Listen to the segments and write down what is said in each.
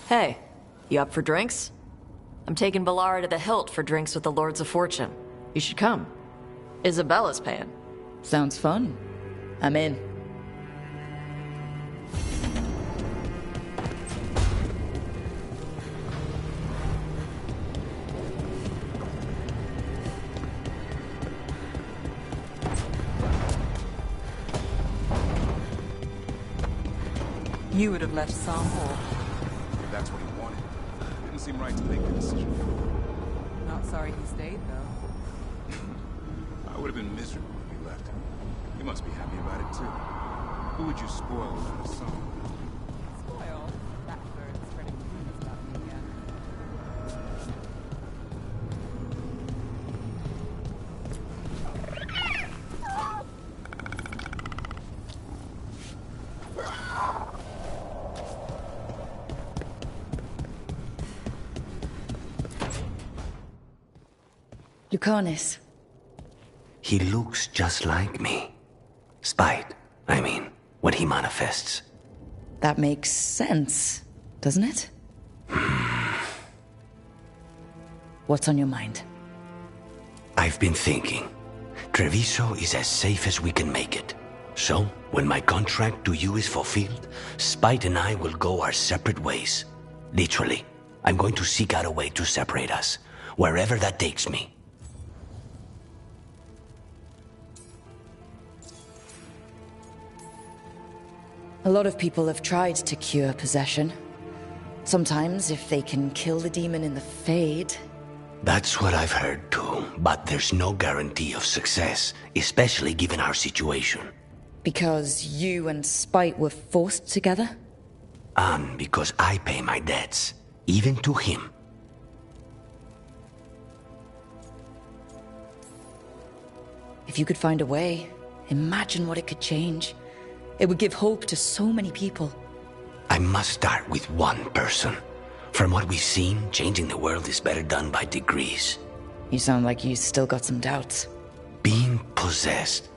Hey, you up for drinks? I'm taking Balara to the Hilt for drinks with the Lords of Fortune. You should come. Isabella's paying. Sounds fun. I'm in. You would have left Sam Hall. If that's what he wanted. Didn't seem right to make the decision. Not sorry he stayed, though. I would have been miserable if you left him. You must be happy about it, too. Who would you spoil without a son? Spoil? That bird spreading rumors about me again. Lucanus. He looks just like me. Spite, I mean, when he manifests. That makes sense, doesn't it? What's on your mind? I've been thinking. Treviso is as safe as we can make it. So, when my contract to you is fulfilled, Spite and I will go our separate ways. Literally, I'm going to seek out a way to separate us, wherever that takes me. A lot of people have tried to cure possession. Sometimes, if they can kill the demon in the Fade... That's what I've heard too, but there's no guarantee of success, especially given our situation. Because you and Spite were forced together? And because I pay my debts, even to him. If you could find a way, imagine what it could change. It would give hope to so many people. I must start with one person. From what we've seen, changing the world is better done by degrees. You sound like you still got some doubts. Being possessed.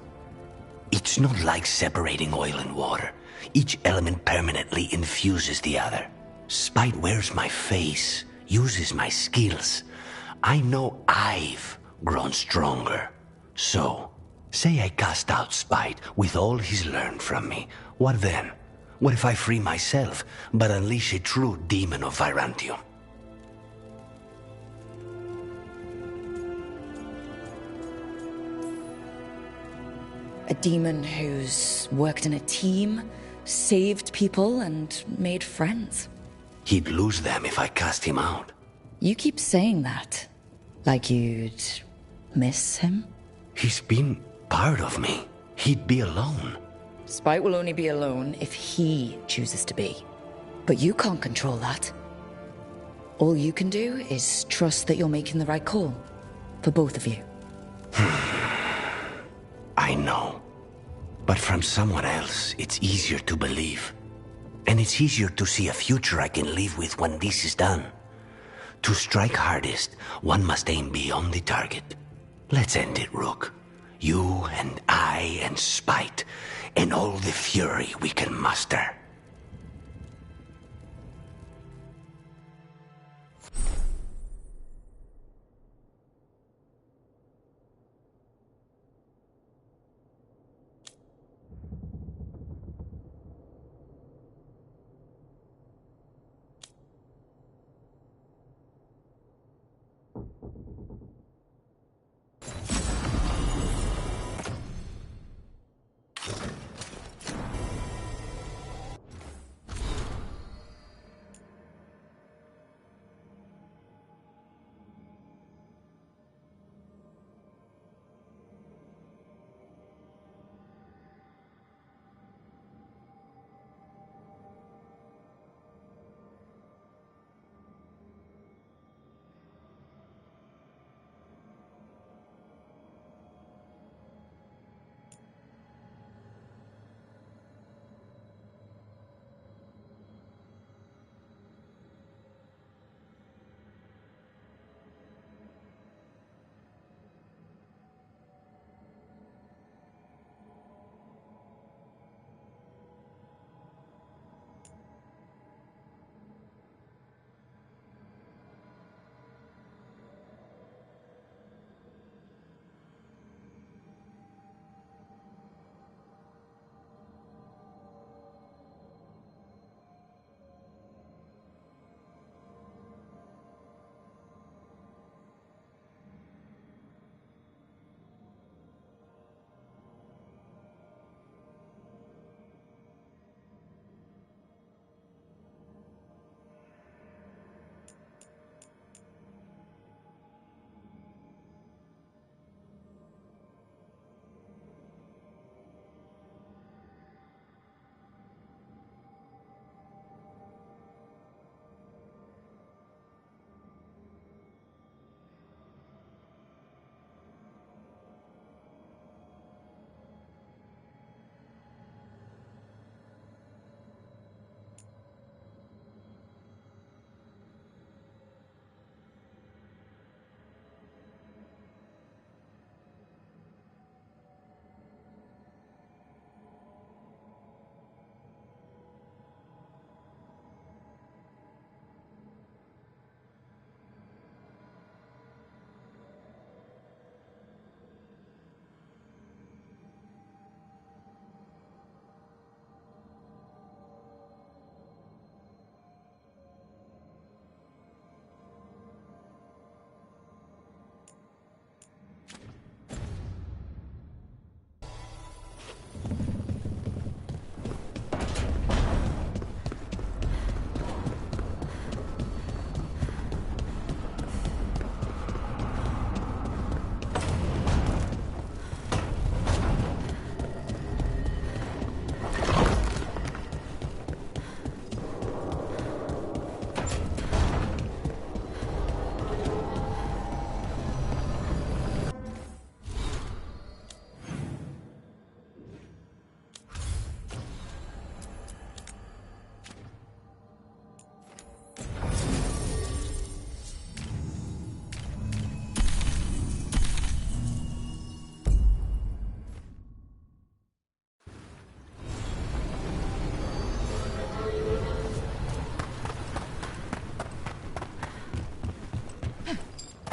It's not like separating oil and water. Each element permanently infuses the other. Spite wears my face, uses my skills. I know I've grown stronger. So, say I cast out Spite with all he's learned from me. What then? What if I free myself, but unleash a true demon of Virantium? A demon who's worked in a team, saved people, and made friends. He'd lose them if I cast him out. You keep saying that. Like you'd miss him? He's been part of me. He'd be alone. Spite will only be alone if he chooses to be. But you can't control that. All you can do is trust that you're making the right call. For both of you. I know. But from someone else, it's easier to believe. And it's easier to see a future I can live with when this is done. To strike hardest, one must aim beyond the target. Let's end it, Rook. You and I and Spite, and all the fury we can muster.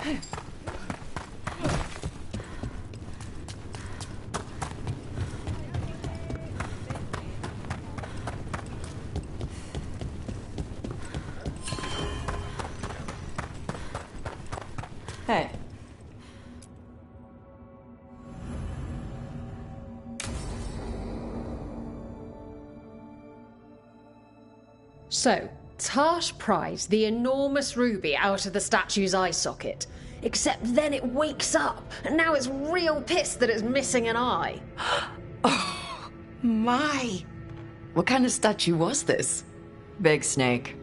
Hey. So, Tarsh pries the enormous ruby out of the statue's eye socket. Except then it wakes up, and now it's real pissed that it's missing an eye. Oh, my. What kind of statue was this? Big snake.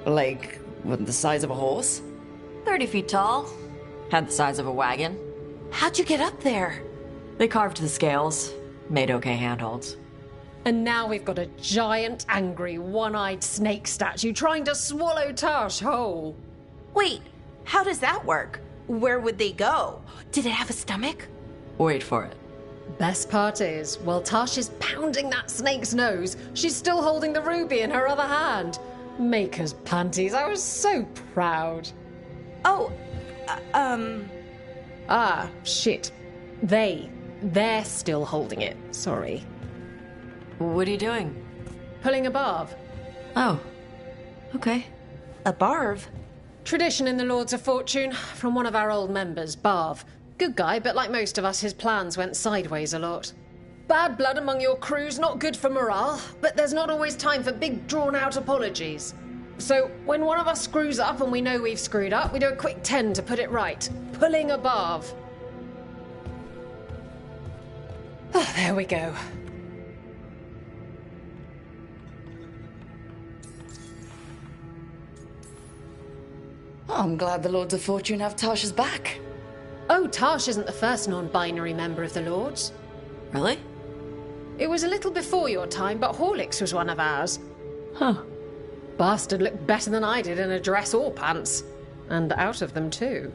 Like, what, the size of a horse? 30 feet tall. Had the size of a wagon. How'd you get up there? They carved the scales. Made okay handholds. And now we've got a giant, angry, one-eyed snake statue trying to swallow Tarsh whole. Wait, how does that work? Where would they go? Did it have a stomach? Wait for it. Best part is, while Tarsh is pounding that snake's nose, she's still holding the ruby in her other hand. Maker's panties, I was so proud. Oh, Ah, shit. They're still holding it, sorry. What are you doing? Pulling a barb. Oh. Okay. a barv? Tradition in the Lords of Fortune, from one of our old members, Barv. Good guy, but like most of us, his plans went sideways a lot. Bad blood among your crew's not good for morale, but there's not always time for big, drawn-out apologies. So, when one of us screws up and we know we've screwed up, we do a quick 10 to put it right. Pulling a Barv. Oh, there we go. Oh, I'm glad the Lords of Fortune have Tasha's back. Oh, Tash isn't the first non-binary member of the Lords. Really? It was a little before your time, but Horlicks was one of ours. Huh. Bastard looked better than I did in a dress or pants. And out of them, too.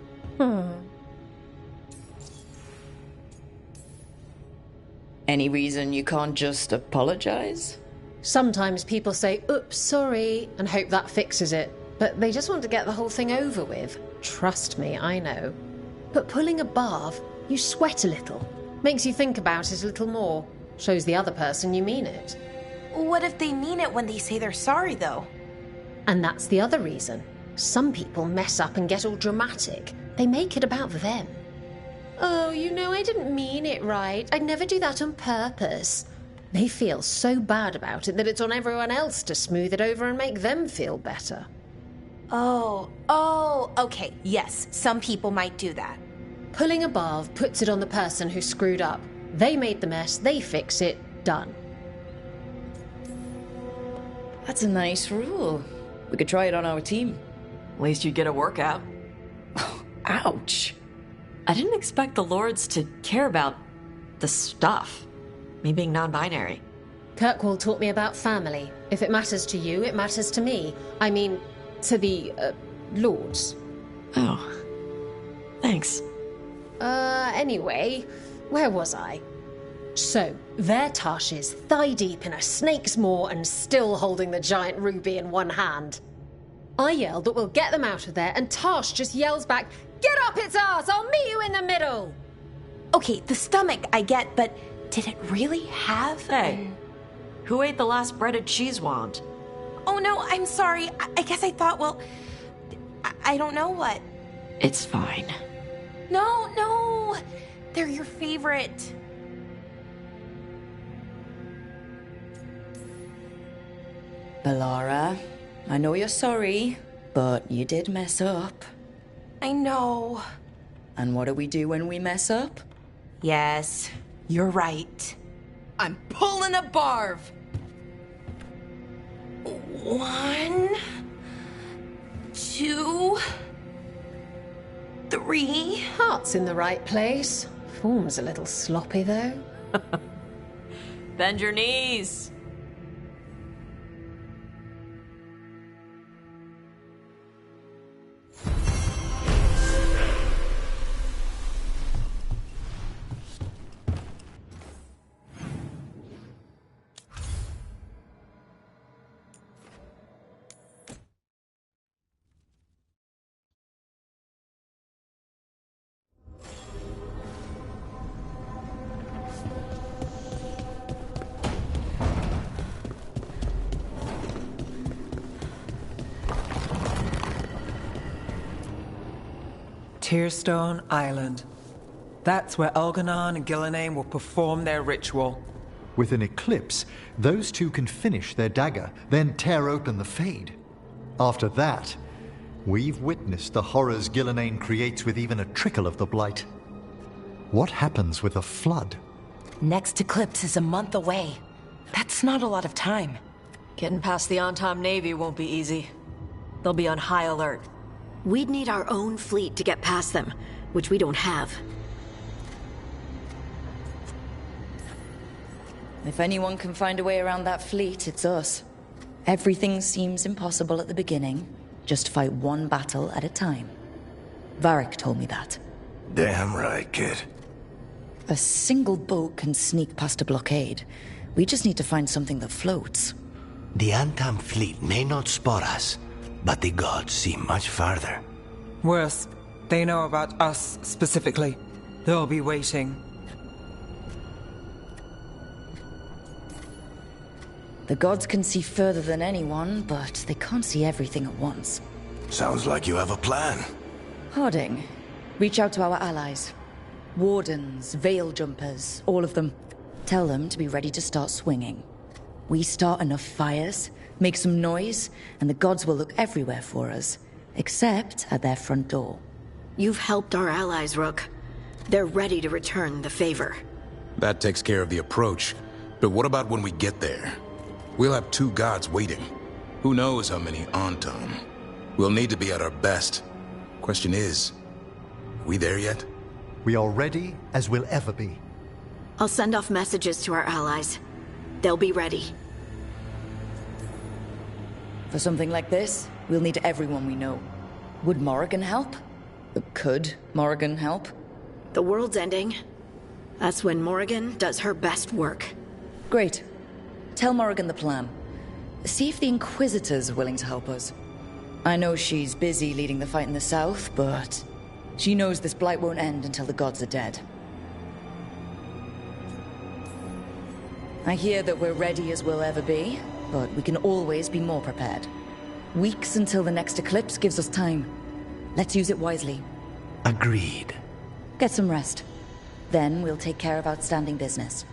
Any reason you can't just apologize? Sometimes people say, oops, sorry, and hope that fixes it. But they just want to get the whole thing over with. Trust me, I know. But pulling a barv, you sweat a little. Makes you think about it a little more. Shows the other person you mean it. What if they mean it when they say they're sorry, though? And that's the other reason. Some people mess up and get all dramatic. They make it about them. Oh, you know, I didn't mean it right. I'd never do that on purpose. They feel so bad about it that it's on everyone else to smooth it over and make them feel better. Oh, okay, yes, some people might do that. Pulling a barv puts it on the person who screwed up. They made the mess, they fix it, done. That's a nice rule. We could try it on our team. At least you'd get a workout. Ouch. I didn't expect the Lords to care about the stuff. Me being non-binary. Kirkwall taught me about family. If it matters to you, it matters to me. I mean, to the, Lords. Oh. Thanks. Anyway, where was I? So, there Tash is, thigh-deep in a snake's maw and still holding the giant ruby in one hand. I yell that we'll get them out of there, and Tash just yells back, "Get up its arse! I'll meet you in the middle!" Okay, the stomach I get, but did it really have... Hey, who ate the last breaded cheese wand? Oh no, I'm sorry. I guess I thought, well... I don't know what. It's fine. No! They're your favorite. Bellara, I know you're sorry, but you did mess up. I know. And what do we do when we mess up? Yes, you're right. I'm pulling a barv. 1, 2, 3. Heart's in the right place. Form's a little sloppy, though. Bend your knees. Tearstone Island. That's where Elganon and Gillenane will perform their ritual. With an eclipse, those two can finish their dagger, then tear open the Fade. After that, we've witnessed the horrors Gillenane creates with even a trickle of the Blight. What happens with a flood? Next eclipse is a month away. That's not a lot of time. Getting past the on-time Navy won't be easy. They'll be on high alert. We'd need our own fleet to get past them, which we don't have. If anyone can find a way around that fleet, it's us. Everything seems impossible at the beginning. Just fight one battle at a time. Varric told me that. Damn right, kid. A single boat can sneak past a blockade. We just need to find something that floats. The Antam fleet may not spot us, but the gods see much farther. Worse, they know about us specifically. They'll be waiting. The gods can see further than anyone, but they can't see everything at once. Sounds like you have a plan. Harding, reach out to our allies. Wardens, veil jumpers, all of them. Tell them to be ready to start swinging. We start enough fires, make some noise, and the gods will look everywhere for us, except at their front door. You've helped our allies, Rook. They're ready to return the favor. That takes care of the approach. But what about when we get there? We'll have two gods waiting. Who knows how many Antam? We'll need to be at our best. Question is, we there yet? We are ready as we'll ever be. I'll send off messages to our allies. They'll be ready. For something like this, we'll need everyone we know. Would Morrigan help? Could Morrigan help? The world's ending. That's when Morrigan does her best work. Great. Tell Morrigan the plan. See if the Inquisitor's willing to help us. I know she's busy leading the fight in the south, but she knows this blight won't end until the gods are dead. I hear that we're ready as we'll ever be, but we can always be more prepared. Weeks until the next eclipse gives us time. Let's use it wisely. Agreed. Get some rest. Then we'll take care of outstanding business.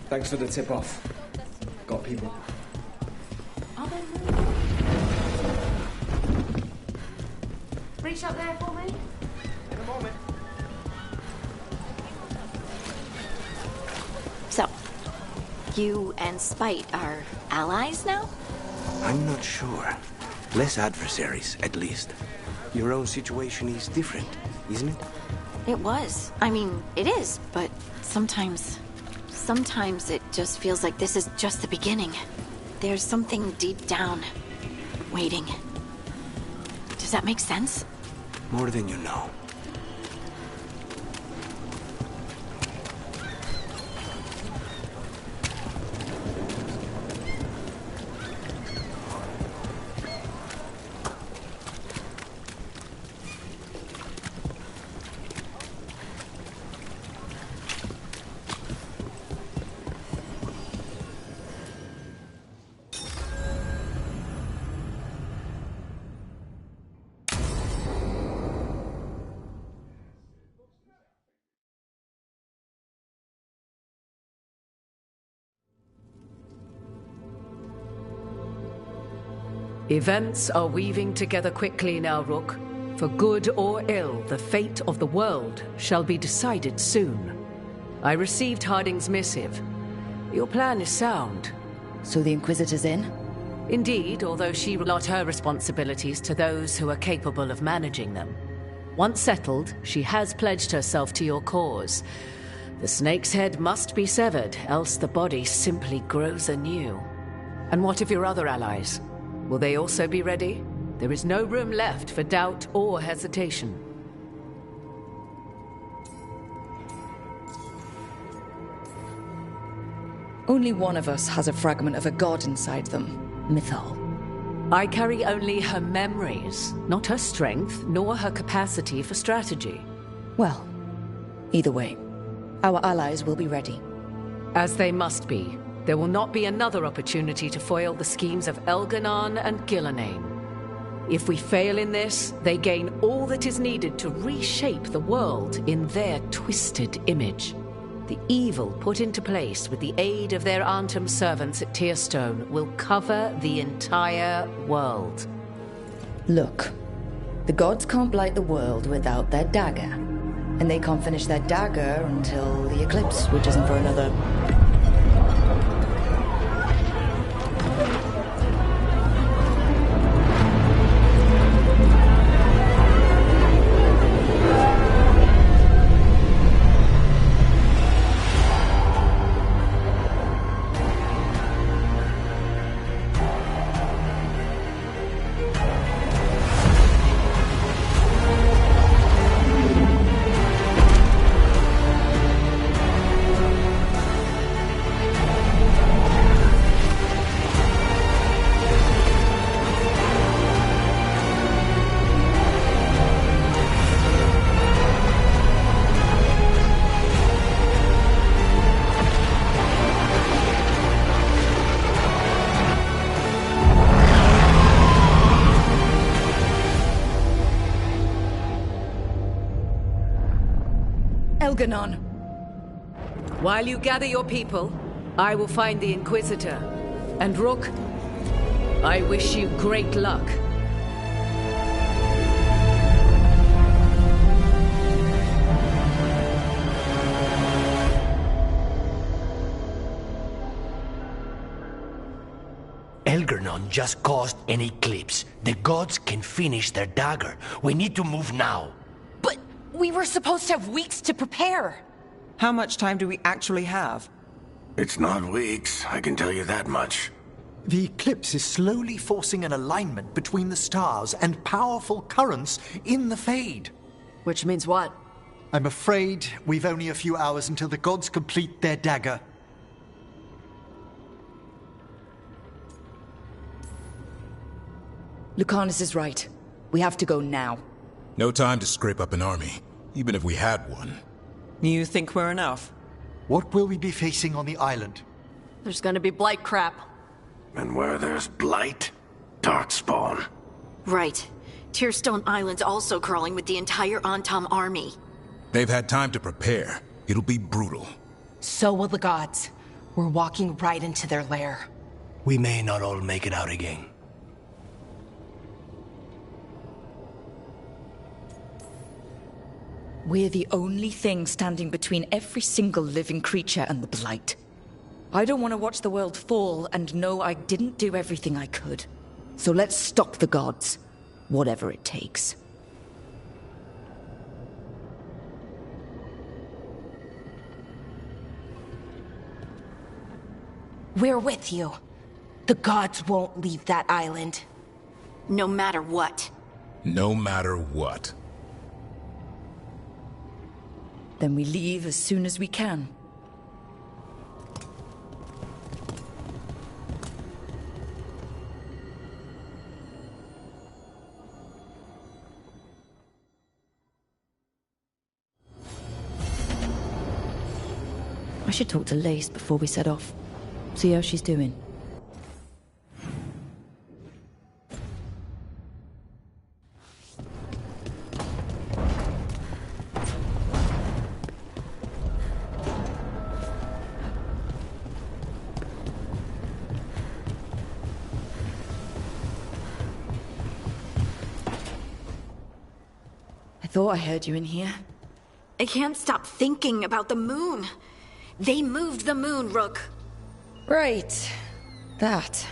Thanks for the tip-off. Got people. Reach up there for me. In a moment. So, you and Spite are allies now? I'm not sure. Less adversaries, at least. Your own situation is different, isn't it? It was. I mean, it is, but sometimes it just feels like this is just the beginning. There's something deep down, waiting. Does that make sense? More than you know. Events are weaving together quickly now, Rook. For good or ill, the fate of the world shall be decided soon. I received Harding's missive. Your plan is sound. So the Inquisitor's in? Indeed, although she will allot her responsibilities to those who are capable of managing them. Once settled, she has pledged herself to your cause. The snake's head must be severed, else the body simply grows anew. And what of your other allies? Will they also be ready? There is no room left for doubt or hesitation. Only one of us has a fragment of a god inside them. Mythal. I carry only her memories, not her strength, nor her capacity for strategy. Well, either way, our allies will be ready. As they must be. There will not be another opportunity to foil the schemes of Elganon and Gillenane. If we fail in this, they gain all that is needed to reshape the world in their twisted image. The evil put into place with the aid of their Arnhem servants at Tearstone will cover the entire world. Look, the gods can't blight the world without their dagger. And they can't finish their dagger until the eclipse, which isn't for another... Elganon. While you gather your people, I will find the Inquisitor. And Rook, I wish you great luck. Elganon just caused an eclipse. The gods can finish their dagger. We need to move now. But we were supposed to have weeks to prepare. How much time do we actually have? It's not weeks, I can tell you that much. The eclipse is slowly forcing an alignment between the stars and powerful currents in the Fade. Which means what? I'm afraid we've only a few hours until the gods complete their dagger. Lucanus is right. We have to go now. No time to scrape up an army, even if we had one. You think we're enough? What will we be facing on the island? There's gonna be blight crap. And where there's blight, darkspawn. Right. Tearstone Island's also crawling with the entire Antom army. They've had time to prepare. It'll be brutal. So will the gods. We're walking right into their lair. We may not all make it out again. We're the only thing standing between every single living creature and the Blight. I don't want to watch the world fall and know I didn't do everything I could. So let's stop the gods, whatever it takes. We're with you. The gods won't leave that island. No matter what. No matter what. Then we leave as soon as we can. I should talk to Lace before we set off. See how she's doing. thought I heard you in here. I can't stop thinking about the moon. They moved the moon, Rook. Right. That.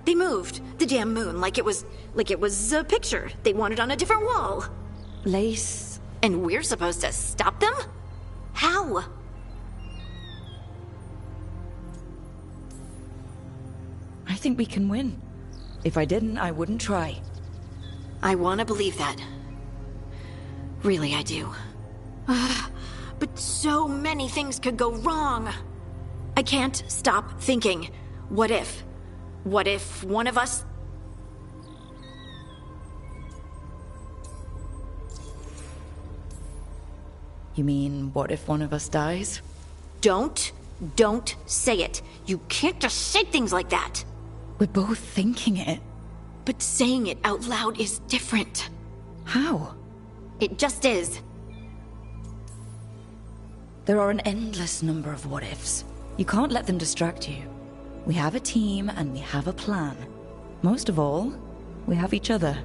They moved the damn moon like it was a picture they wanted on a different wall. Lace. And we're supposed to stop them? How? I think we can win. If I didn't, I wouldn't try. I want to believe that. Really, I do. But so many things could go wrong. I can't stop thinking. What if? What if one of us... You mean, what if one of us dies? Don't say it. You can't just say things like that. We're both thinking it. But saying it out loud is different. How? It just is. There are an endless number of what-ifs. You can't let them distract you. We have a team and we have a plan. Most of all, we have each other.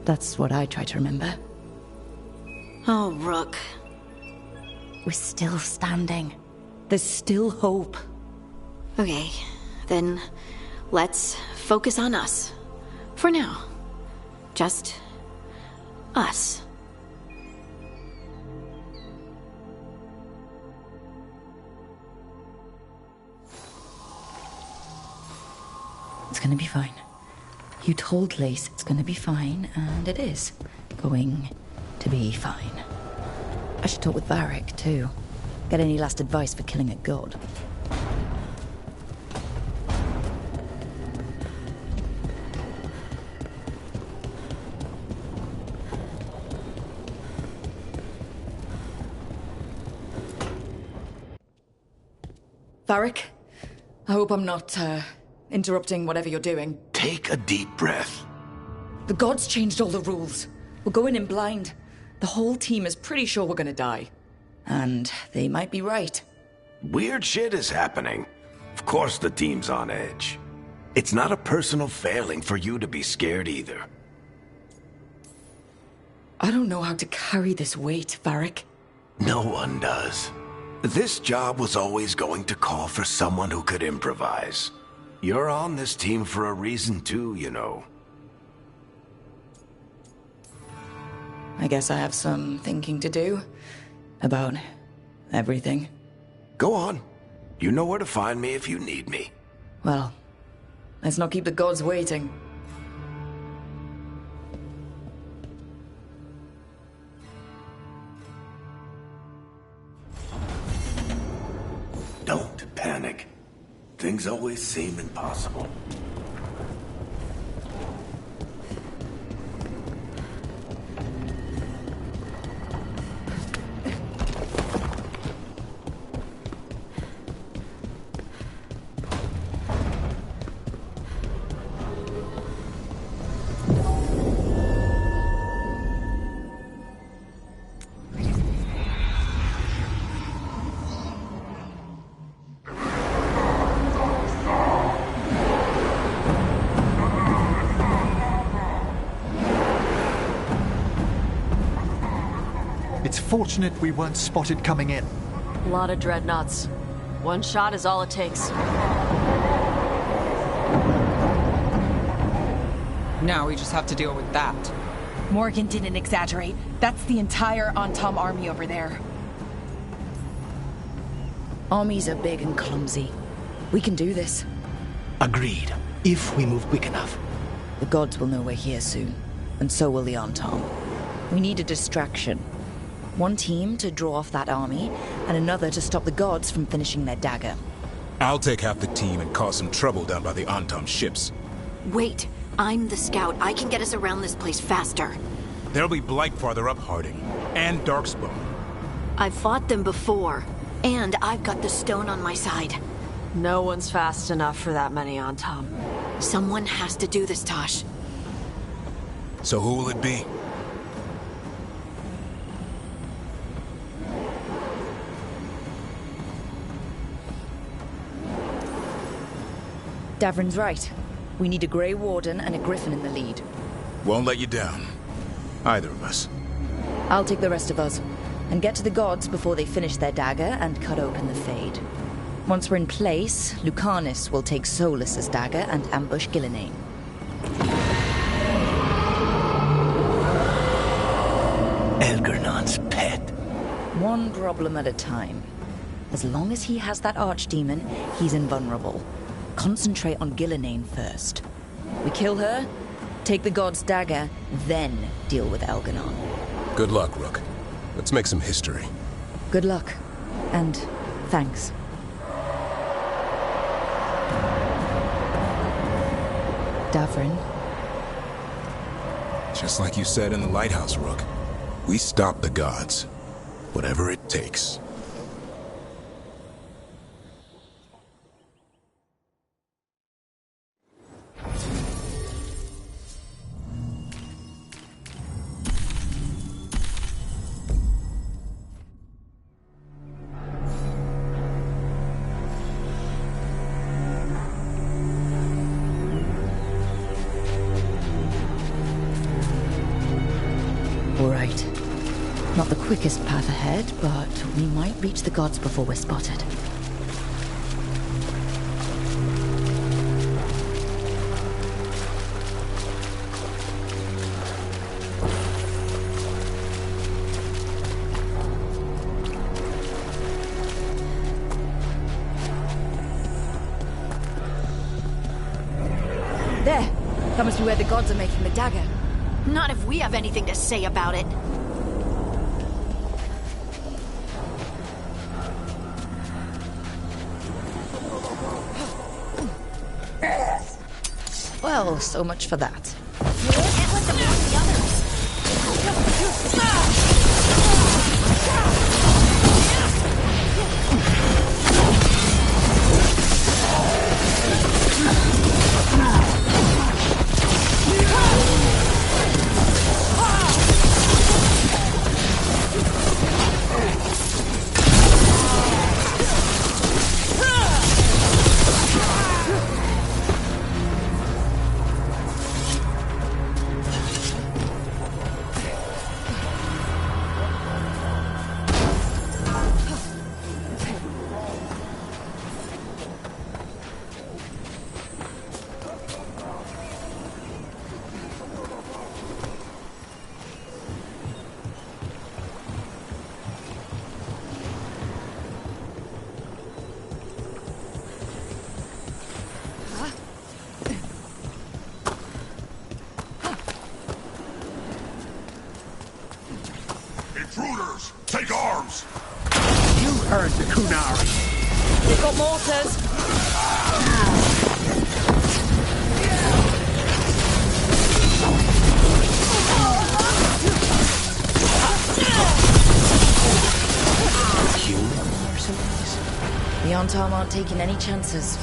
That's what I try to remember. Oh, Rook. We're still standing. There's still hope. Okay, then let's focus on us. For now. Just us. It's gonna be fine. You told Lace it's gonna be fine, and it is going to be fine. I should talk with Varric, too. Get any last advice for killing a god. Varric, I hope I'm not, interrupting whatever you're doing. Take a deep breath. The gods changed all the rules. We're going in blind. The whole team is pretty sure we're gonna die. And they might be right. Weird shit is happening. Of course the team's on edge. It's not a personal failing for you to be scared either. I don't know how to carry this weight, Varric. No one does. This job was always going to call for someone who could improvise. You're on this team for a reason too, you know. I guess I have some thinking to do. About everything. Go on. You know where to find me if you need me. Well, let's not keep the gods waiting. Don't panic. Things always seem impossible. It's fortunate we weren't spotted coming in. A lot of dreadnoughts. One shot is all it takes. Now we just have to deal with that. Morgan didn't exaggerate. That's the entire Antom army over there. Armies are big and clumsy. We can do this. Agreed. If we move quick enough. The gods will know we're here soon. And so will the Antom. We need a distraction. One team to draw off that army, and another to stop the gods from finishing their dagger. I'll take half the team and cause some trouble down by the Antom ships. Wait, I'm the scout. I can get us around this place faster. There'll be Blight farther up, Harding. And Darkspawn. I've fought them before. And I've got the stone on my side. No one's fast enough for that many on Tom. Someone has to do this, Tosh. So who will it be? Davrin's right. We need a Grey Warden and a Griffin in the lead. Won't let you down. Either of us. I'll take the rest of us, and get to the gods before they finish their dagger and cut open the Fade. Once we're in place, Lucanus will take Solus's dagger and ambush Gillenane. Elgernon's pet. One problem at a time. As long as he has that archdemon, he's invulnerable. Concentrate on Gillenane first. We kill her, take the god's dagger, then deal with Elganon. Good luck, Rook. Let's make some history. Good luck. And thanks. Davrin. Just like you said in the lighthouse, Rook. We stop the gods. Whatever it takes. Not the quickest path ahead, but we might reach the gods before we're spotted. There! That must be where the gods are making the dagger. Not if we have anything to say about it. Well, so much for that. Intruders, take arms! You heard the Kunari. They've got mortars. The Antam aren't taking any chances.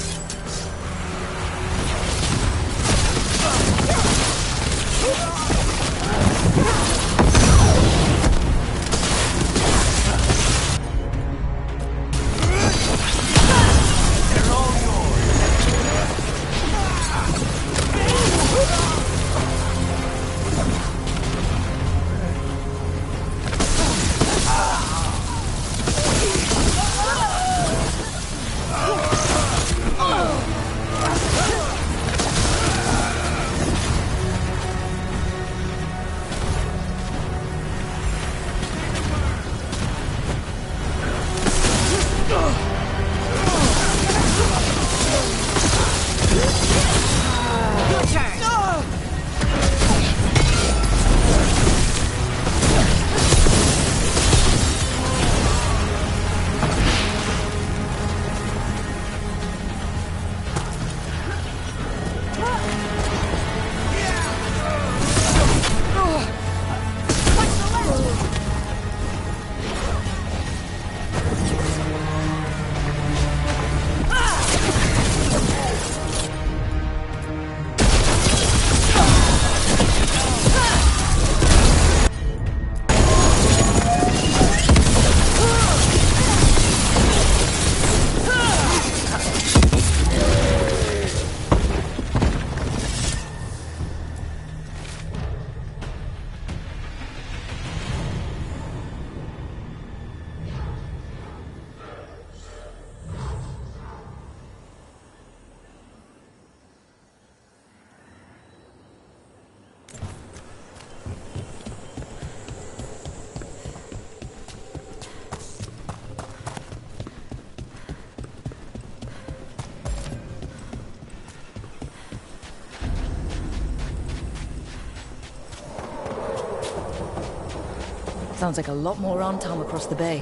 Sounds like a lot more Antam across the bay.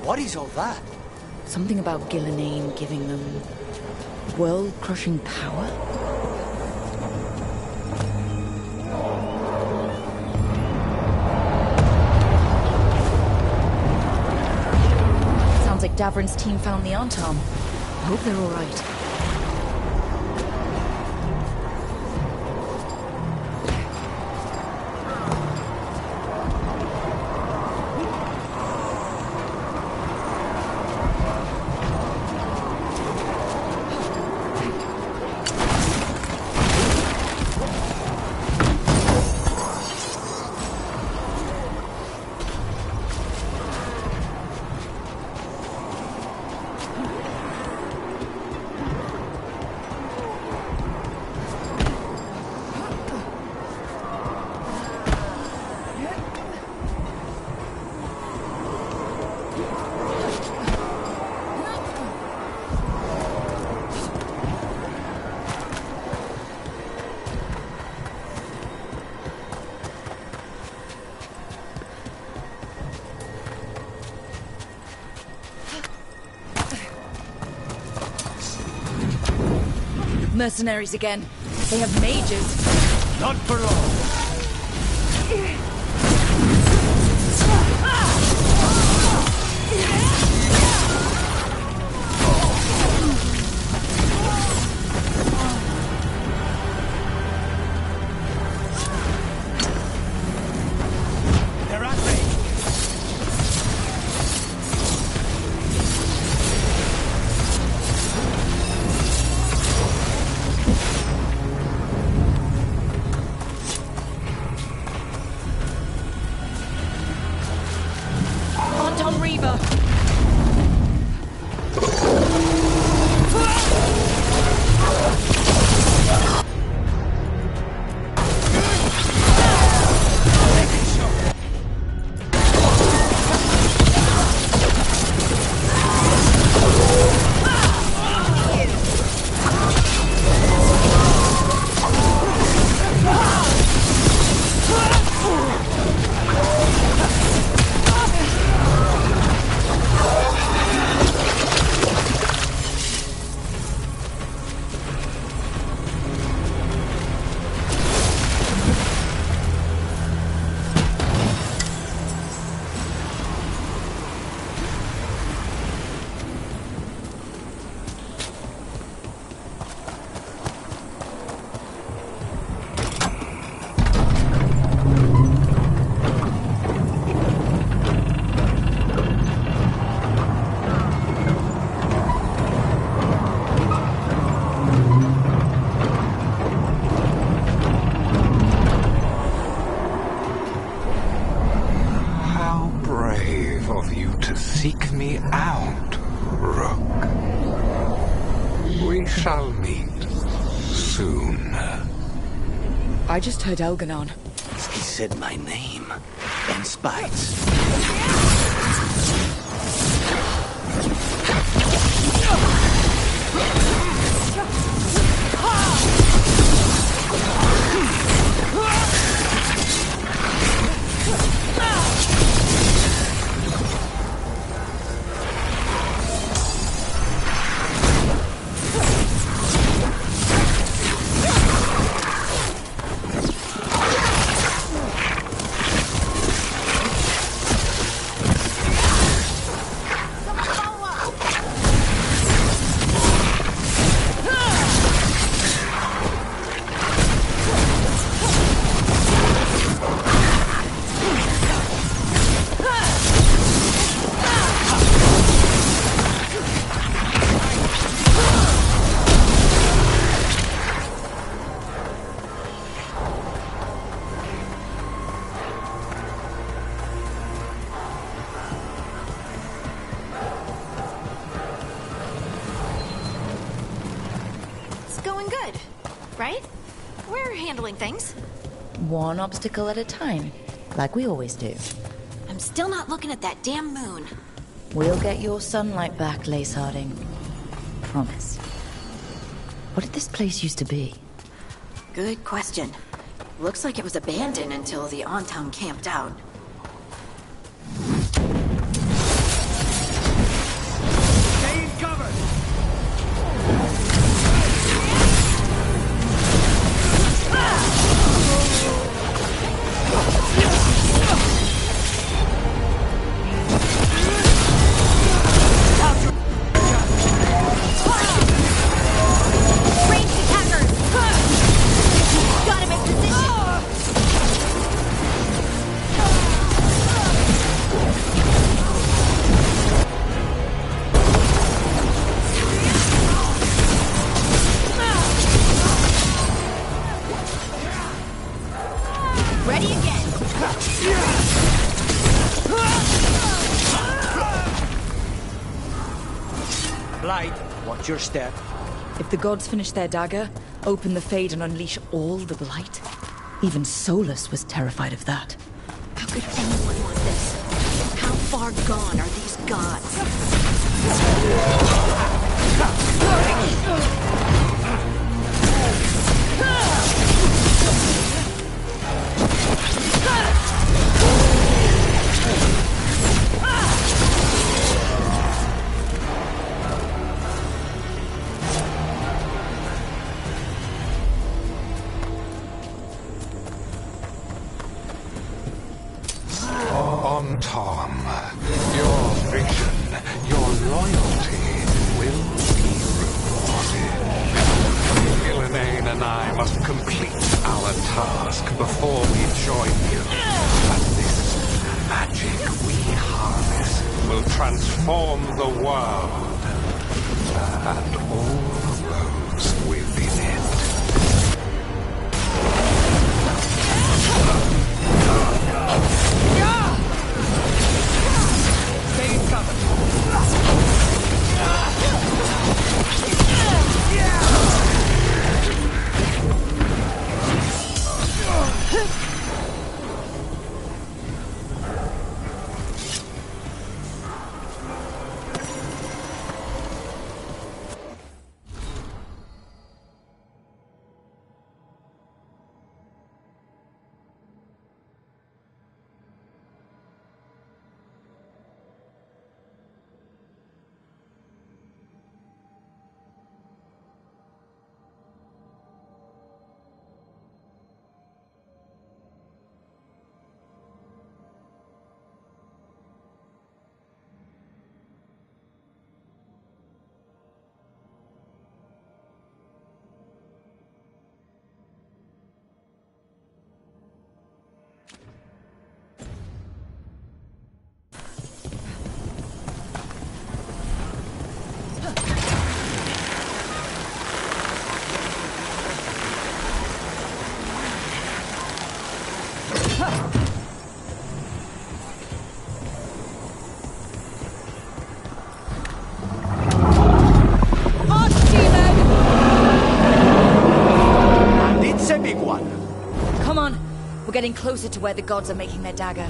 What is all that? Something about Gillenane giving them world-crushing power? Sounds like Davrin's team found the Antam. I hope they're all right. Mercenaries again. They have mages. Not for long. Seek me out, Rook. We shall meet soon. I just heard Elganon. He said my name. And Spites. Things. One obstacle at a time, like we always do. I'm still not looking at that damn moon. We'll get your sunlight back, Lace Harding. Promise. What did this place used to be? Good question. Looks like it was abandoned until the Antam camped out. Watch your step. If the gods finish their dagger, open the Fade and unleash all the blight. Even Solus was terrified of that. How could anyone want this? How far gone are these gods? On Tom, your vision, your loyalty will be rewarded. Gillenane and I must complete our task before we join you. But this magic we harness will transform the world and all those within it. We're getting closer to where the gods are making their dagger.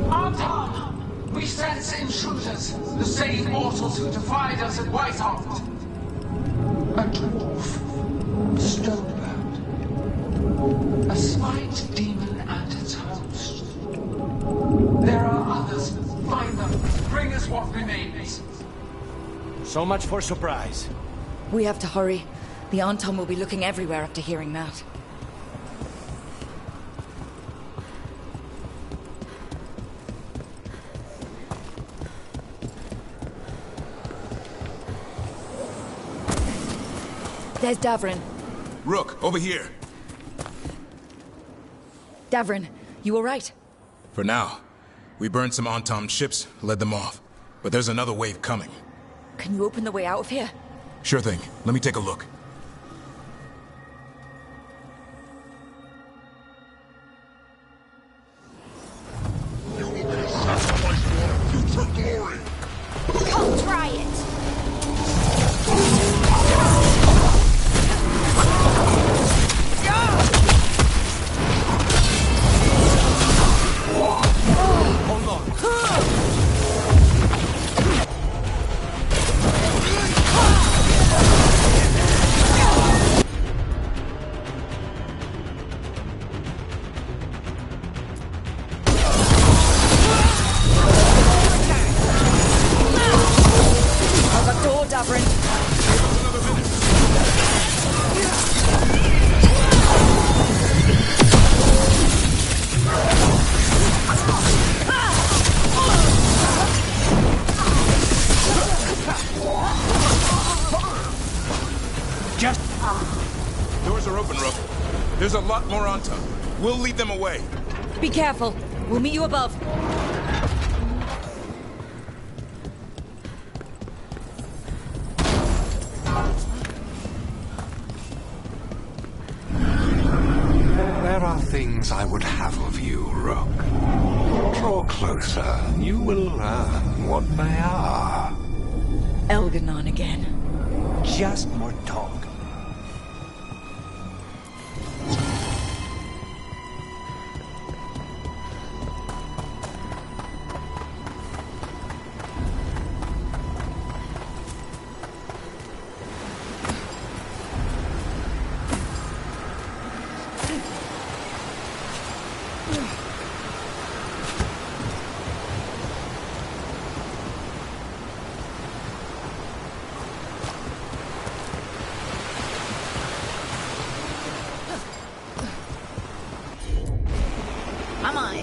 Artam! We sense intruders, the same mortals who defied us at Whitehart. A dwarf, a stonebird, a smite demon and its host. There are others. Find them. Bring us what remains. So much for surprise. We have to hurry. The Anton will be looking everywhere after hearing that. There's Davrin. Rook, over here. Davrin, you all right? For now. We burned some Antom ships, led them off. But there's another wave coming. Can you open the way out of here? Sure thing. Let me take a look. Come try it! Doors are open, Rook. There's a lot more on top. We'll lead them away. Be careful. We'll meet you above. things I would have of you, Rook. Draw closer. You will learn what they are. Elganon again. Just more talk. Come on.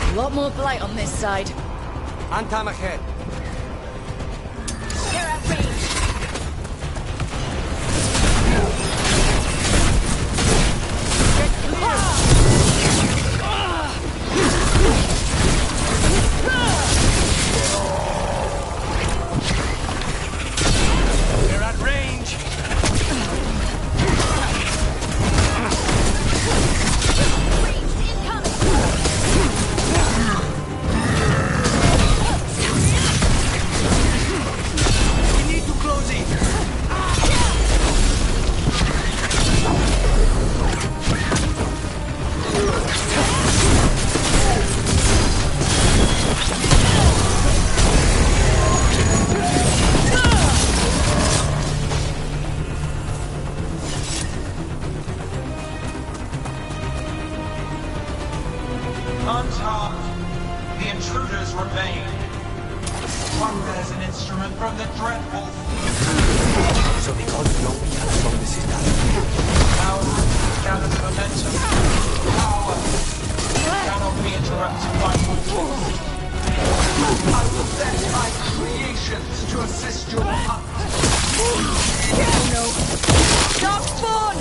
A lot more blight on this side. Antam ahead. They're at range. They're at range. Unharmed, the intruders remain. One bears an instrument from the dreadful. So because no we have slow this is done. Power gathers momentum. Power cannot be interrupted by mortals. I will set my creations to assist your hunt. Oh no! Dark spawn!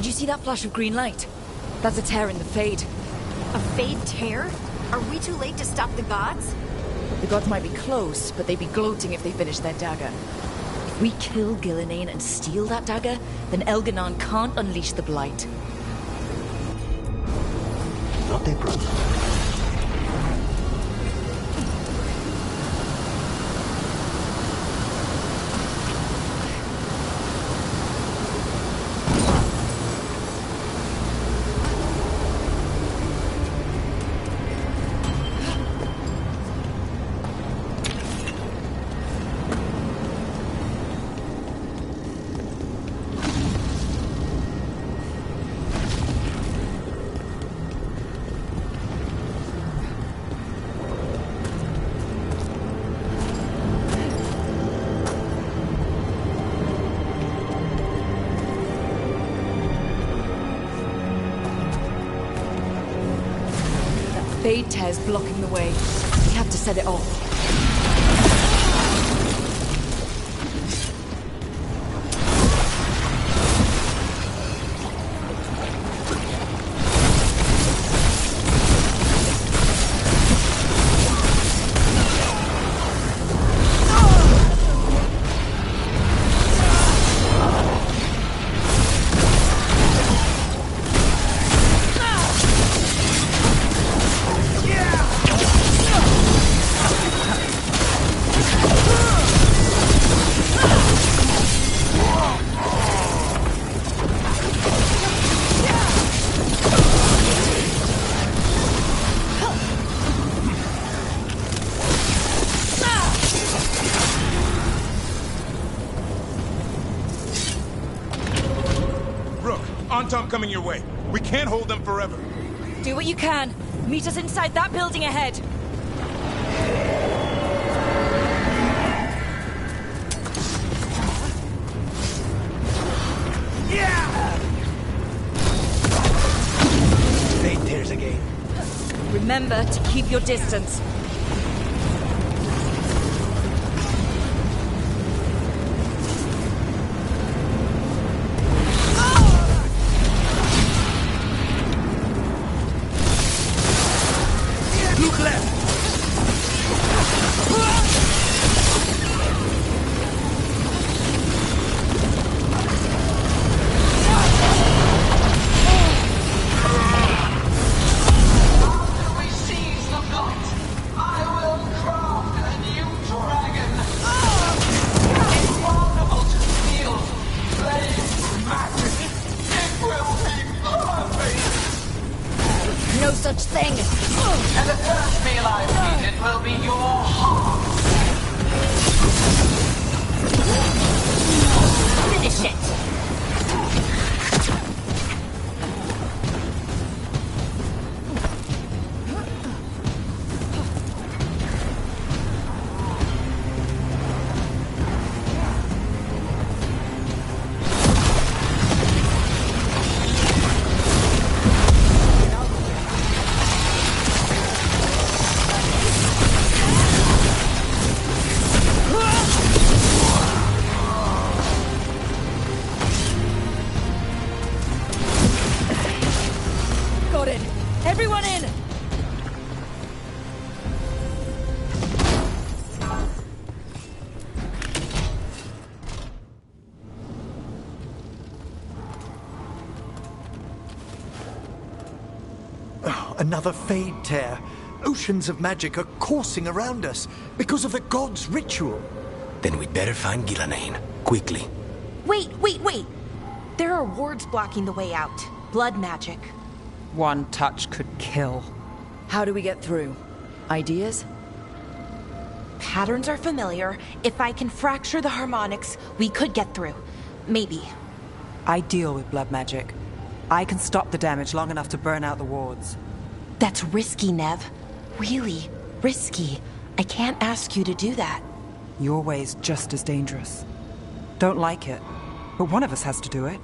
Did you see that flash of green light? That's a tear in the Fade. A Fade tear? Are we too late to stop the gods? The gods might be close, but they'd be gloating if they finished their dagger. If we kill Gillenane and steal that dagger, then Elganon can't unleash the Blight. Not a problem. Fade tear's blocking the way. We have to set it off. Coming your way. We can't hold them forever. Do what you can. Meet us inside that building ahead. Yeah! Fade tears again. Remember to keep your distance. No such thing! And the first meal I've eaten will be your heart! Finish it! Everyone in! Oh, another Fade tear. Oceans of magic are coursing around us because of the god's ritual. Then we'd better find Gillenane. Quickly. Wait! There are wards blocking the way out. Blood magic. One touch could kill. How do we get through? Ideas? Patterns are familiar. If I can fracture the harmonics, we could get through. Maybe. I deal with blood magic. I can stop the damage long enough to burn out the wards. That's risky, Nev. Really risky. I can't ask you to do that. Your way's just as dangerous. Don't like it, but one of us has to do it.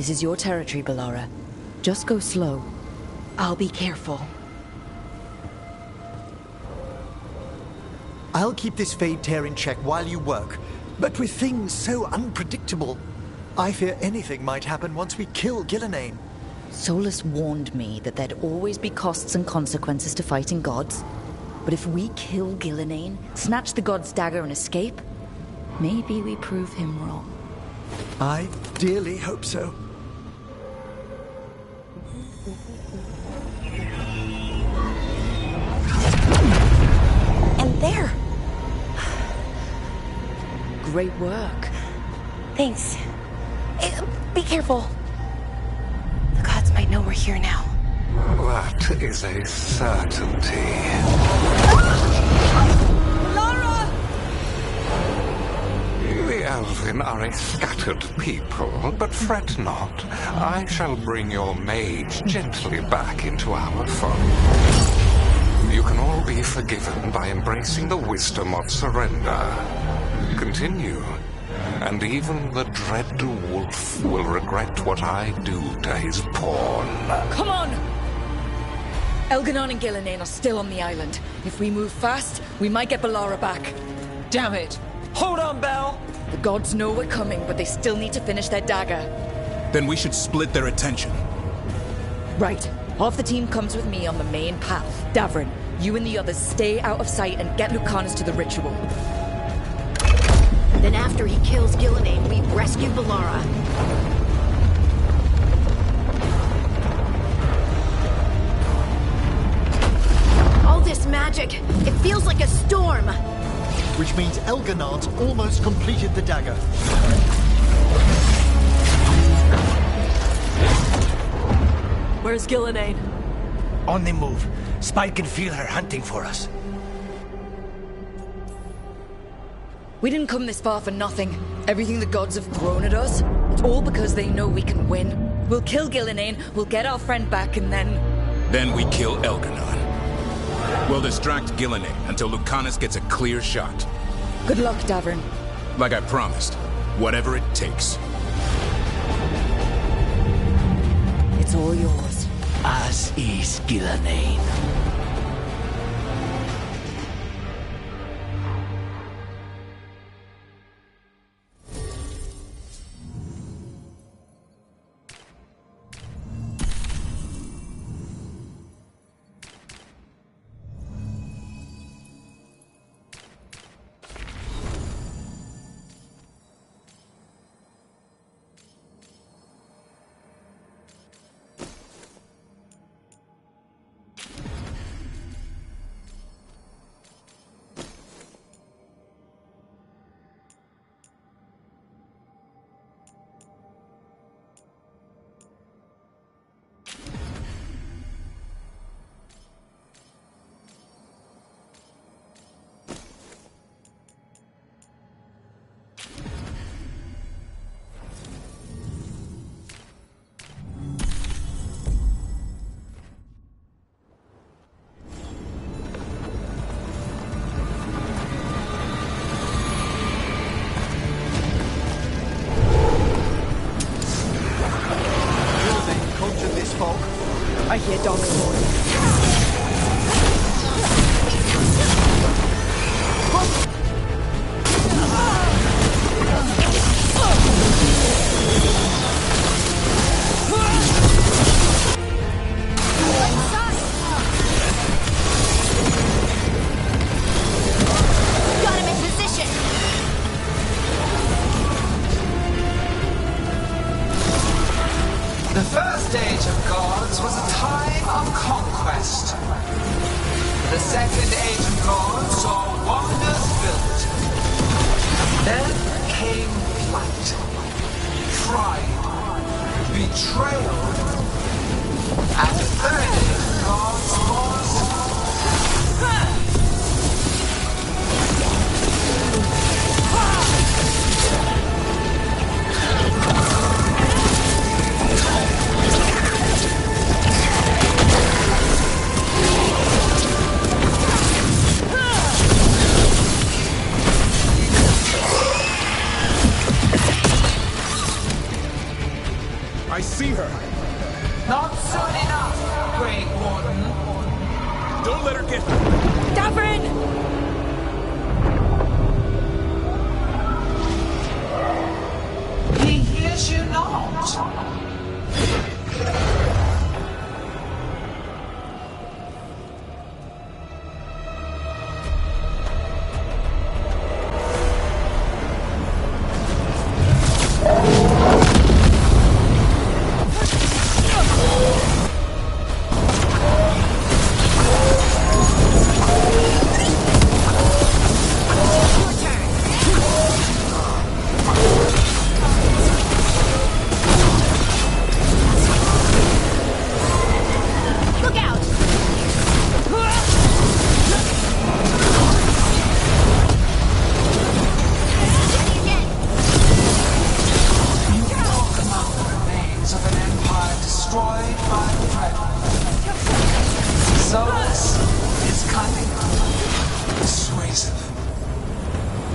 This is your territory, Bellara. Just go slow. I'll be careful. I'll keep this Fade Tear in check while you work. But with things so unpredictable, I fear anything might happen once we kill Gillenane. Solus warned me that there'd always be costs and consequences to fighting gods. But if we kill Gillenane, snatch the god's dagger and escape, maybe we prove him wrong. I dearly hope so. And there! Great work. Thanks. Be careful. The gods might know we're here now. That is a certainty. Laura! The Elven are a scattered people, but fret not. I shall bring your mage gently back into our fold. You can all be forgiven by embracing the wisdom of surrender. Continue, and even the dread wolf will regret what I do to his pawn. Come on! Elganon and Gillenane are still on the island. If we move fast, we might get Bellara back. Damn it! Hold on, Belle! The gods know we're coming, but they still need to finish their dagger. Then we should split their attention. Right. Half the team comes with me on the main path. Davrin, you and the others stay out of sight and get Lucanus to the ritual. Then after he kills Gillenane, we rescue Bellara. All this magic, it feels like a storm. Which means Elganon's almost completed the dagger. Where's Gillenane? On the move. Spike can feel her hunting for us. We didn't come this far for nothing. Everything the gods have thrown at us, it's all because they know we can win. We'll kill Gillenane, we'll get our friend back, and then... Then we kill Elganon. We'll distract Gillenane until Lucanus gets a clear shot. Good luck, Davrin. Like I promised, whatever it takes. It's all yours. As is Gillenane. I hear dogs roaring. Got him in position. The first age of gods was a time of conquest. The second age of gods saw wonders built. Then came flight, pride, betrayal. And the third age of gods was... I Not soon enough, Great Warden. Don't let her get... Davrin! He hears you not.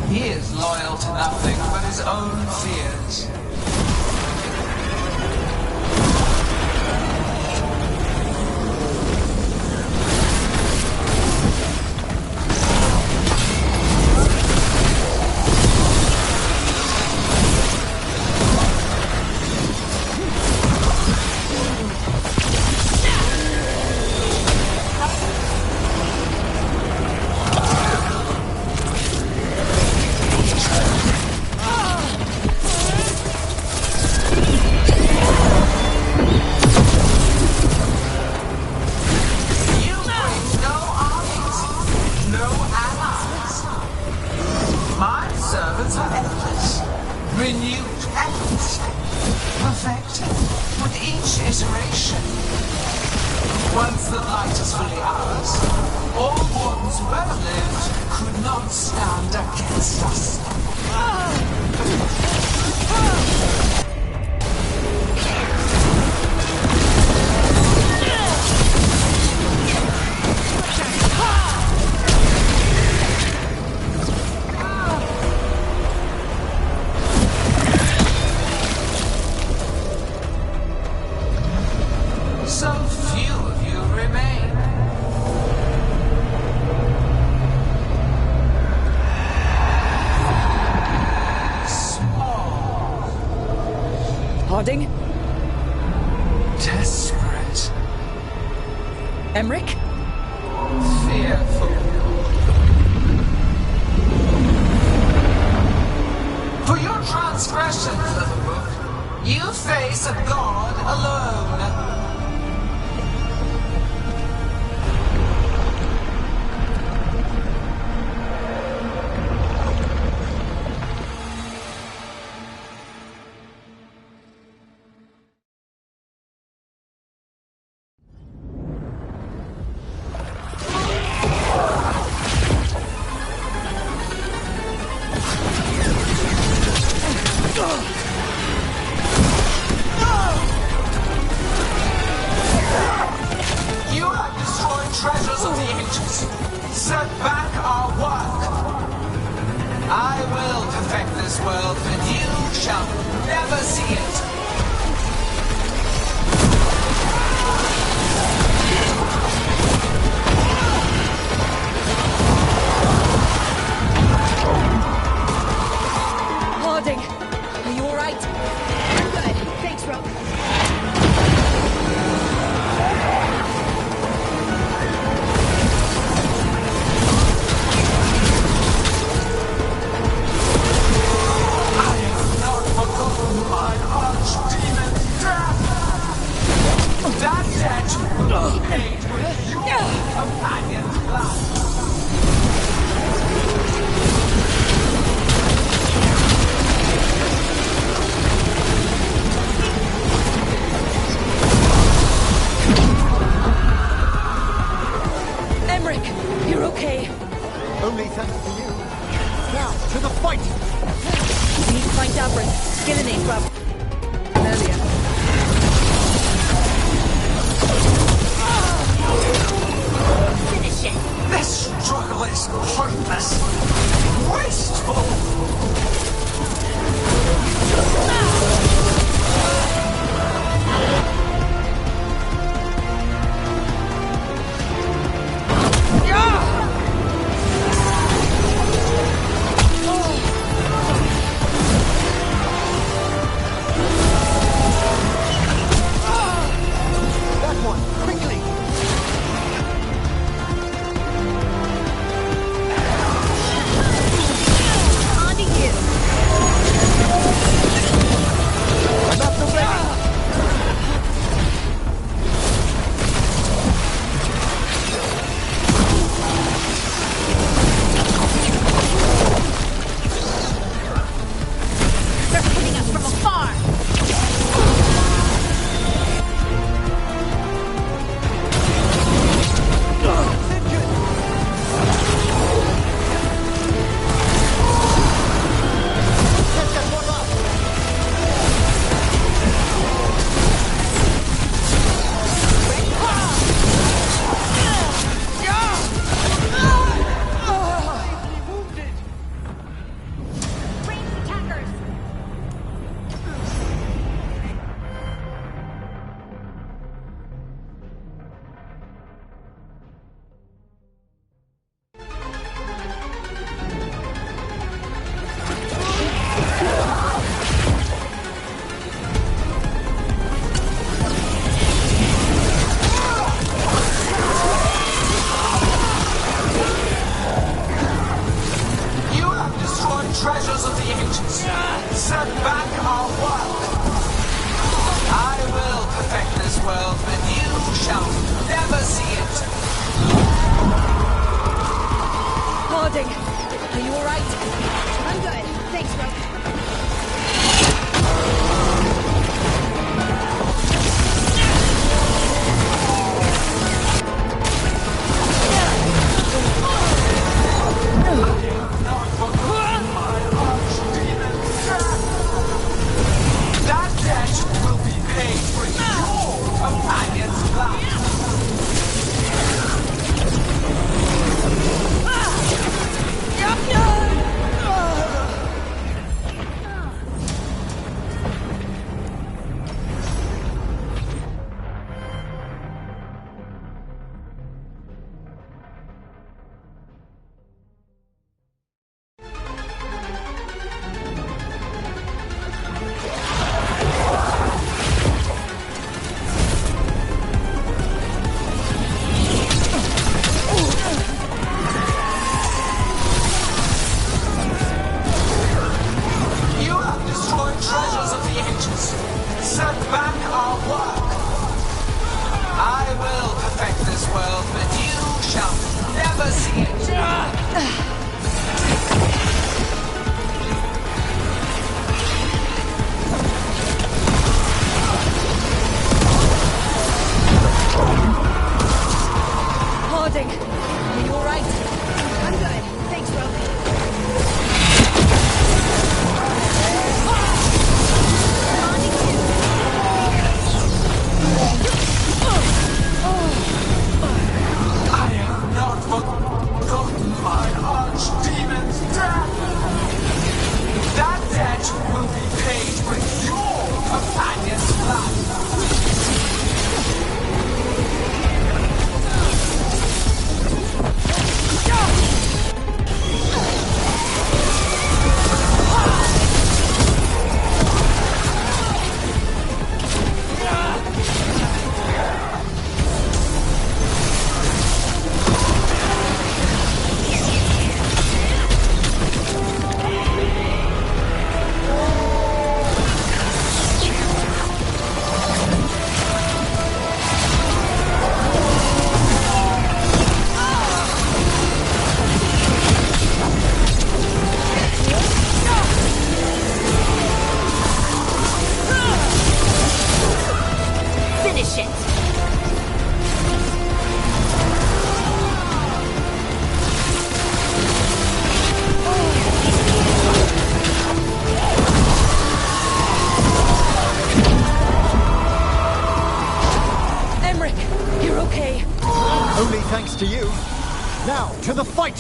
He is loyal to nothing but his own fears. Renewed efforts, perfected with each iteration. Once the light is fully ours, all wardens who ever lived could not stand against us. So few of you remain. Small. Harding? Desperate. Emmerich? Fearful. For your transgressions, little book, you face a god alone. You have destroyed treasures of the ages. Set back our work. I will perfect this world, but you shall never see it. Harding, are you alright? I'm good. Thanks, Rogue. I have not forgotten my archdemon death. That debt will be paid with your companion's blood. Emmerich, you're okay. Only thanks to you. Now, to the fight! We need to find Davrin. Gillenane grabbed earlier. Finish it. This Are you alright? I'm good. Thanks, Rogue. That debt will be paid with your companion's blood. To you. Now, to the fight!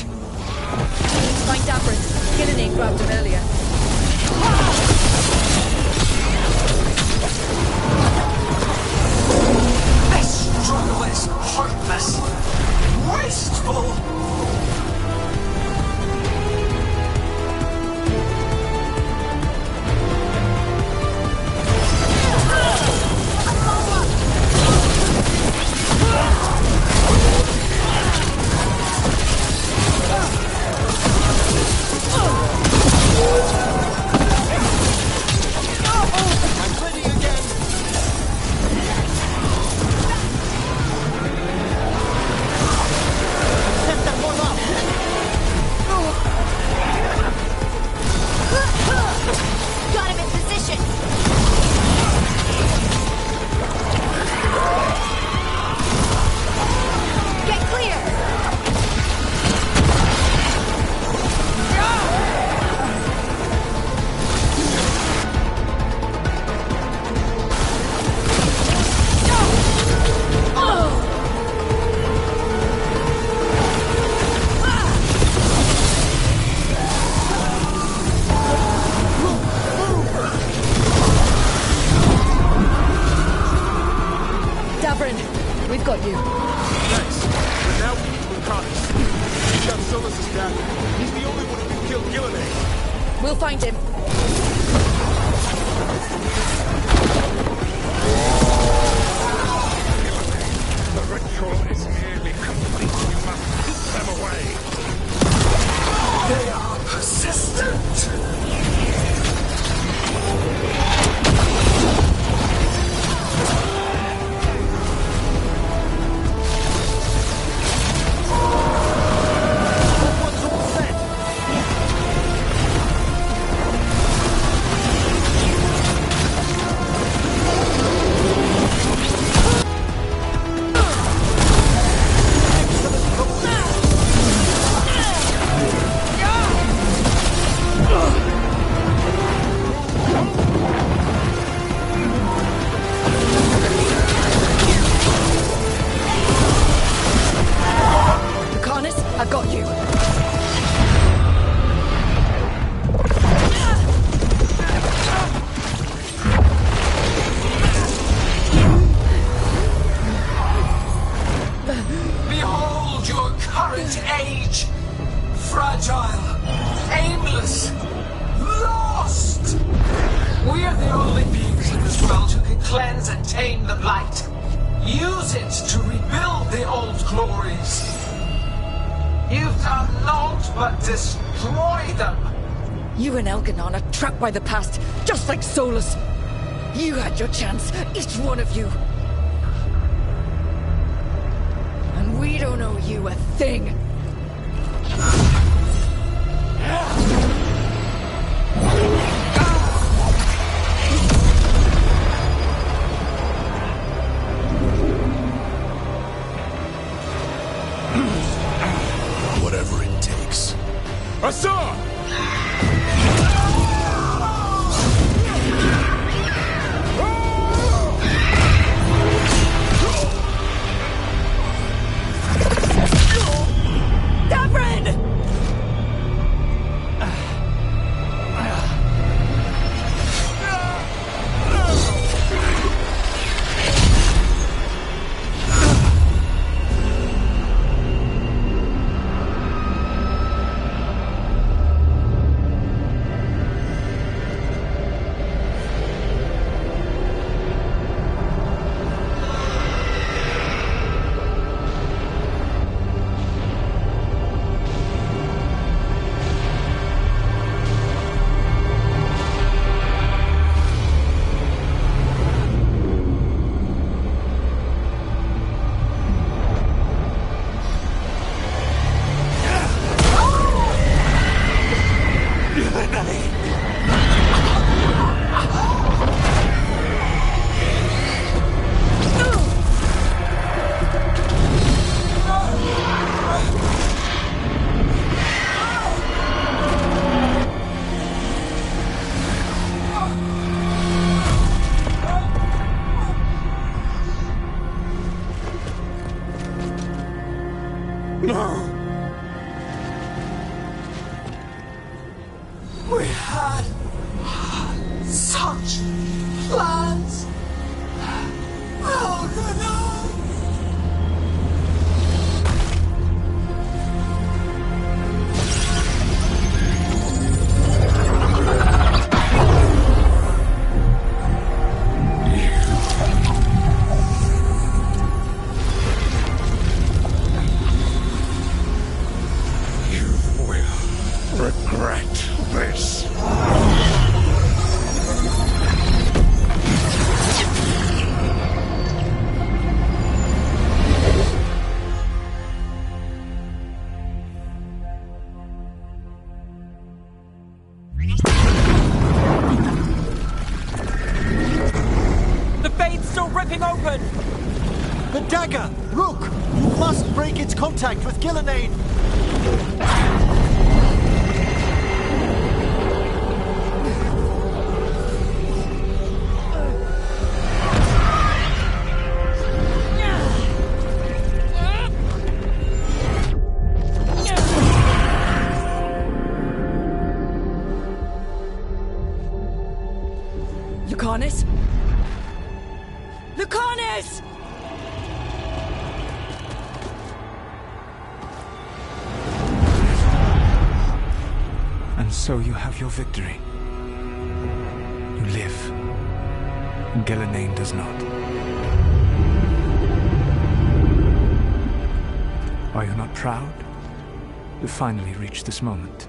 Find Davrin. Gillian grabbed him earlier. This struggle is heartless, wasteful. Use it to rebuild the old glories. You've done naught but destroy them. You and Elganon are trapped by the past, just like Solus. You had your chance, each one of you. And we don't owe you a thing. Whatever it takes. Assad! We had such plans. Elganon! Regret this. The fade's still ripping open! The dagger! Rook! You must break its contact with Gillenane! Lucanus? Lucanus! And so you have your victory. You live. And Gillenane does not. Are you not proud to finally reach this moment?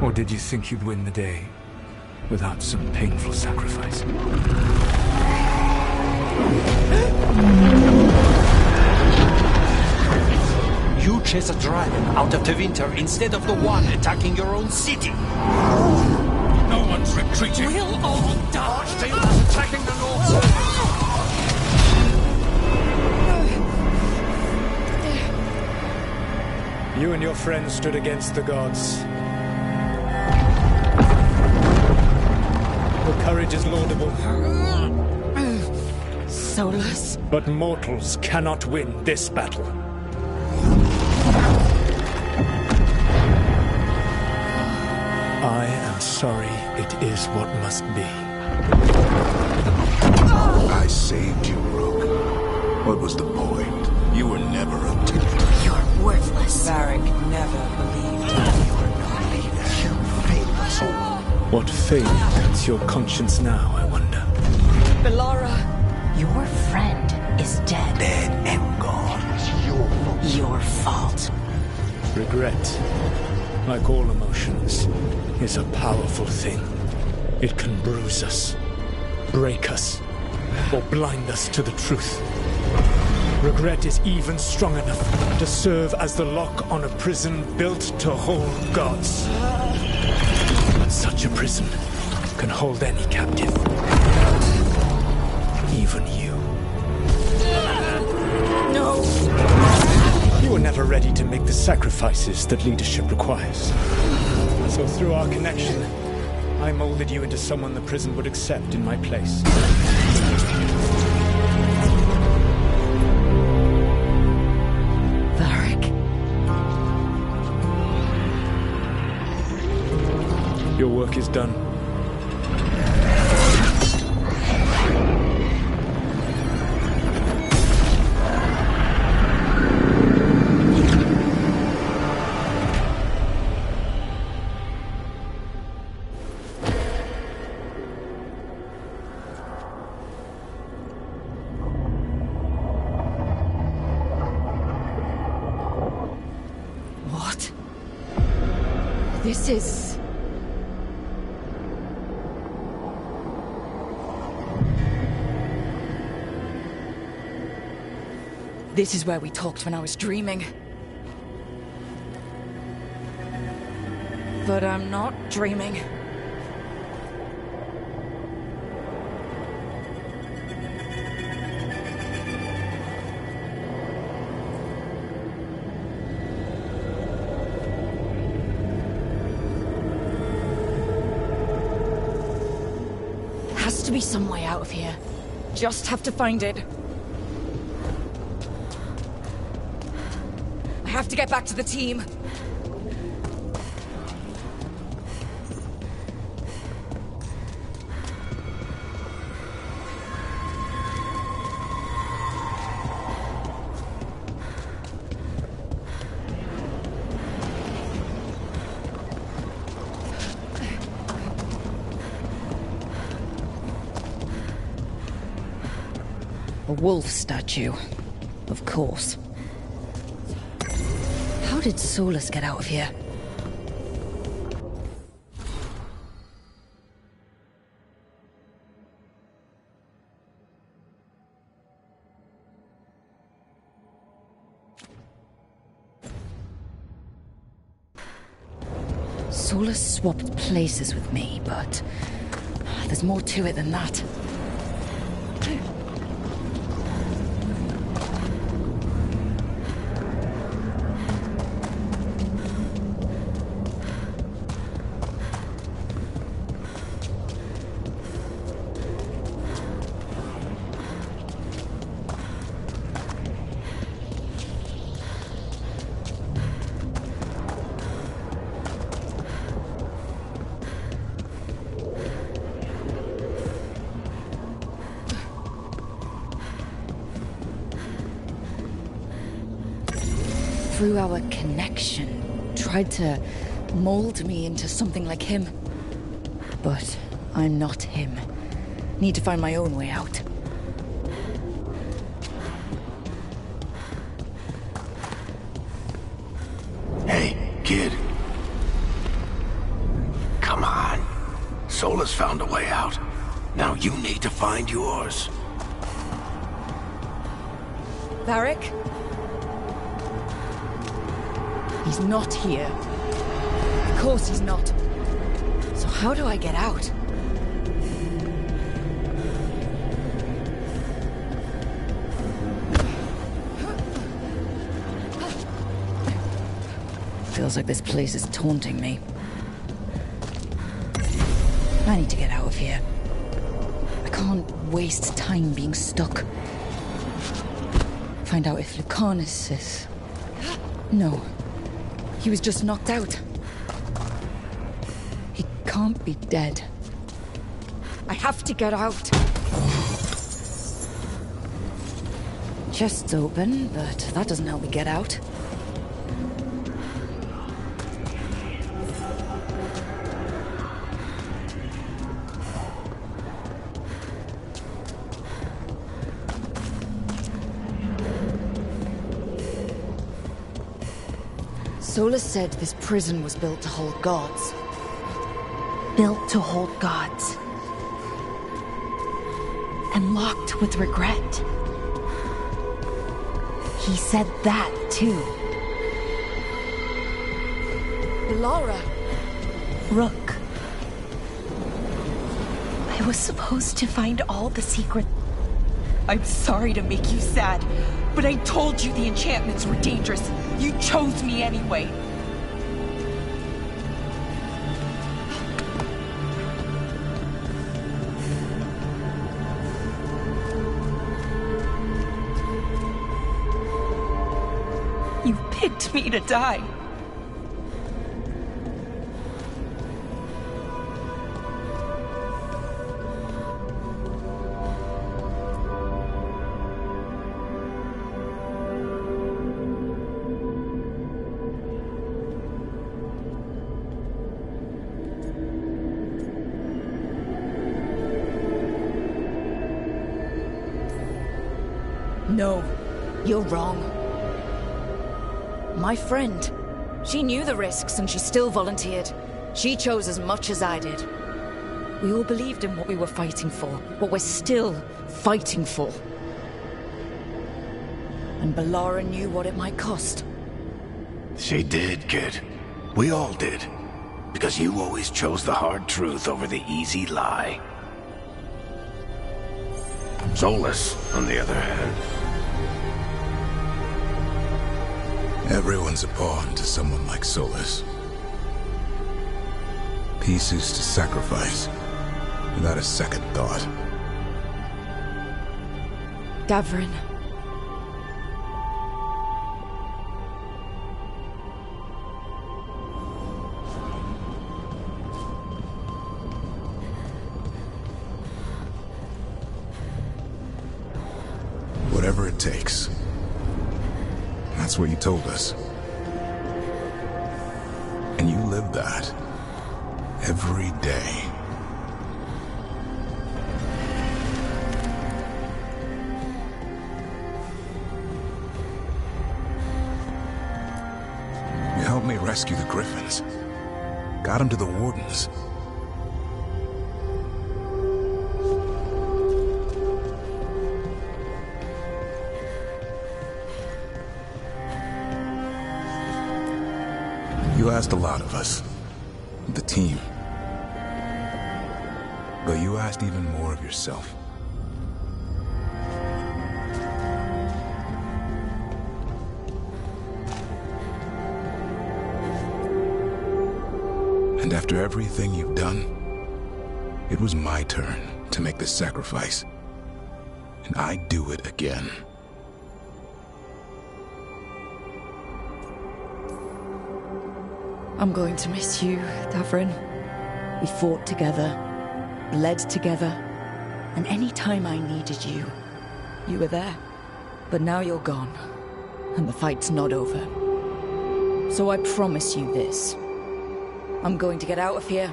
Or did you think you'd win the day without some painful sacrifice? You chase a dragon out of the winter instead of the one attacking your own city. No one's retreating. We'll all die. Archdeacon's attacking the north. You and your friends stood against the gods. Your courage is laudable. Solus. But mortals cannot win this battle. I am sorry it is what must be. I saved you, Rook. What was the point? You were never a team. You're worthless. Varric never believed you were not leader. What fate cuts your conscience now, I wonder? Belara. Your friend Regret, like all emotions, is a powerful thing. It can bruise us, break us, or blind us to the truth. Regret is even strong enough to serve as the lock on a prison built to hold gods. But such a prison can hold any captive. Even you. No! You were never ready to make the sacrifices that leadership requires. So through our connection, I molded you into someone the prison would accept in my place. Your work is done. What? This is... This is where we talked when I was dreaming. But I'm not dreaming. Has to be some way out of here. Just have to find it. I have to get back to the team. A wolf statue, of course. How did Solus get out of here? Solus swapped places with me, but there's more to it than that. Through our connection, tried to mold me into something like him. But I'm not him. Need to find my own way out. Hey, kid. Come on. Solus found a way out. Now you need to find yours. Varric? He's not here. Of course he's not. So how do I get out? Feels like this place is taunting me. I need to get out of here. I can't waste time being stuck. Find out if Lucanus is... No. He was just knocked out. He can't be dead. I have to get out. Chest's open, but that doesn't help me get out. Solus said this prison was built to hold gods. Built to hold gods. And locked with regret. He said that, too. Laura. Rook. I was supposed to find all the secrets. I'm sorry to make you sad, but I told you the enchantments were dangerous. You chose me anyway. You picked me to die. No, you're wrong. My friend, she knew the risks and she still volunteered. She chose as much as I did. We all believed in what we were fighting for, what we're still fighting for. And Bellara knew what it might cost. She did, kid. We all did. Because you always chose the hard truth over the easy lie. Solus, on the other hand. Everyone's a pawn to someone like Solus. Pieces to sacrifice, without a second thought. Davrin. Whatever it takes. That's what you told us. And you live that. Every day. You helped me rescue the Griffins. Got them to the Wardens. You asked a lot of us. The team. But you asked even more of yourself. And after everything you've done, it was my turn to make the sacrifice. And I'd do it again. I'm going to miss you, Davrin. We fought together, bled together, and any time I needed you, you were there. But now you're gone, and the fight's not over. So I promise you this. I'm going to get out of here.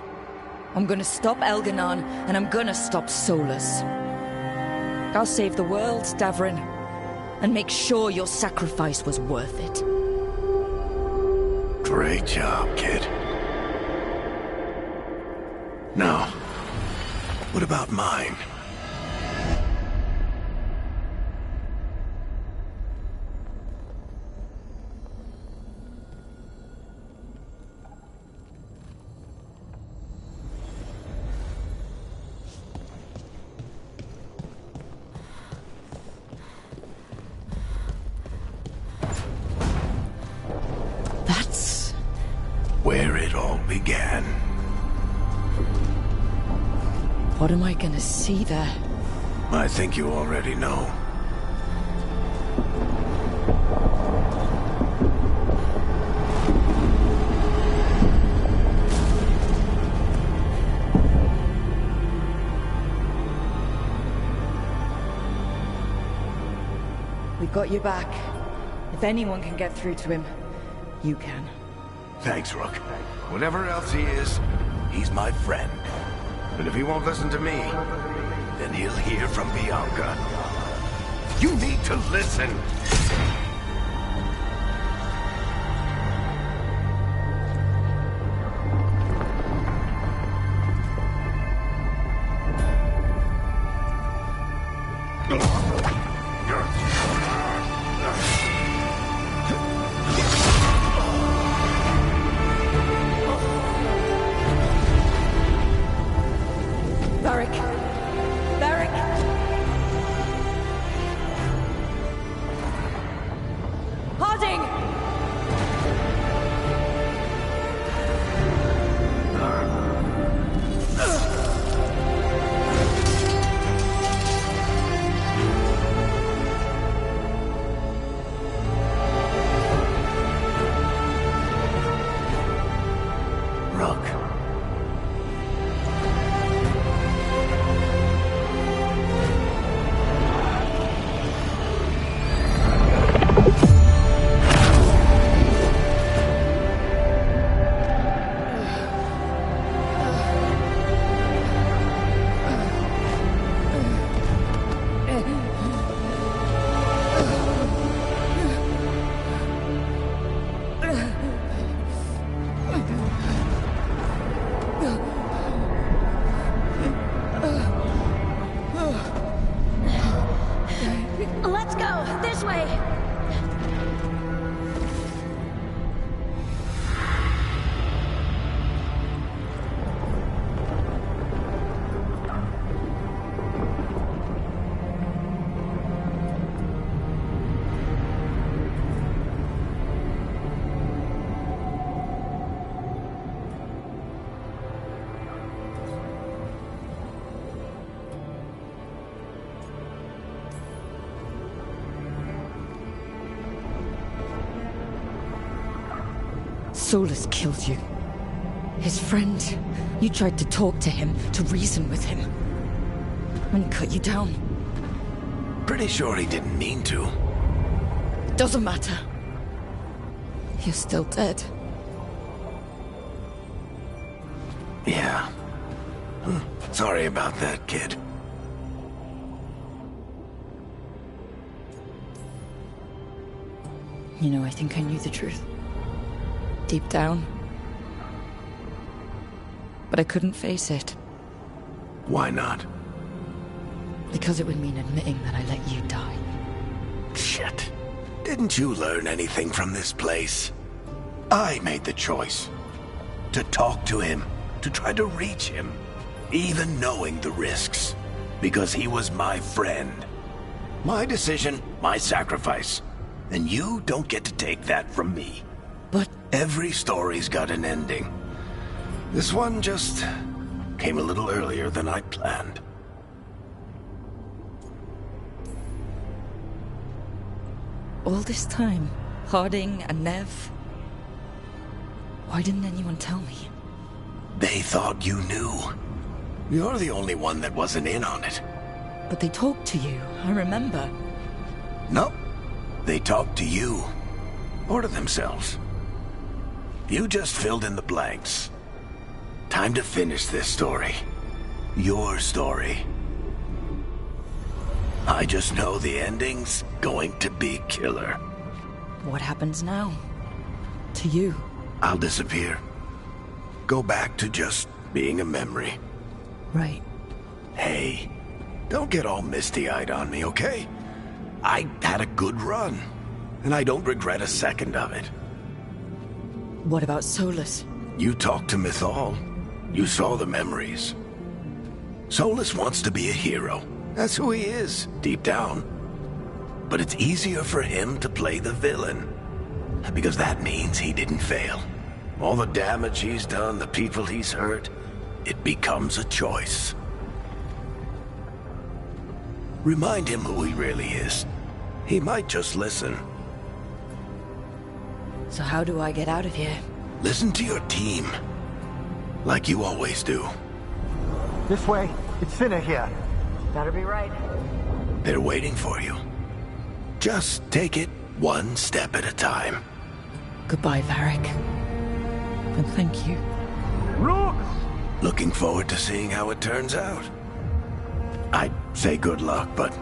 I'm going to stop Elganon, and I'm going to stop Solus. I'll save the world, Davrin, and make sure your sacrifice was worth it. Great job, kid. Now, what about mine? That's where it all began. What am I gonna see there? I think you already know. We've got you back. If anyone can get through to him, you can. Thanks, Rook. Whatever else he is, he's my friend. But if he won't listen to me, then he'll hear from Bianca. You need to listen! way! Solus killed you. His friend. You tried to talk to him, to reason with him. And cut you down. Pretty sure he didn't mean to. It doesn't matter. You're still dead. Yeah. Sorry about that, kid. You know, I think I knew the truth. Deep down. But I couldn't face it. Why not? Because it would mean admitting that I let you die. Shit. Didn't you learn anything from this place? I made the choice. To talk to him. To try to reach him. Even knowing the risks. Because he was my friend. My decision, my sacrifice. And you don't get to take that from me. But... Every story's got an ending. This one just came a little earlier than I planned. All this time, Harding and Nev... Why didn't anyone tell me? They thought you knew. You're the only one that wasn't in on it. But they talked to you, I remember. No. They talked to you. Or to themselves. You just filled in the blanks. Time to finish this story. Your story. I just know the ending's going to be killer. What happens now? To you? I'll disappear. Go back to just being a memory. Right. Hey, don't get all misty-eyed on me, okay? I had a good run, and I don't regret a second of it. What about Solus? You talked to Mythal. You saw the memories. Solus wants to be a hero. That's who he is, deep down. But it's easier for him to play the villain. Because that means he didn't fail. All the damage he's done, the people he's hurt, it becomes a choice. Remind him who he really is. He might just listen. So how do I get out of here? Listen to your team. Like you always do. This way. It's thinner here. Better be right. They're waiting for you. Just take it one step at a time. Goodbye, Varric. And thank you. Look! Looking forward to seeing how it turns out. I'd say good luck, but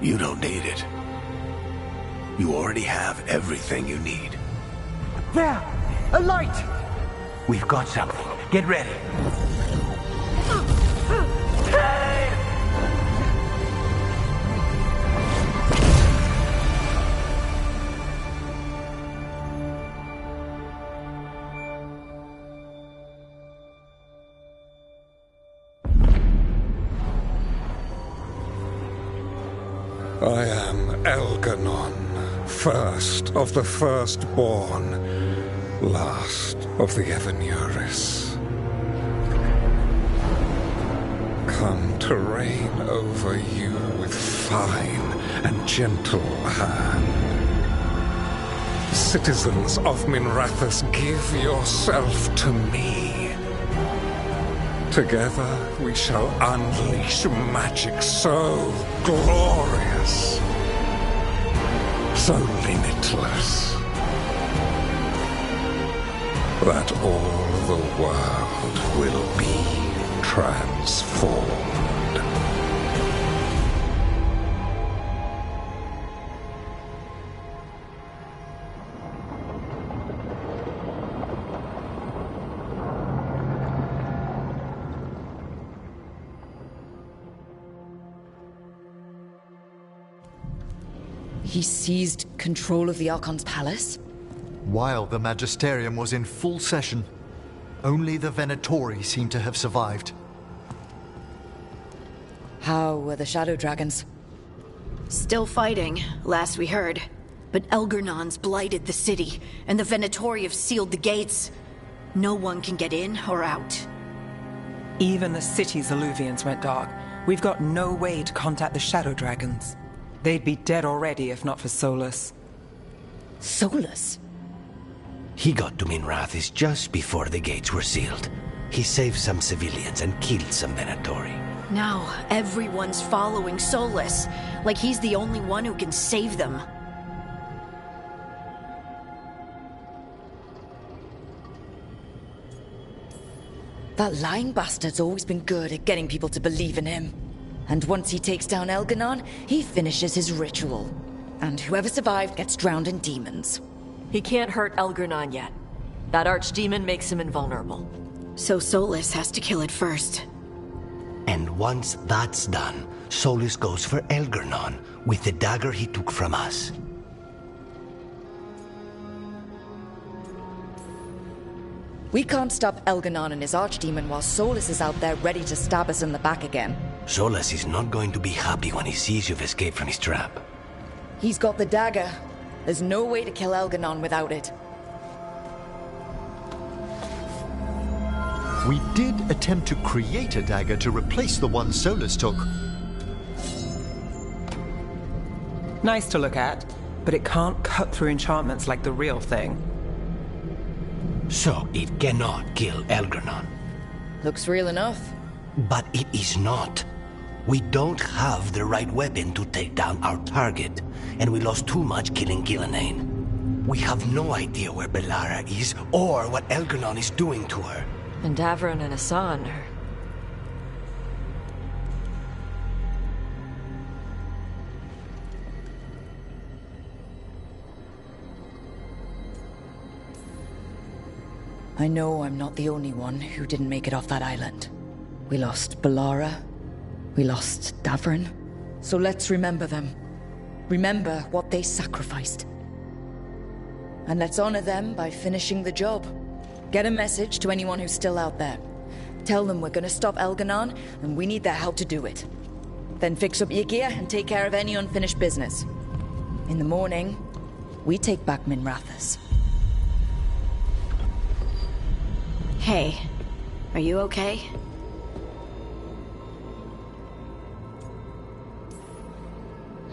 you don't need it. You already have everything you need. There! A light! We've got something. Get ready. I am Elganon, first of the firstborn, last of the Evenuris. Come to reign over you with fine and gentle hand. Citizens of Minrathous, give yourself to me. Together we shall unleash magic so glorious, so limitless, that all the world will be transformed. He seized control of the Archon's palace? While the Magisterium was in full session, only the Venatori seem to have survived. How were the Shadow Dragons? Still fighting, last we heard. But Elgernon's blighted the city, and the Venatori have sealed the gates. No one can get in or out. Even the city's alluvians went dark. We've got no way to contact the Shadow Dragons. They'd be dead already if not for Solus. Solus? He got to Minrathis just before the gates were sealed. He saved some civilians and killed some Venatori. Now, everyone's following Solus, like he's the only one who can save them. That lying bastard's always been good at getting people to believe in him. And once he takes down Elganon, he finishes his ritual. And whoever survived gets drowned in demons. He can't hurt Elganon yet. That archdemon makes him invulnerable. So Solus has to kill it first. And once that's done, Solus goes for Elganon with the dagger he took from us. We can't stop Elganon and his archdemon while Solus is out there ready to stab us in the back again. Solus is not going to be happy when he sees you've escaped from his trap. He's got the dagger. There's no way to kill Elganon without it. We did attempt to create a dagger to replace the one Solus took. Nice to look at, but it can't cut through enchantments like the real thing. So it cannot kill Elganon. Looks real enough. But it is not. We don't have the right weapon to take down our target, and we lost too much killing Gillenane. We have no idea where Bellara is, or what Elganon is doing to her. And Davron and Hassan are... I know I'm not the only one who didn't make it off that island. We lost Bellara. We lost Davron. So let's remember them. Remember what they sacrificed. And let's honor them by finishing the job. Get a message to anyone who's still out there. Tell them we're gonna stop Elganon, and we need their help to do it. Then fix up your gear and take care of any unfinished business. In the morning, we take back Minrathis. Hey, are you okay?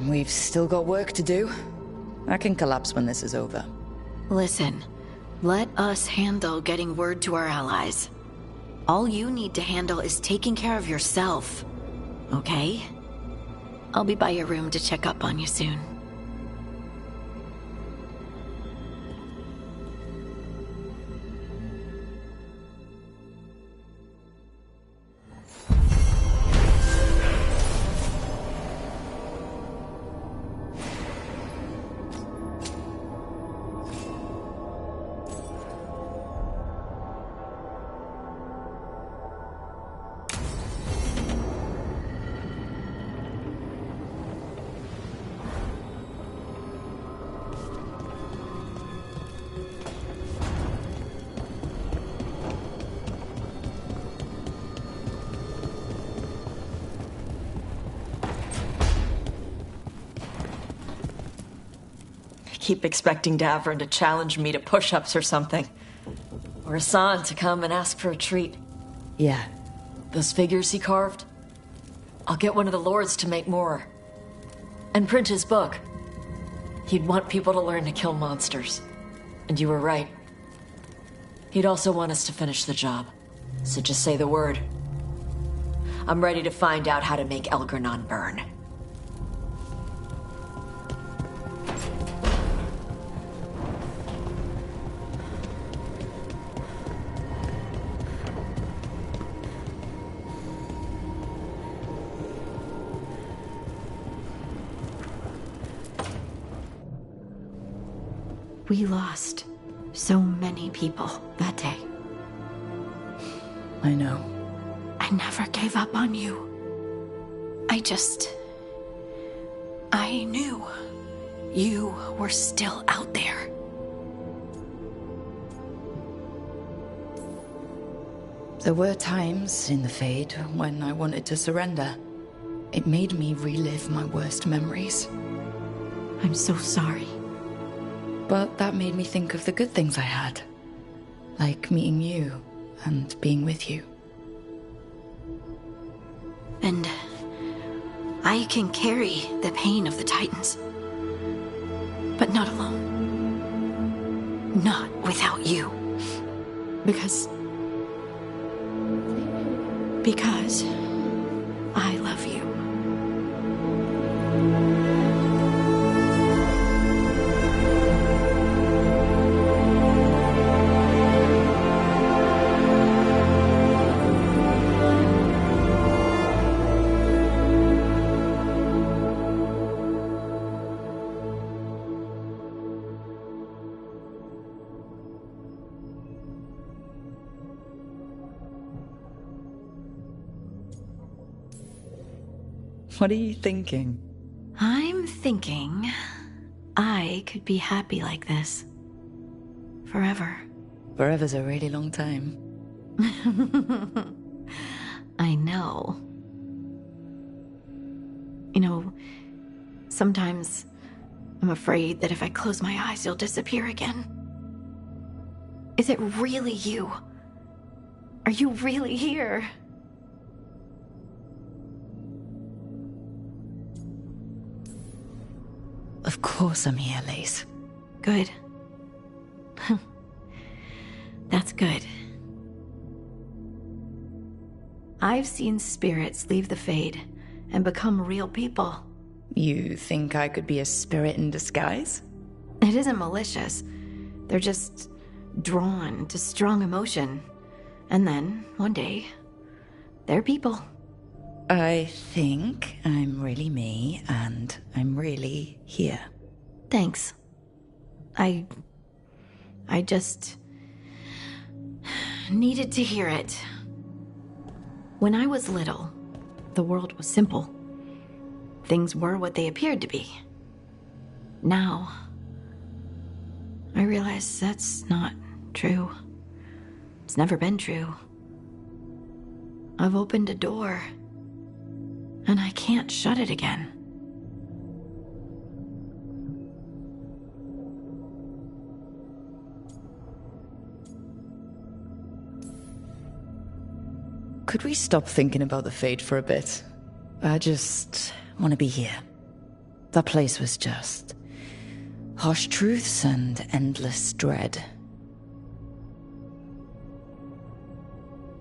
We've still got work to do. I can collapse when this is over. Listen, let us handle getting word to our allies. All you need to handle is taking care of yourself, okay? I'll be by your room to check up on you soon. Keep expecting Davron to challenge me to push-ups or something. Or Hassan to come and ask for a treat. Yeah. Those figures he carved? I'll get one of the lords to make more. And print his book. He'd want people to learn to kill monsters. And you were right. He'd also want us to finish the job. So just say the word. I'm ready to find out how to make Elganon burn. We lost so many people that day. I know. I never gave up on you. I knew you were still out there. There were times in the Fade when I wanted to surrender. It made me relive my worst memories. I'm so sorry. But that made me think of the good things I had. Like meeting you and being with you. And I can carry the pain of the Titans. But not alone. Not without you. Because I love you. What are you thinking? I'm thinking I could be happy like this. Forever. Forever's a really long time. I know. You know, sometimes I'm afraid that if I close my eyes, you'll disappear again. Is it really you? Are you really here? Of course I'm here, Lace. Good. That's good. I've seen spirits leave the Fade and become real people. You think I could be a spirit in disguise? It isn't malicious. They're just drawn to strong emotion. And then, one day, they're people. I think I'm really me, and I'm really here. Thanks. I just needed to hear it. When I was little, the world was simple. Things were what they appeared to be. Now, I realize that's not true. It's never been true. I've opened a door, and I can't shut it again. Could we stop thinking about the Fade for a bit? I just want to be here. That place was just harsh truths and endless dread.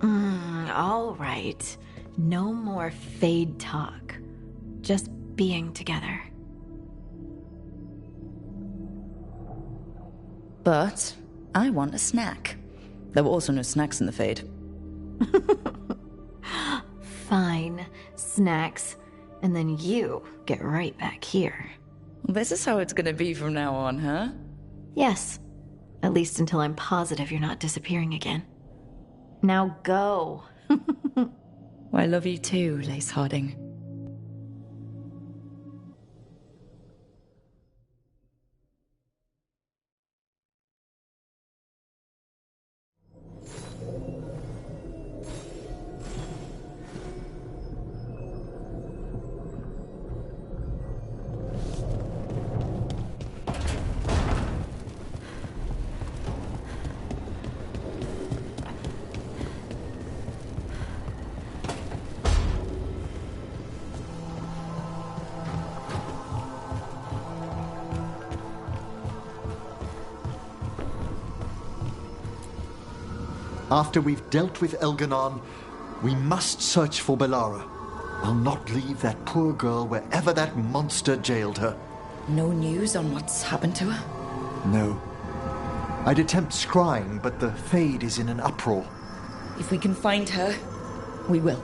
All right. No more Fade talk. Just being together. But I want a snack. There were also no snacks in the Fade. Fine. Snacks. And then you get right back here. This is how it's gonna be from now on, huh? Yes. At least until I'm positive you're not disappearing again. Now go. I love you too, Lace Harding. After we've dealt with Elganon, we must search for Belara. I'll not leave that poor girl wherever that monster jailed her. No news on what's happened to her? No. I'd attempt scrying, but the Fade is in an uproar. If we can find her, we will.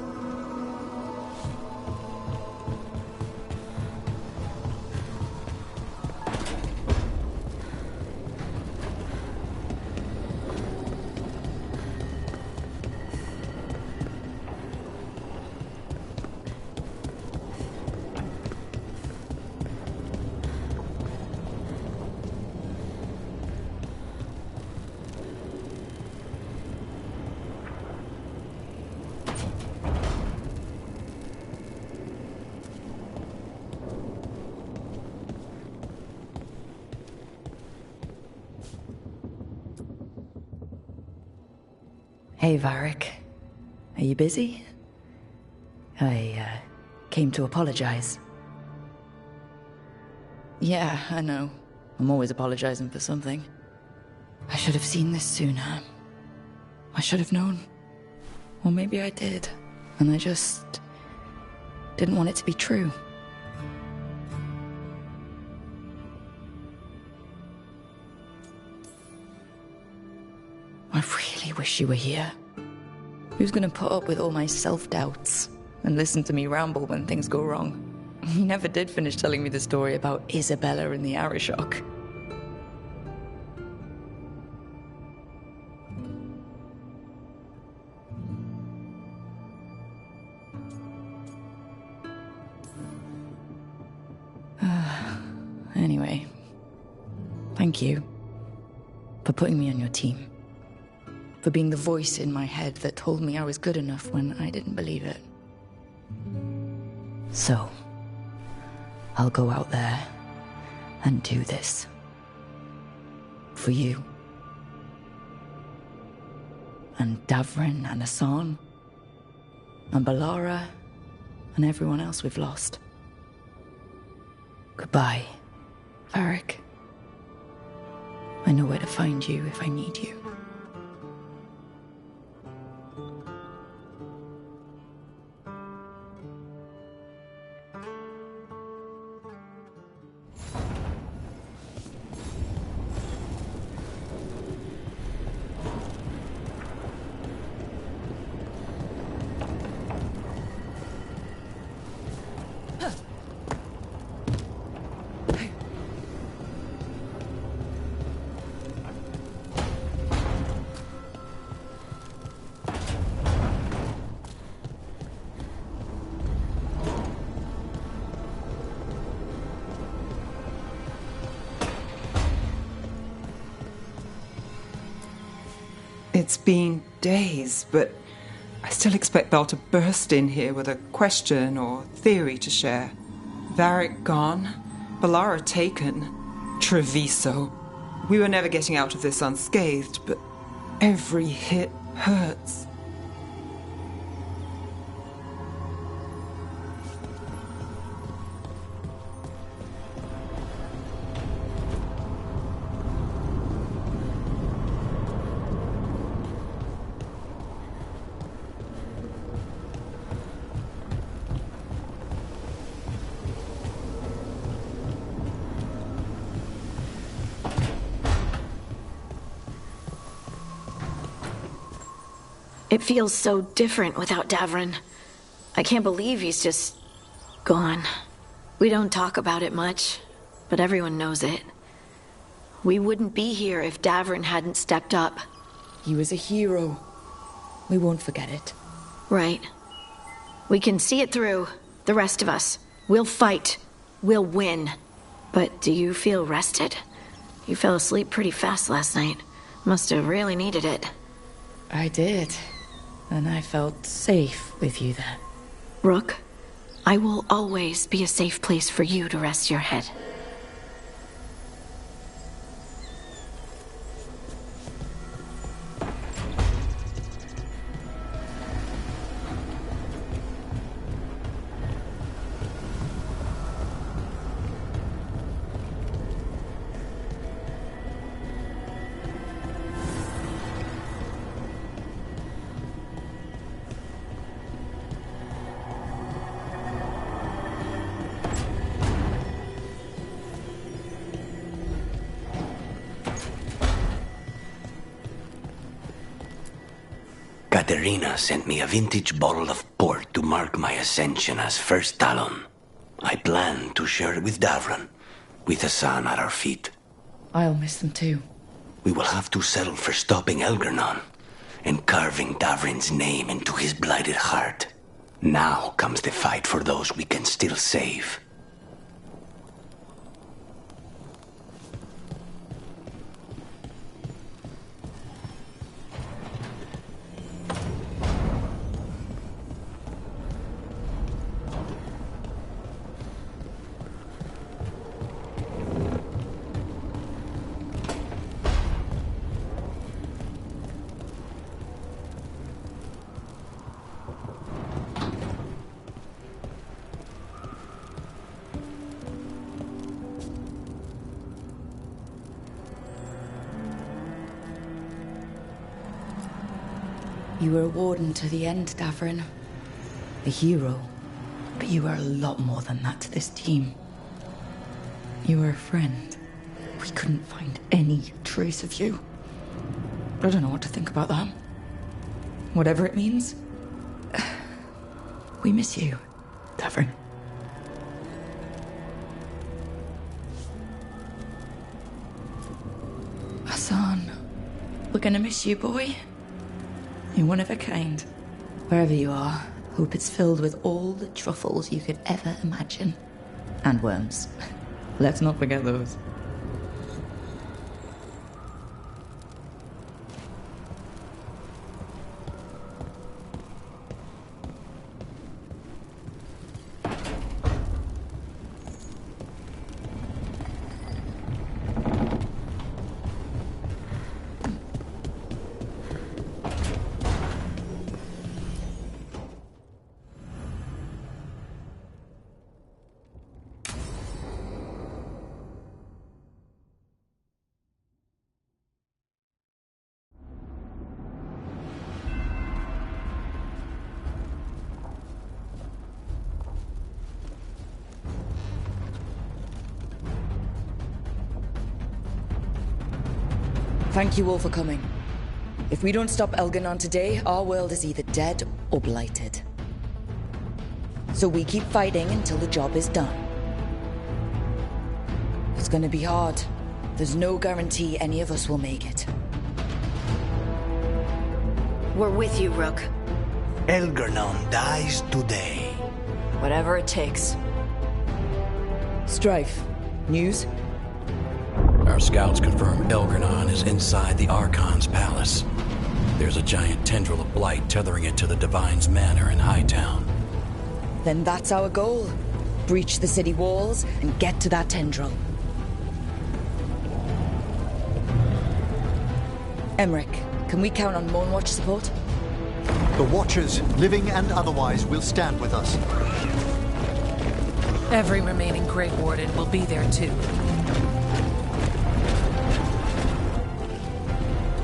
Hey, Varric. Are you busy? I came to apologize. Yeah, I know. I'm always apologizing for something. I should have seen this sooner. I should have known. Or maybe I did, and I just didn't want it to be true. I really wish you were here. Who's gonna put up with all my self-doubts and listen to me ramble when things go wrong? He never did finish telling me the story about Isabella and the Arishok. Anyway, thank you for putting me on your team. For being the voice in my head that told me I was good enough when I didn't believe it. So, I'll go out there and do this. For you. And Davrin and Asan. And Balara. And everyone else we've lost. Goodbye, Varric. I know where to find you if I need you. It's been days, but I still expect Val to burst in here with a question or theory to share. Varric gone, Balara taken, Treviso. We were never getting out of this unscathed, but every hit hurts. It feels so different without Davrin. I can't believe he's just gone. We don't talk about it much, but everyone knows it. We wouldn't be here if Davrin hadn't stepped up. He was a hero. We won't forget it. Right. We can see it through, the rest of us. We'll fight. We'll win. But do you feel rested? You fell asleep pretty fast last night. Must have really needed it. I did. And I felt safe with you there. Rook, I will always be a safe place for you to rest your head. Katerina sent me a vintage bottle of port to mark my ascension as First Talon. I plan to share it with Davrin, with Asan at our feet. I'll miss them too. We will have to settle for stopping Elgar'nan and carving Davrin's name into his blighted heart. Now comes the fight for those we can still save. You were a warden to the end, Davrin. A hero. But you were a lot more than that to this team. You were a friend. We couldn't find any trace of you. I don't know what to think about that. Whatever it means. We miss you, Davrin. Hassan, we're gonna miss you, boy. You're one of a kind. Wherever you are, hope it's filled with all the truffles you could ever imagine. And worms. Let's not forget those. Thank you all for coming. If we don't stop Elganon today, our world is either dead or blighted. So we keep fighting until the job is done. It's gonna be hard. There's no guarantee any of us will make it. We're with you, Rook. Elganon dies today. Whatever it takes. Strife. News? Our scouts confirm Elganon is inside the Archon's palace. There's a giant tendril of blight tethering it to the Divine's manor in Hightown. Then that's our goal. Breach the city walls and get to that tendril. Emmerich, can we count on Moonwatch support? The Watchers, living and otherwise, will stand with us. Every remaining Grey Warden will be there too.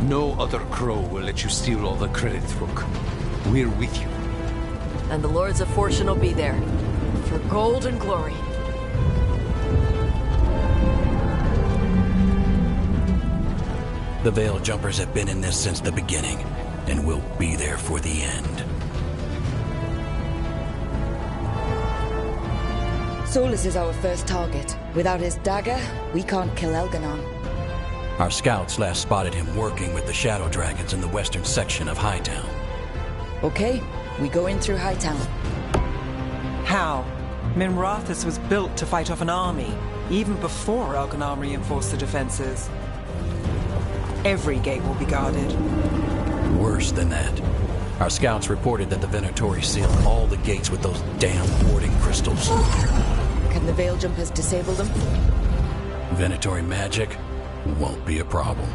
No other crow will let you steal all the credit, Rook. We're with you. And the Lords of Fortune will be there. For gold and glory. The Veil Jumpers have been in this since the beginning, and will be there for the end. Solus is our first target. Without his dagger, we can't kill Elganon. Our scouts last spotted him working with the Shadow Dragons in the western section of Hightown. Okay, we go in through Hightown. How? Minrathus was built to fight off an army, even before Elganon reinforced the defenses. Every gate will be guarded. Worse than that. Our scouts reported that the Venatori sealed all the gates with those damn warding crystals. Can the Veil Jumpers disable them? Venatori magic won't be a problem.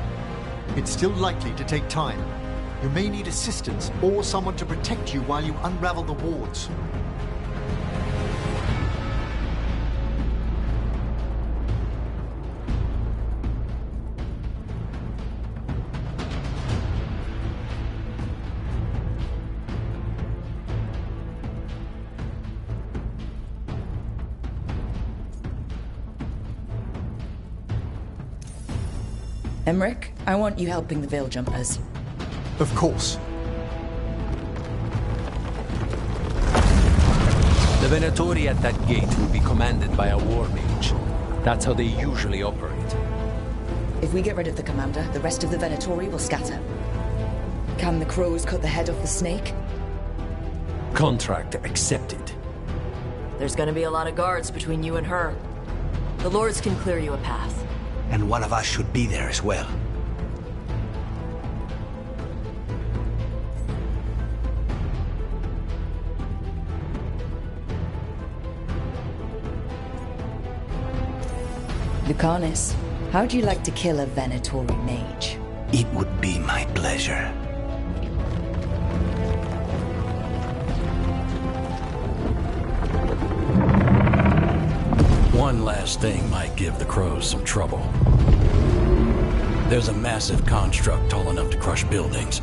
It's still likely to take time. You may need assistance or someone to protect you while you unravel the wards. Emmerich, I want you helping the Veil Jumpers. Of course. The Venatori at that gate will be commanded by a war mage. That's how they usually operate. If we get rid of the commander, the rest of the Venatori will scatter. Can the crows cut the head off the snake? Contract accepted. There's gonna be a lot of guards between you and her. The Lords can clear you a path. And one of us should be there as well. Lucanus, how'd you like to kill a Venatori mage? It would be my pleasure. One last thing might give the crows some trouble. There's a massive construct tall enough to crush buildings,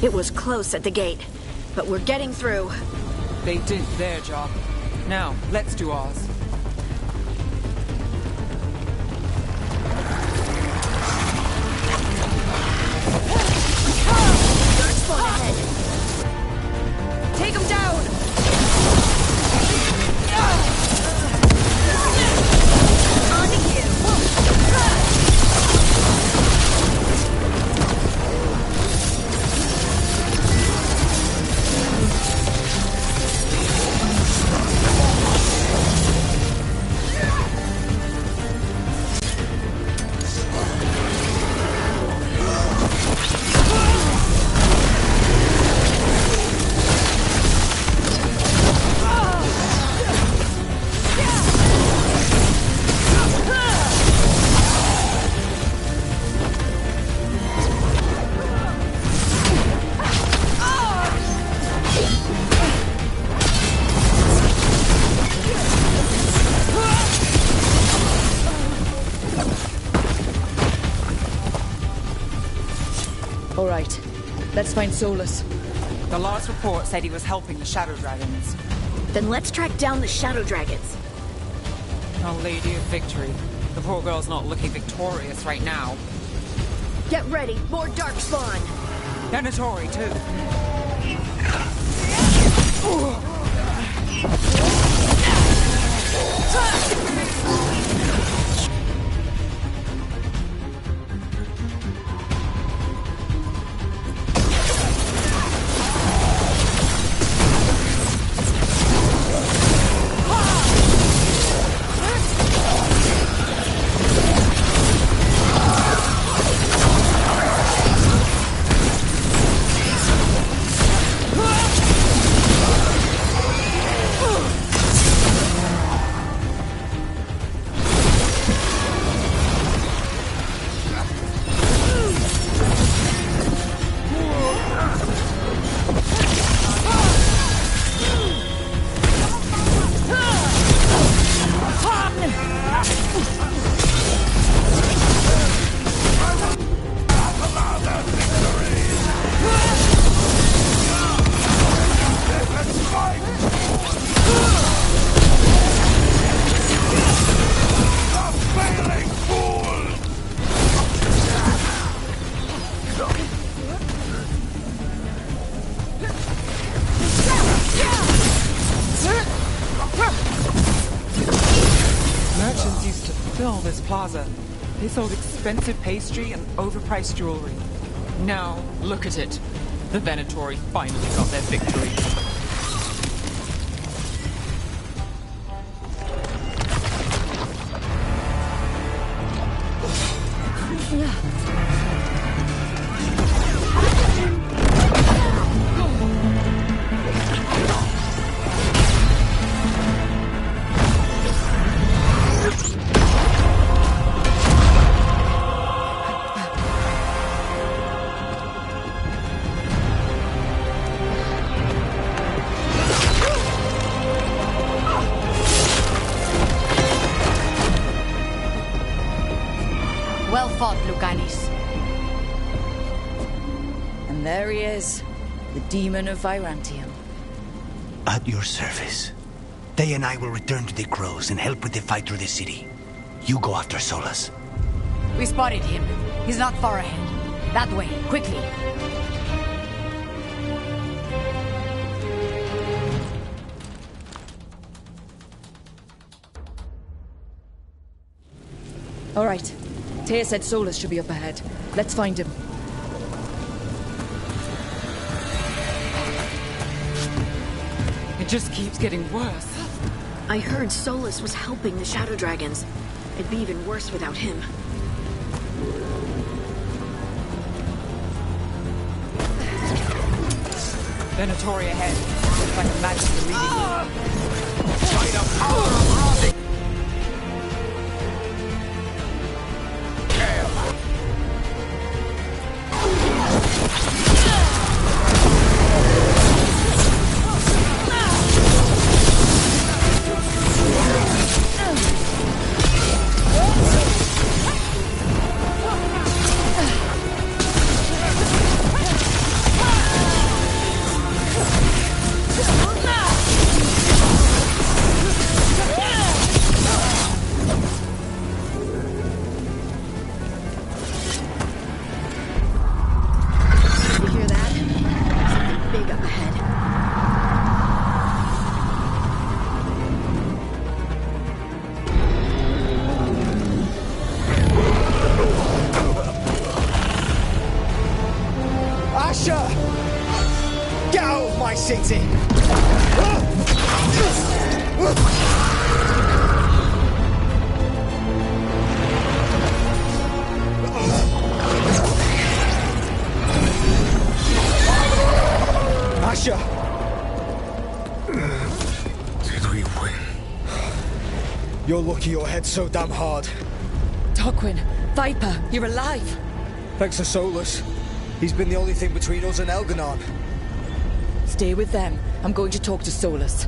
It was close at the gate, but we're getting through. They did their job. Now, let's do ours. Dark spawn ahead. Take him down! On to you! All right, let's find Solus. The last report said he was helping the Shadow Dragons. Then let's track down the Shadow Dragons. Our Lady of Victory. The poor girl's not looking victorious right now. Get ready, more dark spawn! Venatori, too. Merchants used to fill this plaza. They sold expensive pastry and overpriced jewelry. Now, look at it. The Venatori finally got their victory. Well fought, Lucanis. And there he is, the demon of Virantium. At your service. They and I will return to the Crows and help with the fight through the city. You go after Solus. We spotted him. He's not far ahead. That way, quickly. All right. Taya said Solus should be up ahead. Let's find him. It just keeps getting worse. I heard Solus was helping the Shadow Dragons. It'd be even worse without him. Venatori ahead. Looks like a magic leading. By the power of Rossi! initiating! Asher! Did we win? You're lucky your head's so damn hard. Tarquin, Viper, you're alive! Thanks to Solus. He's been the only thing between us and Elganon. Stay with them. I'm going to talk to Solus.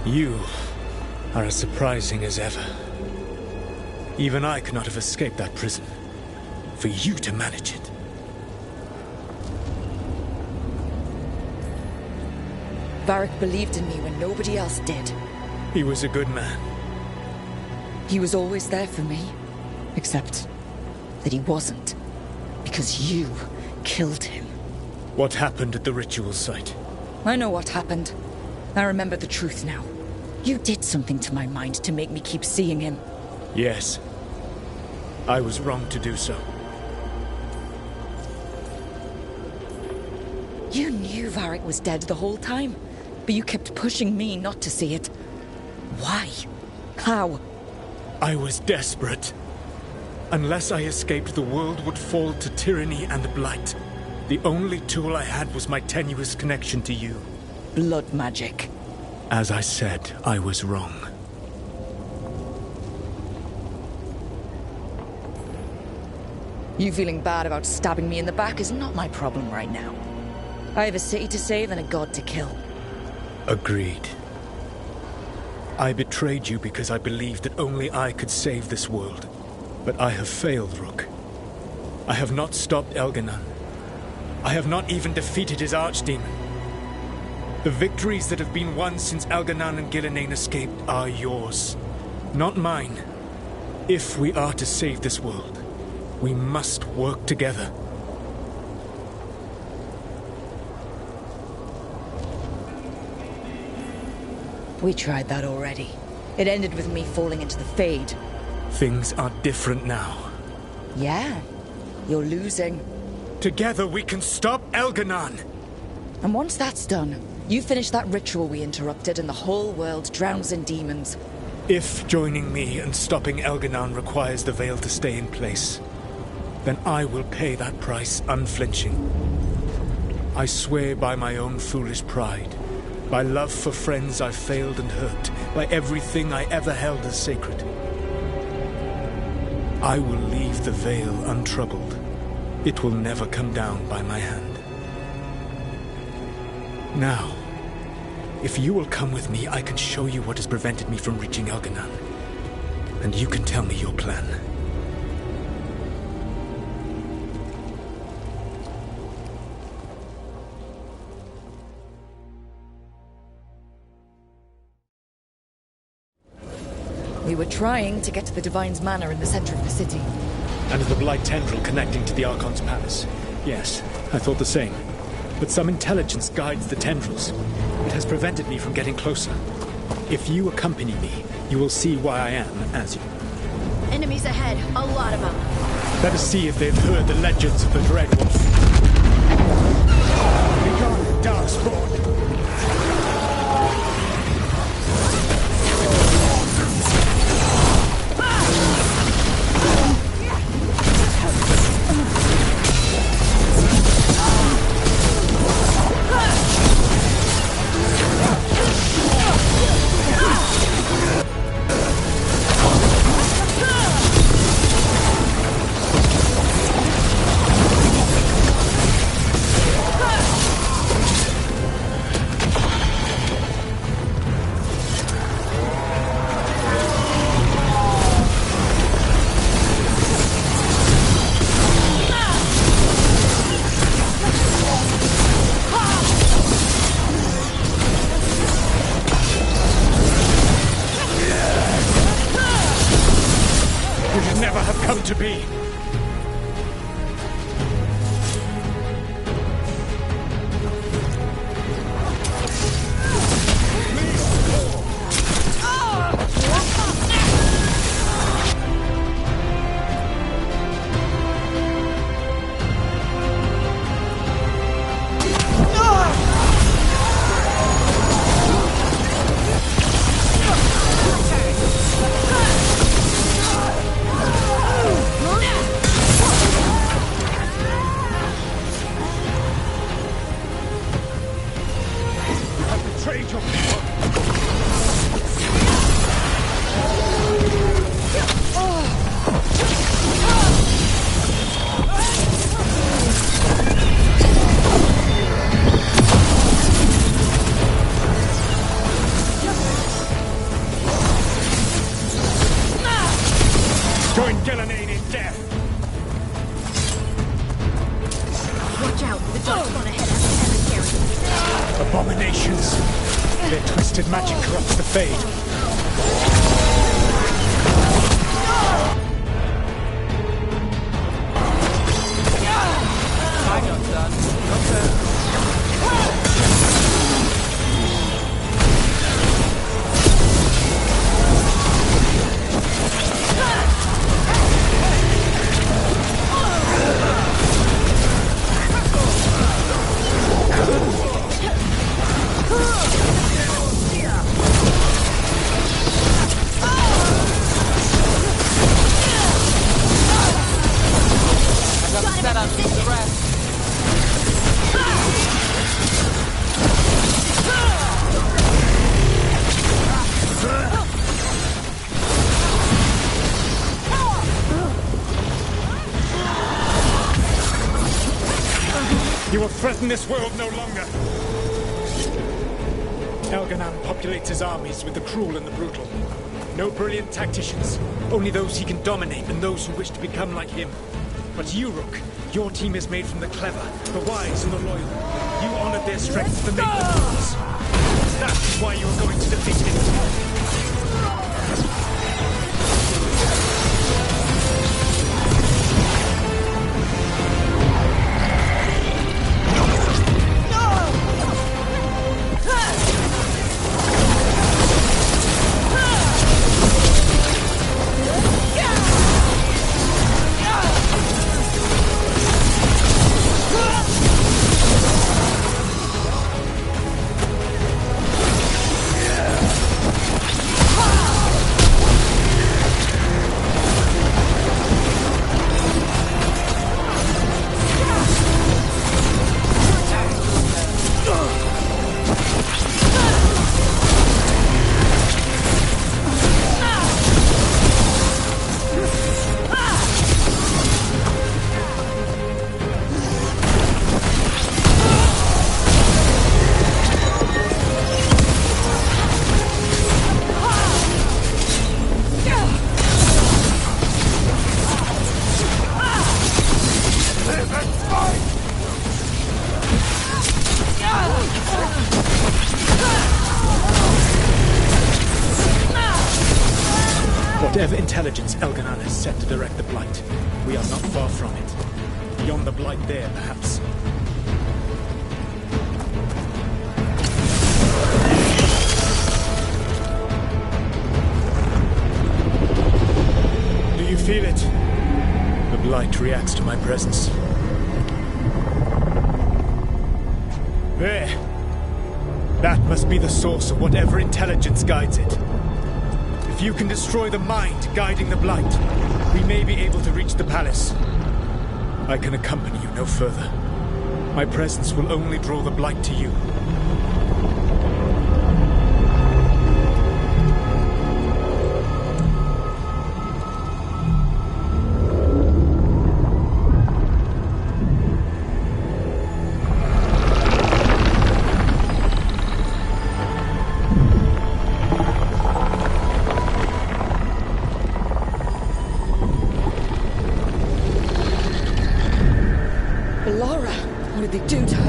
You are as surprising as ever. Even I could not have escaped that prison. For you to manage it. Varric believed in me when nobody else did. He was a good man. He was always there for me. Except that he wasn't. Because you killed him. What happened at the ritual site? I know what happened. I remember the truth now. You did something to my mind to make me keep seeing him. Yes. I was wrong to do so. You knew Varric was dead the whole time, but you kept pushing me not to see it. Why? How? I was desperate. Unless I escaped, the world would fall to tyranny and blight. The only tool I had was my tenuous connection to you. Blood magic. As I said, I was wrong. You feeling bad about stabbing me in the back is not my problem right now. I have a city to save and a god to kill. Agreed. I betrayed you because I believed that only I could save this world. But I have failed, Rook. I have not stopped Elganon. I have not even defeated his archdemon. The victories that have been won since Elganon and Gillenane escaped are yours, not mine. If we are to save this world, we must work together. We tried that already. It ended with me falling into the Fade. Things are different now. Yeah, you're losing. Together we can stop Elganon! And once that's done, you finish that ritual we interrupted and the whole world drowns in demons. If joining me and stopping Elganon requires the Veil to stay in place, then I will pay that price unflinching. I swear by my own foolish pride, by love for friends I've failed and hurt, by everything I ever held as sacred. I will leave the Veil untroubled. It will never come down by my hand. Now, if you will come with me, I can show you what has prevented me from reaching Elganon. And you can tell me your plan. We were trying to get to the Divine's Manor in the center of the city. And the Blight tendril connecting to the Archon's palace. Yes, I thought the same. But some intelligence guides the tendrils. It has prevented me from getting closer. If you accompany me, you will see why I am as you. Enemies ahead, a lot of them. Let us see if they've heard the legends of the Dread Wolf. Begone, Darkspawn! Watch out, the dark's gonna head out cemetery. Abominations! Their twisted magic corrupts the Fade. You will threaten this world no longer. Elganan populates his armies with the cruel and the brutal. No brilliant tacticians, only those he can dominate and those who wish to become like him. But you, Rook, your team is made from the clever, the wise and the loyal. You honored their strengths to make them yours. That is why you are going to defeat him. Whatever intelligence Elganan has set to direct the Blight, we are not far from it. Beyond the Blight there, perhaps. Do you feel it? The Blight reacts to my presence. There. That must be the source of whatever intelligence guides it. If you can destroy the mind guiding the Blight, we may be able to reach the palace. I can accompany you no further. My presence will only draw the Blight to you. What did they do to her?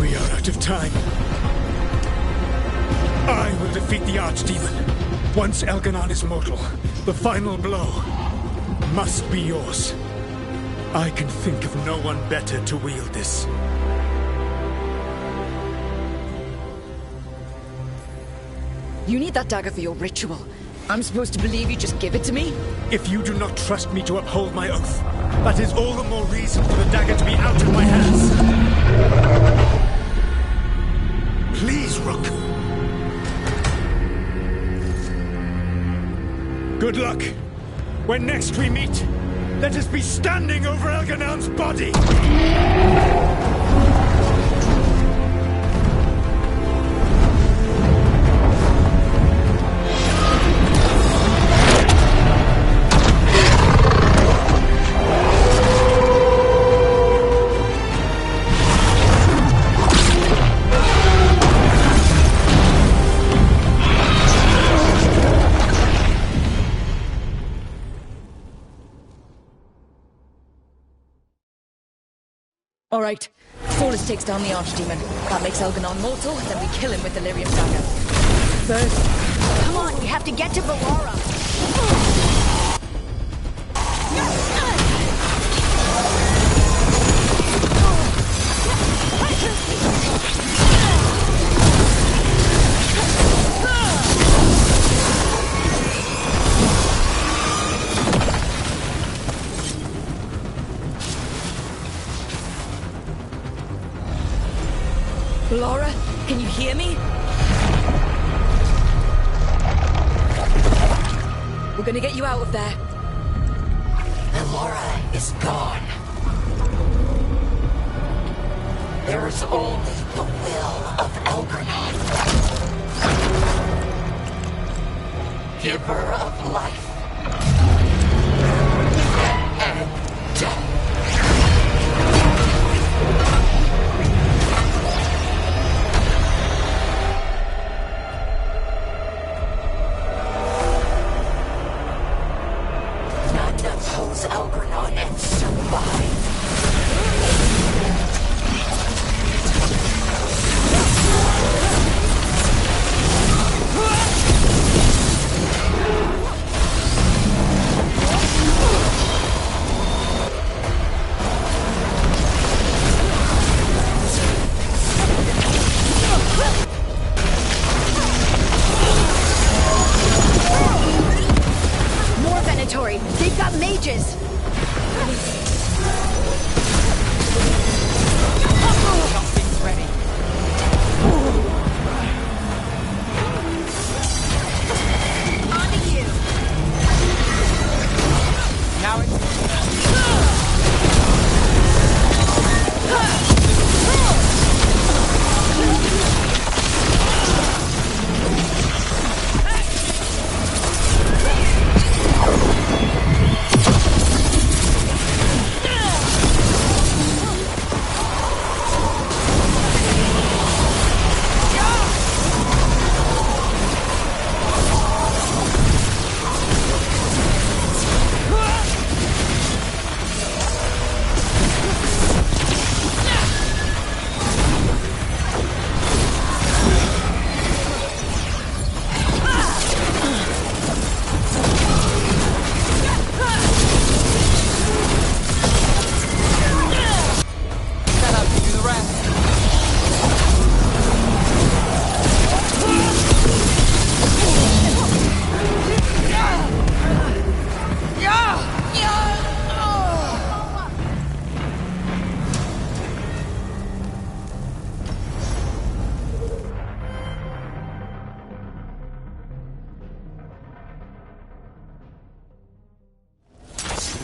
We are out of time. I will defeat the Archdemon. Once Elganan is mortal, the final blow must be yours. I can think of no one better to wield this. You need that dagger for your ritual. I'm supposed to believe you just give it to me? If you do not trust me to uphold my oath, that is all the more reason for the dagger to be out of my hands. Please, Rook. Good luck. When next we meet, let us be standing over Elganan's body! All right. Solus takes down the Archdemon. That makes Elganon mortal, then we kill him with the Lyrium dagger. First... Come on, we have to get to Valora. Laura, can you hear me? We're gonna get you out of there. Valora is gone. There is only the will of Elgranon. Giver of life and death. Elgranon and survive. More Venatori. They've got mages. Something's ready. On to you. Now it's...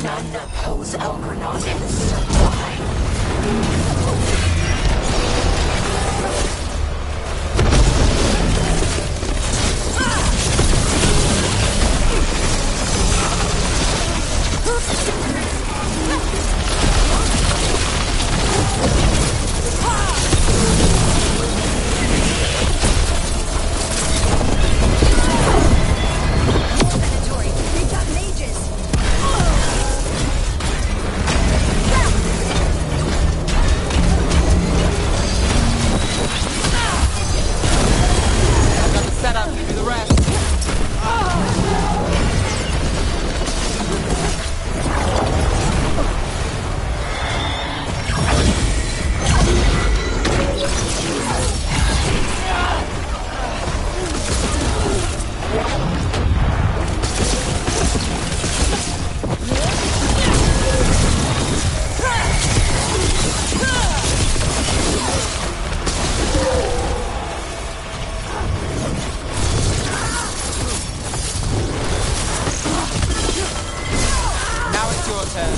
None oppose Elgranon and survive. They've got mages. Set up, do the rest. Now it's your turn.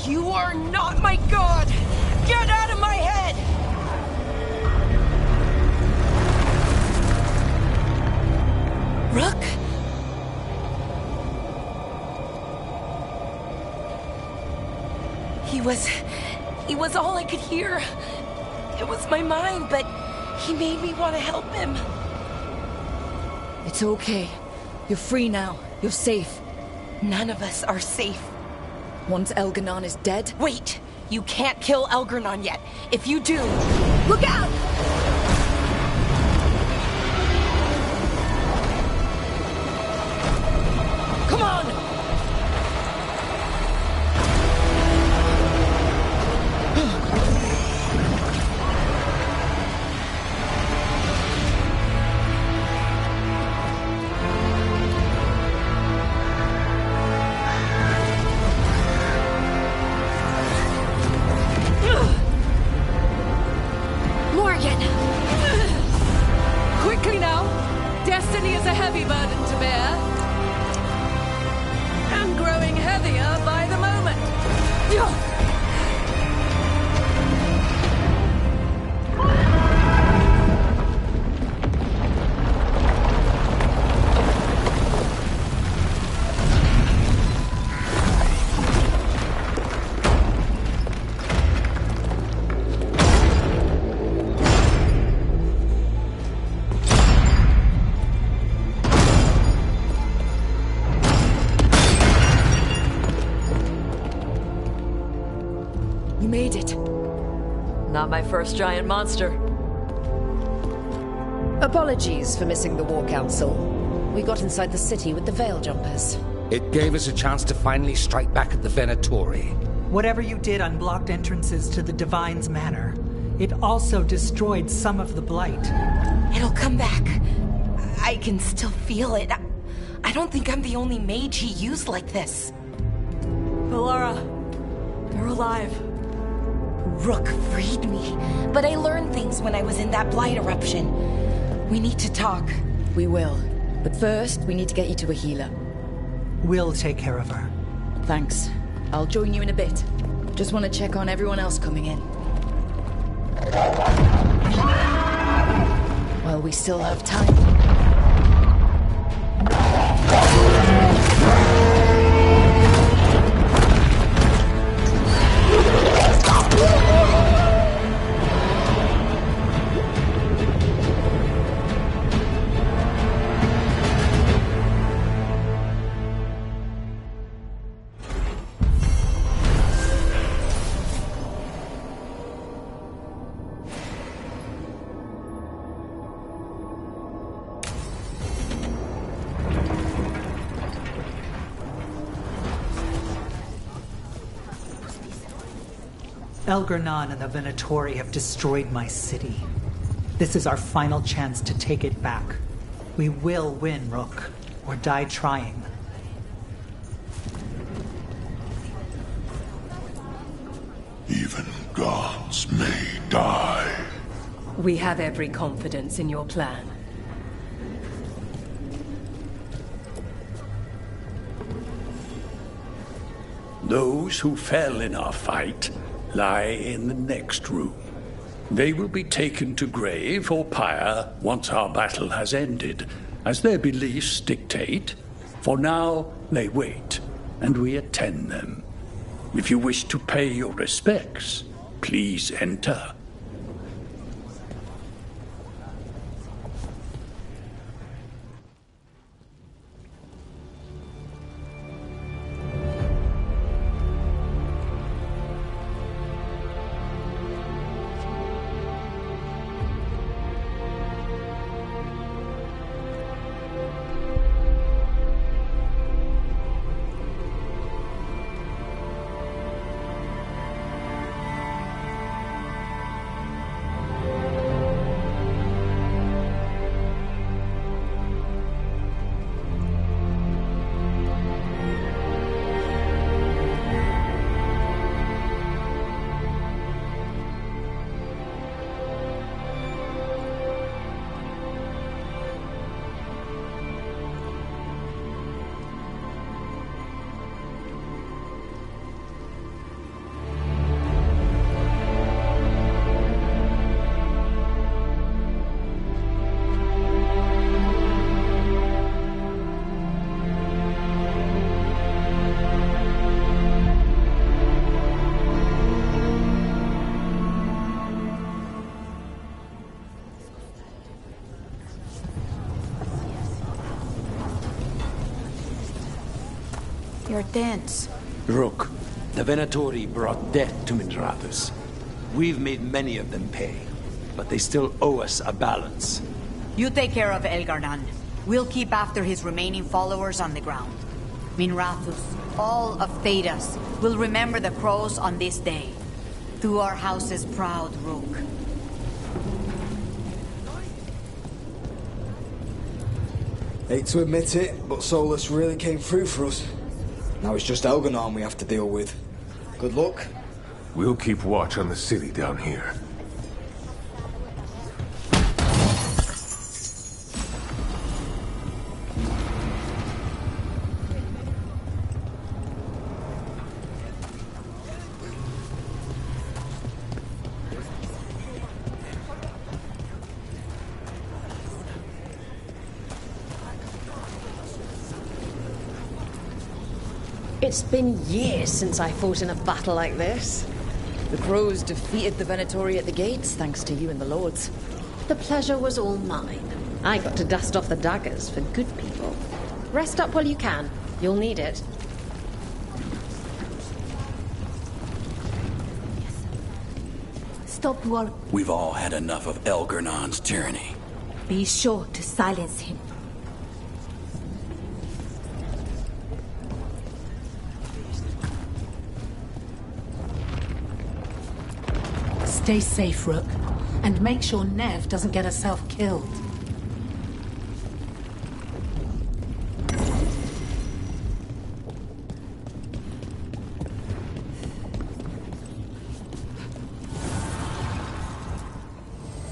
You are not my god! Get out of my head! Rook? He was all I could hear. It was my mind, but he made me want to help him. It's okay. You're free now. You're safe. None of us are safe. Once Elganon is dead... Wait! You can't kill Elganon yet. If you do... Look out! Come on! Quickly now! Destiny is a heavy burden to bear. And growing heavier by the moment. You made it. Not my first giant monster. Apologies for missing the War Council. We got inside the city with the Veil Jumpers. It gave us a chance to finally strike back at the Venatori. Whatever you did unblocked entrances to the Divine's Manor. It also destroyed some of the Blight. It'll come back. I can still feel it. I don't think I'm the only mage he used like this. Valara, you're alive. Rook freed me, but I learned things when I was in that Blight eruption. We need to talk. We will. But first, we need to get you to a healer. We'll take care of her. Thanks. I'll join you in a bit. Just want to check on everyone else coming in. Well, we still have time. Elganon and the Venatori have destroyed my city. This is our final chance to take it back. We will win, Rook, or die trying. Even gods may die. We have every confidence in your plan. Those who fell in our fight lie in the next room. They will be taken to grave or pyre once our battle has ended, as their beliefs dictate. For now, they wait, and we attend them. If you wish to pay your respects, please enter. tense. Rook, the Venatori brought death to Mindrathus. We've made many of them pay, but they still owe us a balance. You take care of Elgarnan. We'll keep after his remaining followers on the ground. Minrathus, all of Thedas, will remember the crows on this day. To our house's proud Rook. Hate to admit it, but Solus really came through for us. Now it's just Elgarnan we have to deal with. Good luck. We'll keep watch on the city down here. It's been years since I fought in a battle like this. The crows defeated the Venatori at the gates, thanks to you and the lords. The pleasure was all mine. I got to dust off the daggers for good people. Rest up while you can. You'll need it. Stop war. We've all had enough of Elgarnan's tyranny. Be sure to silence him. Stay safe, Rook, and make sure Nev doesn't get herself killed.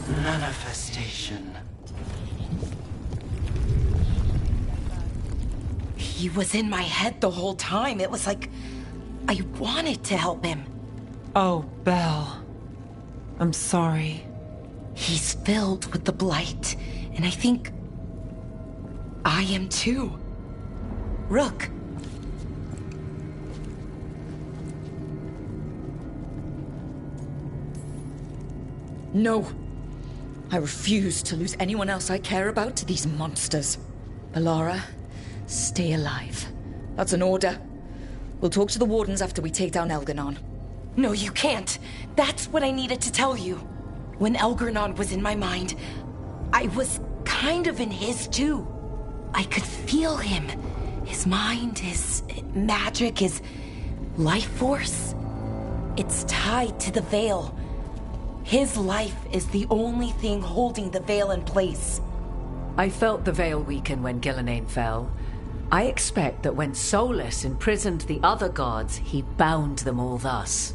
Manifestation. He was in my head the whole time. It was like I wanted to help him. Oh, Belle. I'm sorry. He's filled with the blight, and I think I am too. Rook. No. I refuse to lose anyone else I care about to these monsters. Alara, stay alive. That's an order. We'll talk to the Wardens after we take down Elgarnan. No, you can't. That's what I needed to tell you. When Elgarnan was in my mind, I was kind of in his too. I could feel him. His mind, his magic, his life force. It's tied to the Veil. His life is the only thing holding the Veil in place. I felt the Veil weaken when Gillenane fell. I expect that when Solus imprisoned the other gods, he bound them all thus.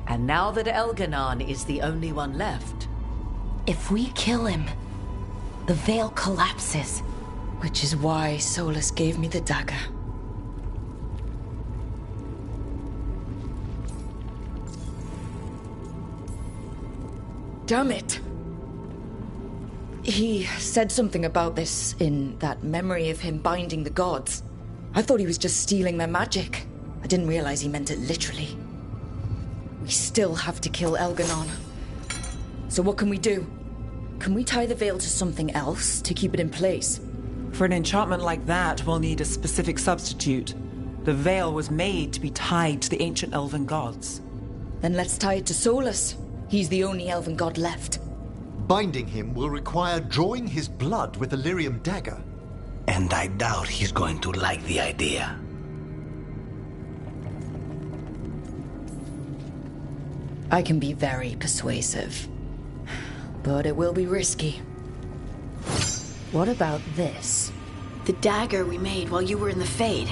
And now that Elgarnan is the only one left... If we kill him, the Veil collapses. Which is why Solus gave me the dagger. Damn it! He said something about this in that memory of him binding the gods. I thought he was just stealing their magic. I didn't realize he meant it literally. We still have to kill Elgarnan. So what can we do? Can we tie the Veil to something else to keep it in place? For an enchantment like that, we'll need a specific substitute. The Veil was made to be tied to the ancient elven gods. Then let's tie it to Solus. He's the only elven god left. Binding him will require drawing his blood with a lyrium dagger. And I doubt he's going to like the idea. I can be very persuasive. But it will be risky. What about this? The dagger we made while you were in the Fade.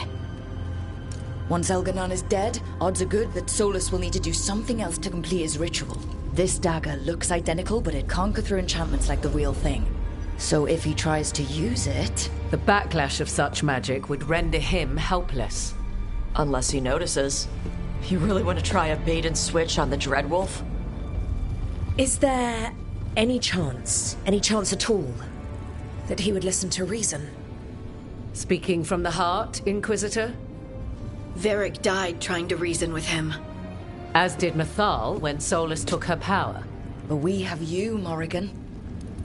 Once Elgarnan is dead, odds are good that Solus will need to do something else to complete his ritual. This dagger looks identical, but it can't go through enchantments like the real thing. So if he tries to use it... The backlash of such magic would render him helpless. Unless he notices. You really want to try a bait and switch on the Dreadwolf? Is there any chance at all, that he would listen to reason? Speaking from the heart, Inquisitor? Varric died trying to reason with him. As did Mythal when Solus took her power. But we have you, Morrigan.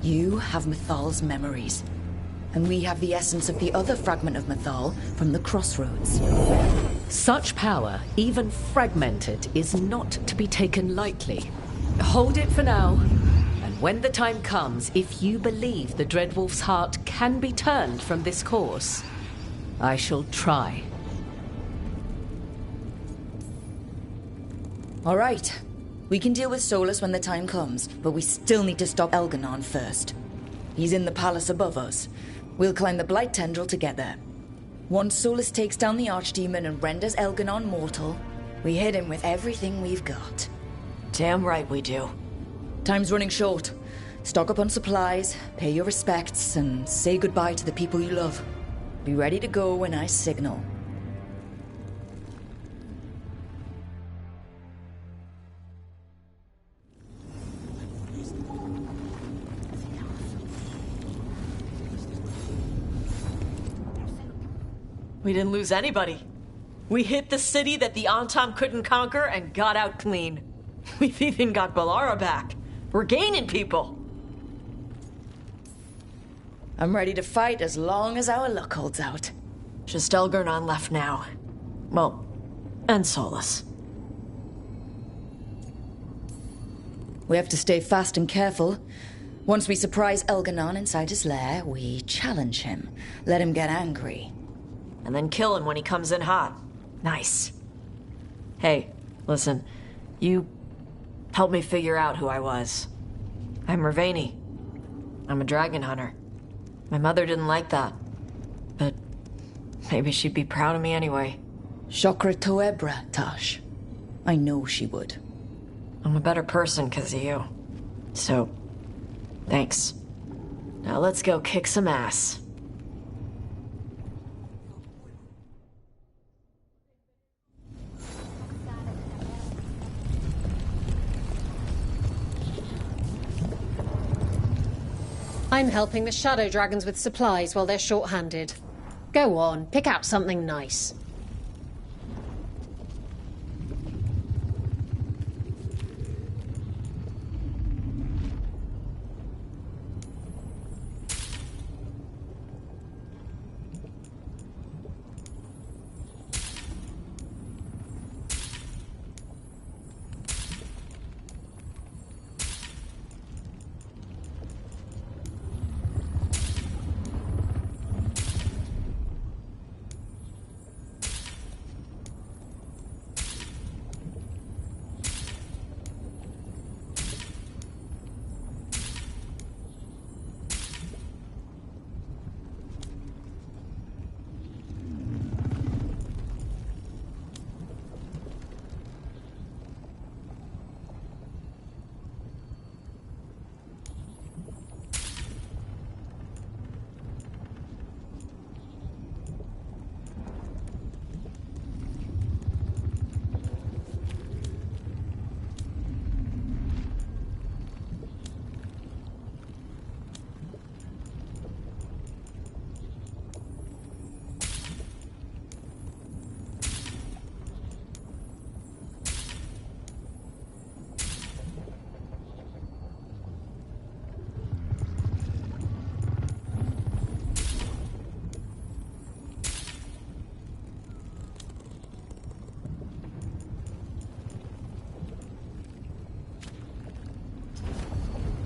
You have Mythal's memories. And we have the essence of the other fragment of Mythal from the Crossroads. Such power, even fragmented, is not to be taken lightly. Hold it for now, and when the time comes, if you believe the Dreadwolf's heart can be turned from this course, I shall try. All right. We can deal with Solus when the time comes, but we still need to stop Elganon first. He's in the palace above us. We'll climb the Blight Tendril together. Once Solus takes down the Archdemon and renders Elganon mortal, we hit him with everything we've got. Damn right we do. Time's running short. Stock up on supplies, pay your respects, and say goodbye to the people you love. Be ready to go when I signal. We didn't lose anybody. We hit the city that the Antam couldn't conquer and got out clean. We've even got Balara back. We're gaining people. I'm ready to fight as long as our luck holds out. Just Elgarnon left now. Well, and Solus. We have to stay fast and careful. Once we surprise Elganon inside his lair, we challenge him, let him get angry. And then kill him when he comes in hot. Nice. Hey, listen. You helped me figure out who I was. I'm Ravani. I'm a dragon hunter. My mother didn't like that. But maybe she'd be proud of me anyway. Chakra Toebra, Tash. I know she would. I'm a better person because of you. So, thanks. Now let's go kick some ass. I'm helping the Shadow Dragons with supplies while they're short-handed. Go on, pick out something nice.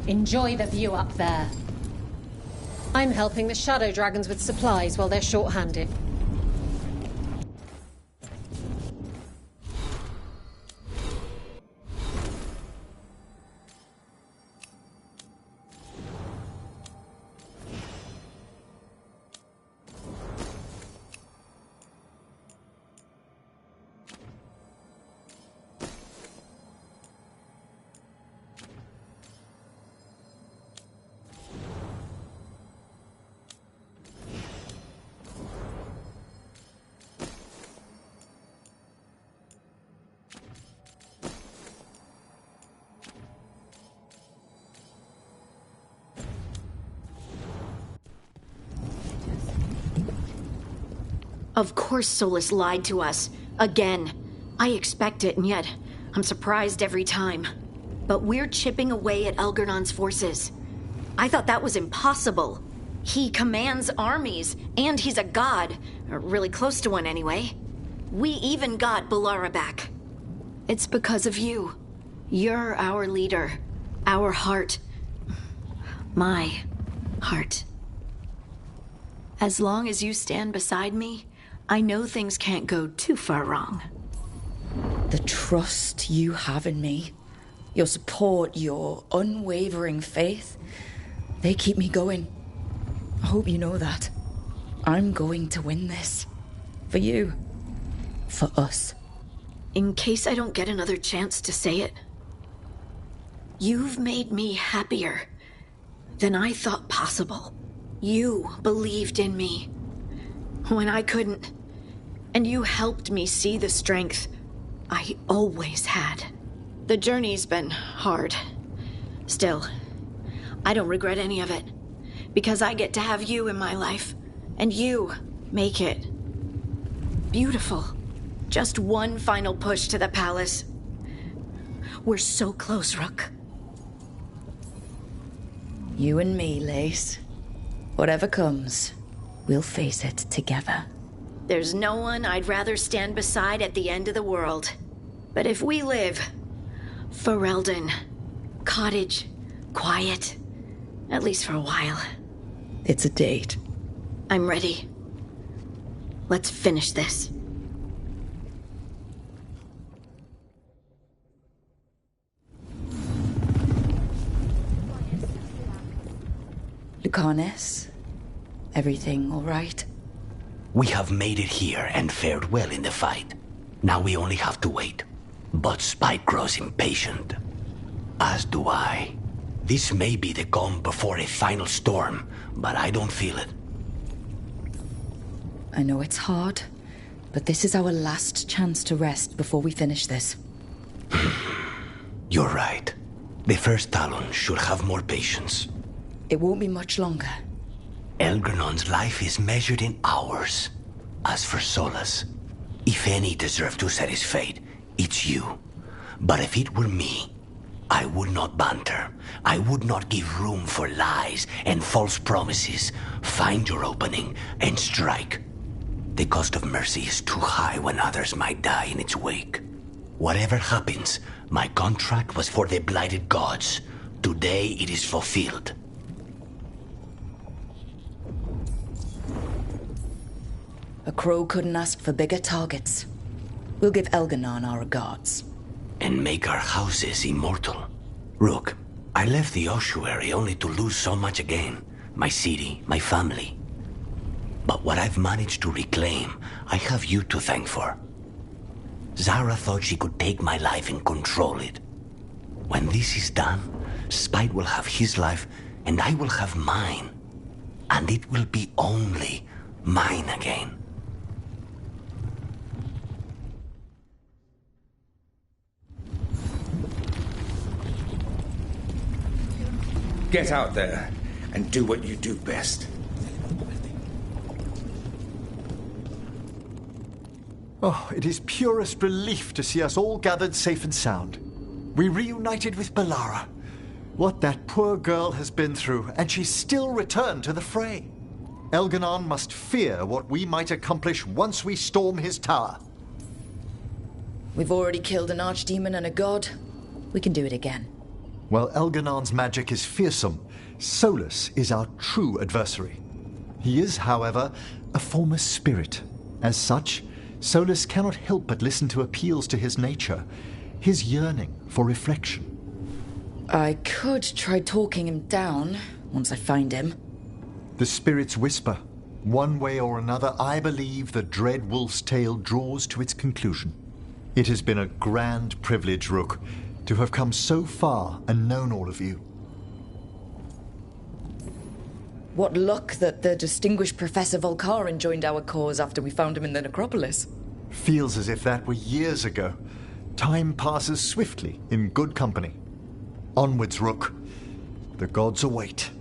Enjoy the view up there. I'm helping the Shadow Dragons with supplies while they're short-handed. Of course Solus lied to us. Again. I expect it, and yet I'm surprised every time. But we're chipping away at Elgarnon's forces. I thought that was impossible. He commands armies, and he's a god. Or really close to one, anyway. We even got Balara back. It's because of you. You're our leader. Our heart. My heart. As long as you stand beside me, I know things can't go too far wrong. The trust you have in me, your support, your unwavering faith, they keep me going. I hope you know that. I'm going to win this. For you. For us. In case I don't get another chance to say it, you've made me happier than I thought possible. You believed in me when I couldn't, and you helped me see the strength I always had. The journey's been hard. Still, I don't regret any of it, because I get to have you in my life, and you make it beautiful. Just one final push to the palace. We're so close, Rook. You and me, Lace. Whatever comes, we'll face it together. There's no one I'd rather stand beside at the end of the world. But if we live, Ferelden, cottage, quiet, at least for a while. It's a date. I'm ready. Let's finish this. Lucanus, everything all right? We have made it here and fared well in the fight. Now we only have to wait. But Spike grows impatient. As do I. This may be the calm before a final storm, but I don't feel it. I know it's hard, but this is our last chance to rest before we finish this. You're right. The first Talon should have more patience. It won't be much longer. Elgernon's life is measured in hours. As for Solus, if any deserve to set his fate, it's you. But if it were me, I would not banter. I would not give room for lies and false promises. Find your opening and strike. The cost of mercy is too high when others might die in its wake. Whatever happens, my contract was for the blighted gods. Today it is fulfilled. A crow couldn't ask for bigger targets. We'll give Elganon our regards. And make our houses immortal. Rook, I left the ossuary only to lose so much again. My city, my family. But what I've managed to reclaim, I have you to thank for. Zara thought she could take my life and control it. When this is done, Spite will have his life, and I will have mine. And it will be only mine again. Get out there and do what you do best. Oh, it is purest relief to see us all gathered safe and sound. We reunited with Balara. What that poor girl has been through, and she's still returned to the fray. Elganon must fear what we might accomplish once we storm his tower. We've already killed an archdemon and a god. We can do it again. While Elganon's magic is fearsome, Solus is our true adversary. He is, however, a former spirit. As such, Solus cannot help but listen to appeals to his nature, his yearning for reflection. I could try talking him down once I find him. The spirits whisper. One way or another, I believe the dread wolf's tale draws to its conclusion. It has been a grand privilege, Rook, to have come so far and known all of you. What luck that the distinguished Professor Volcarin joined our cause after we found him in the necropolis. Feels as if that were years ago. Time passes swiftly in good company. Onwards, Rook. The gods await.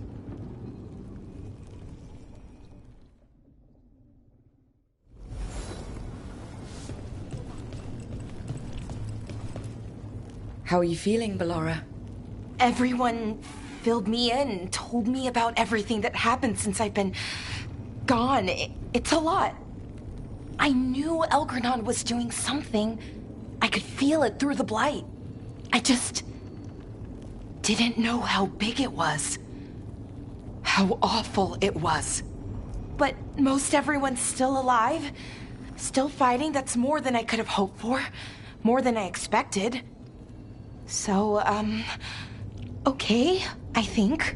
How are you feeling, Balara? Everyone filled me in, told me about everything that happened since I've been gone. It's a lot. I knew Elgranon was doing something. I could feel it through the blight. I just didn't know how big it was. How awful it was. But most everyone's still alive. Still fighting. That's more than I could have hoped for. More than I expected. So, okay, I think.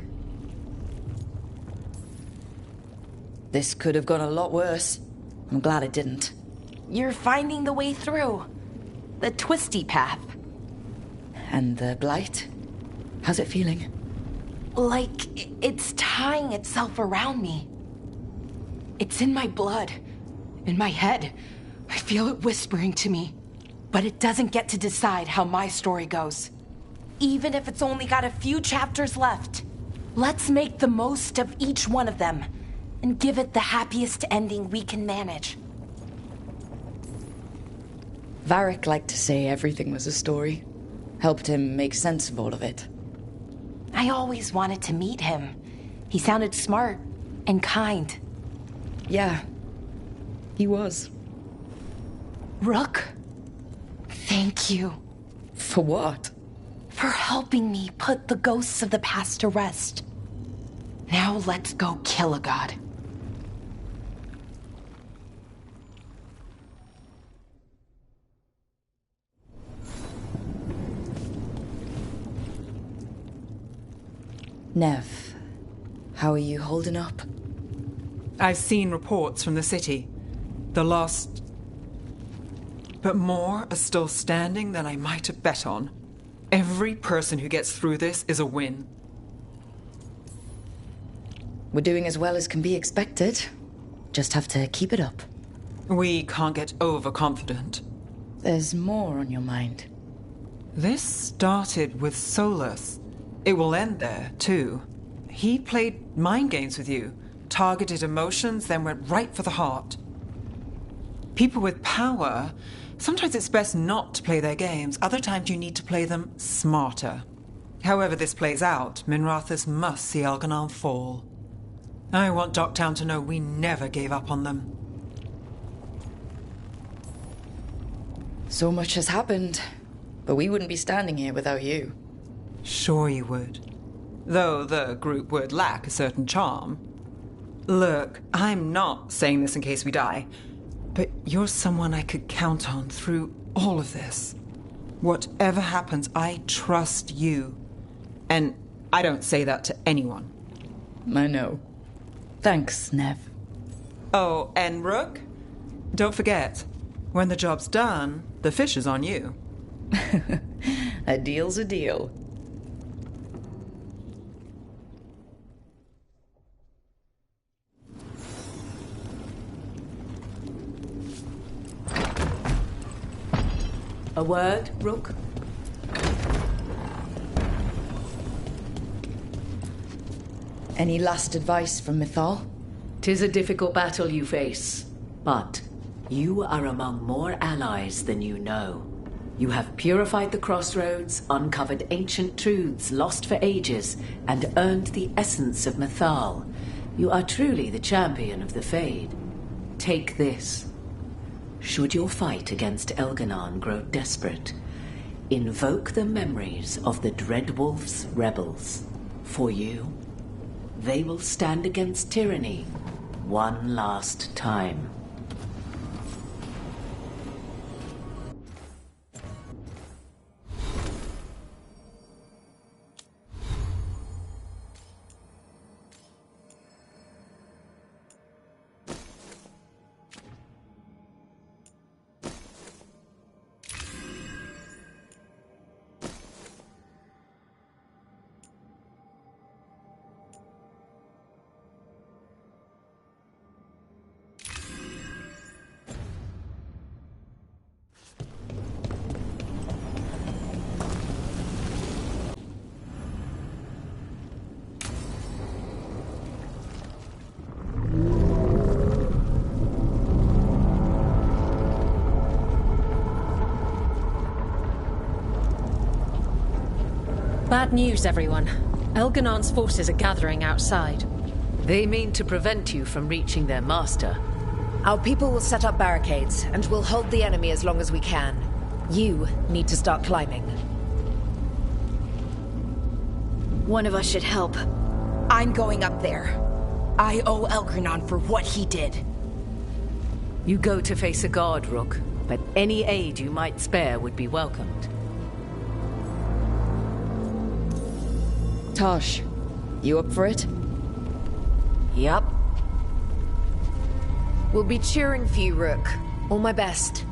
This could have gone a lot worse. I'm glad it didn't. You're finding the way through. The twisty path. And the blight? How's it feeling? Like it's tying itself around me. It's in my blood. In my head. I feel it whispering to me. But it doesn't get to decide how my story goes. Even if it's only got a few chapters left. Let's make the most of each one of them. And give it the happiest ending we can manage. Varric liked to say everything was a story. Helped him make sense of all of it. I always wanted to meet him. He sounded smart and kind. Yeah, he was. Rook, thank you. For what? For helping me put the ghosts of the past to rest. Now let's go kill a god. Nev, how are you holding up? I've seen reports from the city. The lost... But more are still standing than I might have bet on. Every person who gets through this is a win. We're doing as well as can be expected. Just have to keep it up. We can't get overconfident. There's more on your mind. This started with Solus. It will end there, too. He played mind games with you, targeted emotions, then went right for the heart. People with power, sometimes it's best not to play their games. Other times you need to play them smarter. However this plays out, Minrathous must see Elganon fall. I want Docktown to know we never gave up on them. So much has happened, but we wouldn't be standing here without you. Sure you would. Though the group would lack a certain charm. Look, I'm not saying this in case we die, but you're someone I could count on through all of this. Whatever happens, I trust you. And I don't say that to anyone. I know. Thanks, Nev. Oh, and Rook? Don't forget, when the job's done, the fish is on you. A deal's a deal. A word, Rook? Any last advice from Mythal? 'Tis a difficult battle you face, but you are among more allies than you know. You have purified the crossroads, uncovered ancient truths lost for ages, and earned the essence of Mythal. You are truly the champion of the Fade. Take this. Should your fight against Elganon grow desperate, invoke the memories of the Dreadwolf's rebels. For you, they will stand against tyranny one last time. Bad news, everyone. Elganon's forces are gathering outside. They mean to prevent you from reaching their master. Our people will set up barricades, and we'll hold the enemy as long as we can. You need to start climbing. One of us should help. I'm going up there. I owe Elgranon for what he did. You go to face a guard, Rook, but any aid you might spare would be welcomed. Tosh, you up for it? Yup. We'll be cheering for you, Rook. All my best.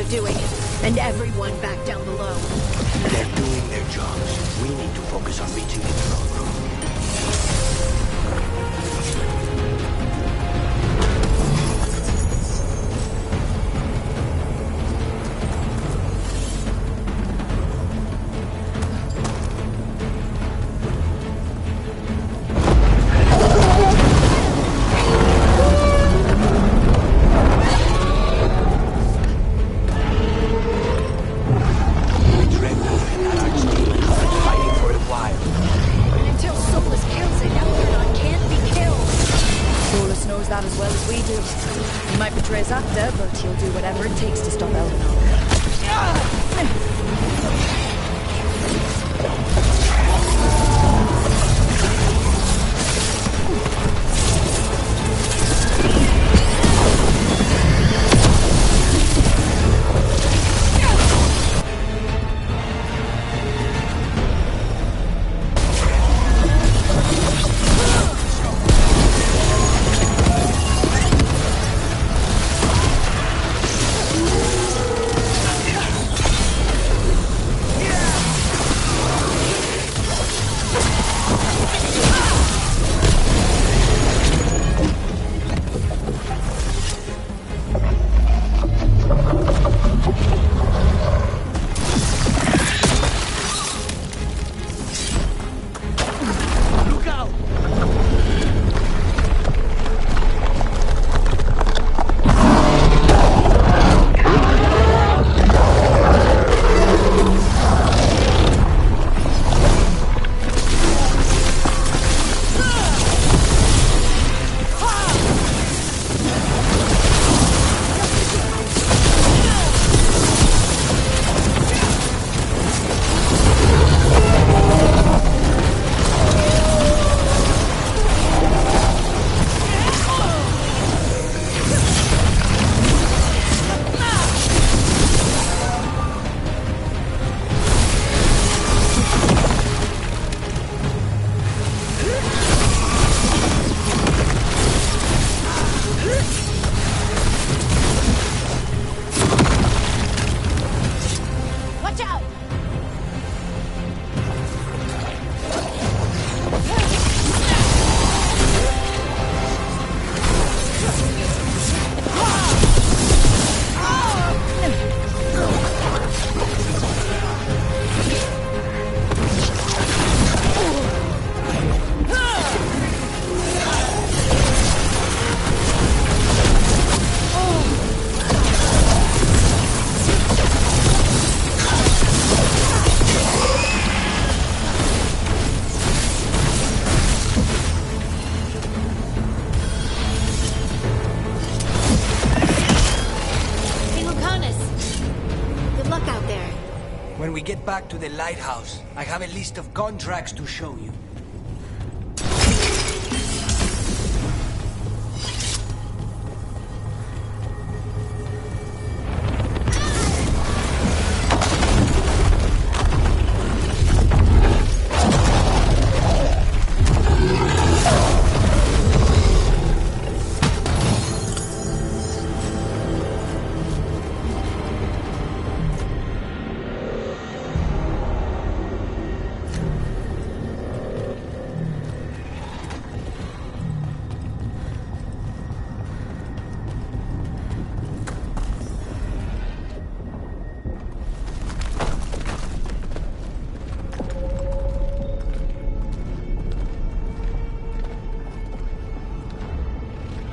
they're doing, and everyone back down below. They're doing their jobs. We need to focus on reaching the throne room. But he'll do whatever it takes to stop Elganon. Back to the lighthouse. I have a list of contracts to show you.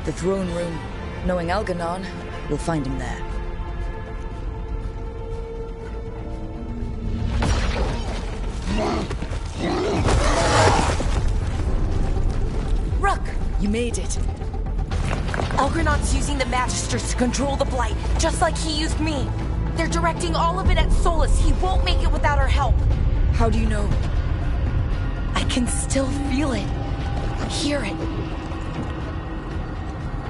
The throne room. Knowing Elganon, we'll find him there. Rook! You made it. Elgranon's using the Magisters to control the Blight, just like he used me. They're directing all of it at Solus. He won't make it without our help. How do you know? I can still feel it. Hear it.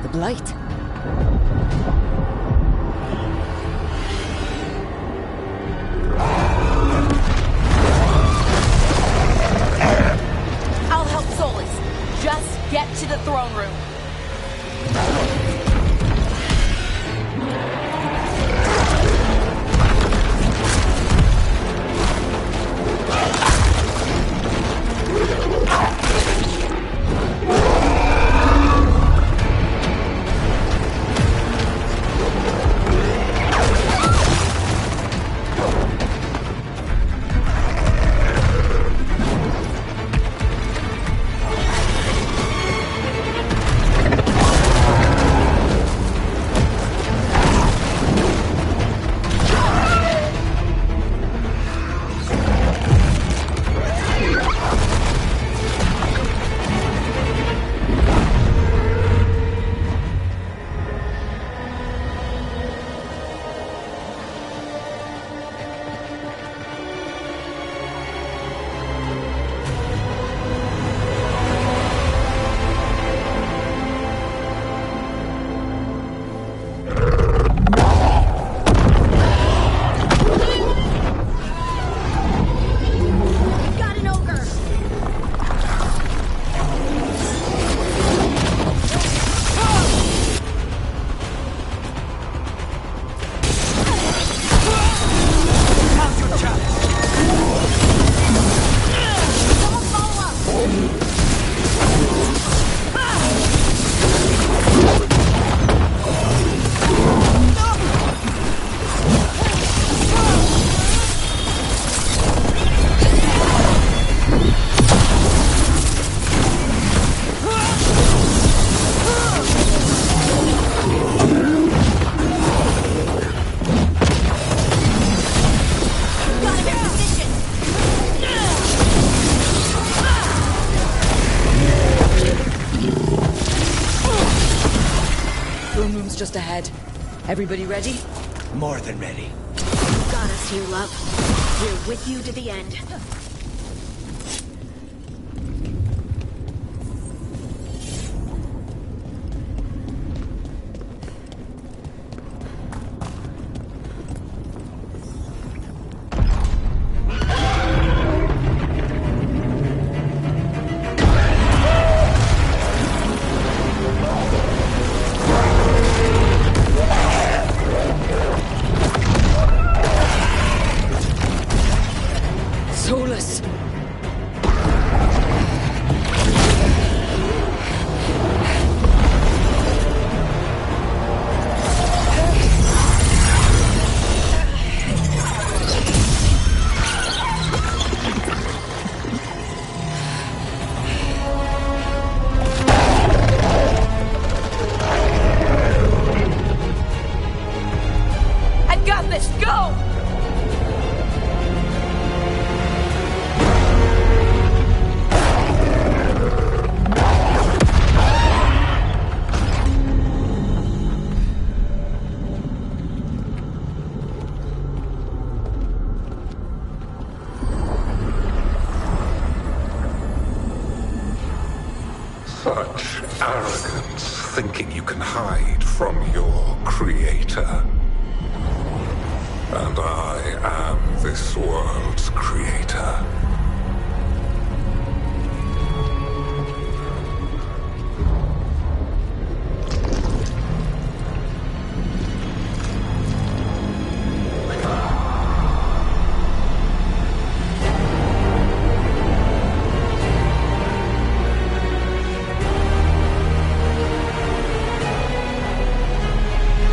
The Blight. I'll help Solus. Just get to the throne room. Throne room's just ahead. Everybody ready? More than ready. Got us here, love. We're with you to the end. Solus! I got this! Go! Such arrogance, thinking you can hide from your creator. And I am this world's creator.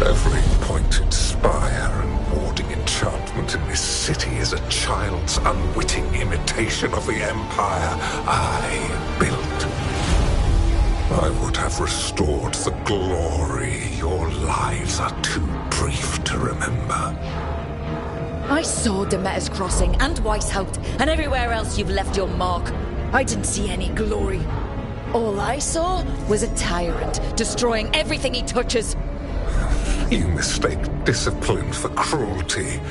Every pointed spire and warding enchantment in this city is a child's unwitting imitation of the empire I built. I would have restored the glory. Your lives are too brief to remember. I saw Demeter's Crossing and Weishaupt and everywhere else you've left your mark. I didn't see any glory. All I saw was a tyrant destroying everything he touches. You mistake discipline for cruelty,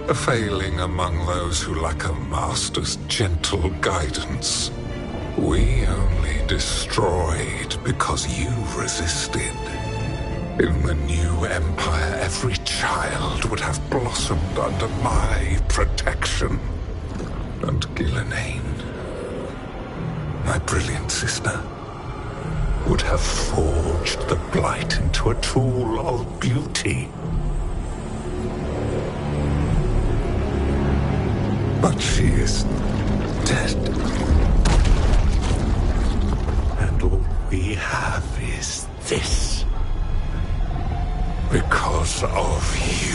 a failing among those who lack a master's gentle guidance. We only destroyed because you resisted. In the new empire, every child would have blossomed under my protection. And Gillenane, my brilliant sister, would have forged the Blight into a tool of beauty. But she is dead. And all we have is this. Because of you.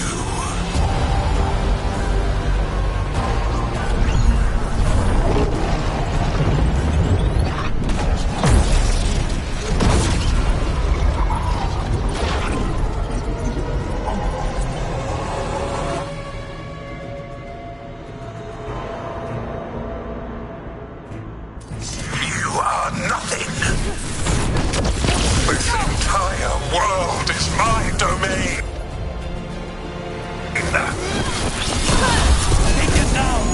World is my domain. Take it down.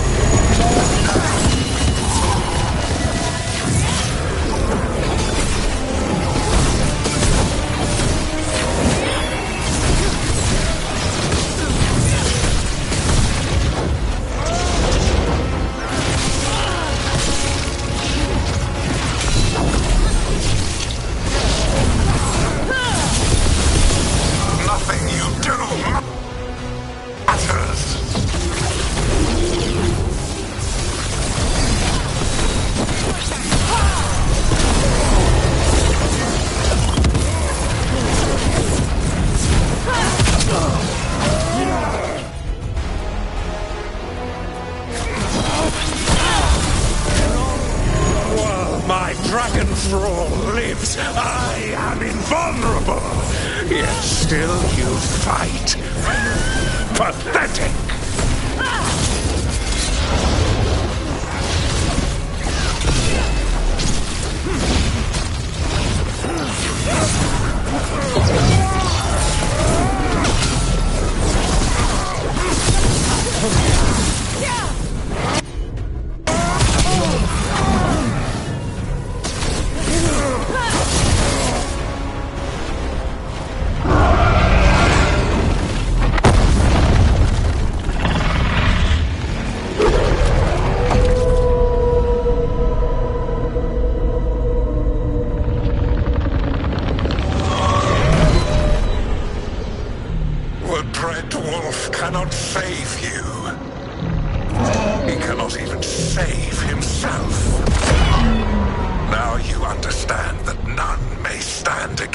dragon thrall lives, I am invulnerable. Yet still you fight. Pathetic!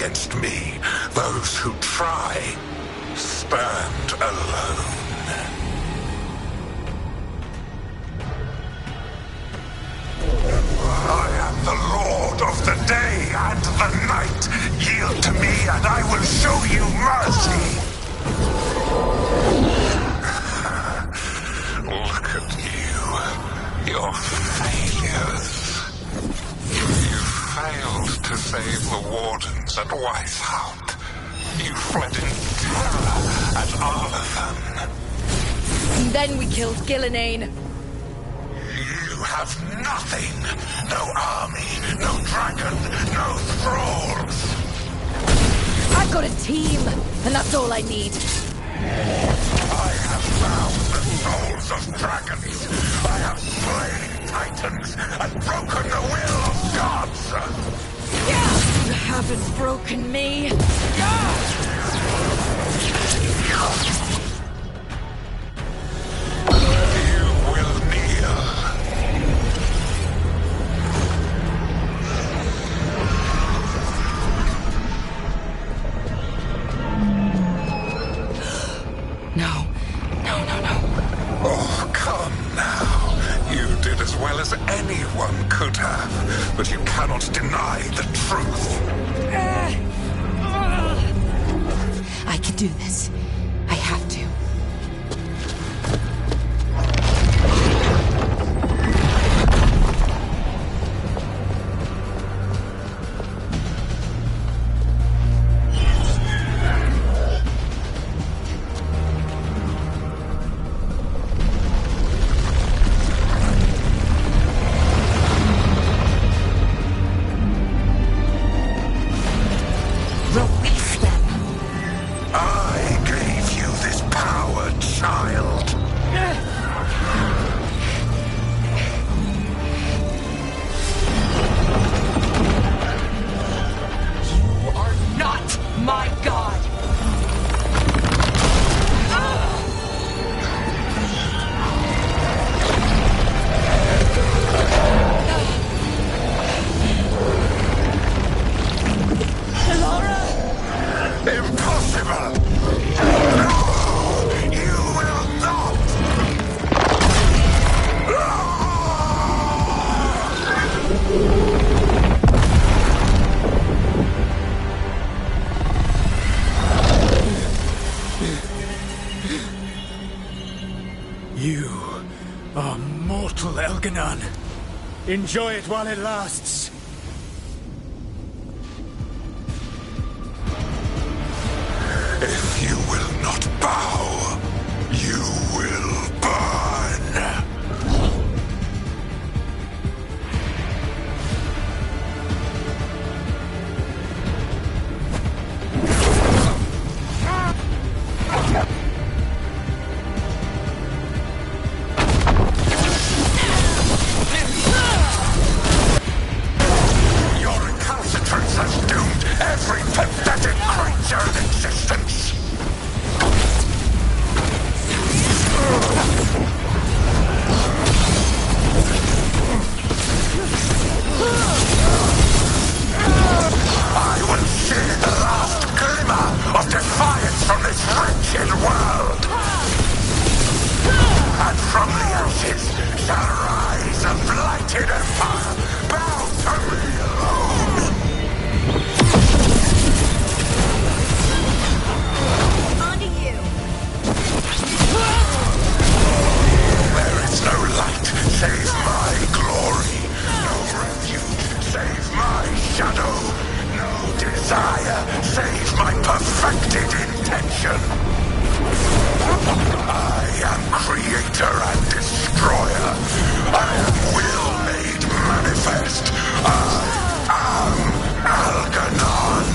against me. Those who try stand alone. I am the Lord of the day and the night. Yield to me and I will show you mercy. Look at you. Your failures. You failed to save the wardens at Weisshaupt. You fled in terror at Arlathan. And then we killed Gillenane. You have nothing. No army, no dragon, no thralls. I've got a team, and that's all I need. I have found the souls of dragons. I have slain titans and broken the will of gods. You haven't broken me. You will kneel. No. Oh, come now. You did as well as anyone could have, but you cannot deny the truth. I can do this. I have to. Release them. I gave you this power, child. You are not my god! Impossible! No! You will not! You are mortal, Elganon. Enjoy it while it lasts. If you will not bow, you will burn. Your recalcitrance has doomed every pathetic creature in existence. I will see the last glimmer of defiance from this wretched world. And from the ashes shall rise a blighted empire, bound to me alone. Onto you. There is no light save my glory, no refuge save my shadow, no desire save my perfected intention. I am creator and destroyer. I am will made manifest. I am Algernon.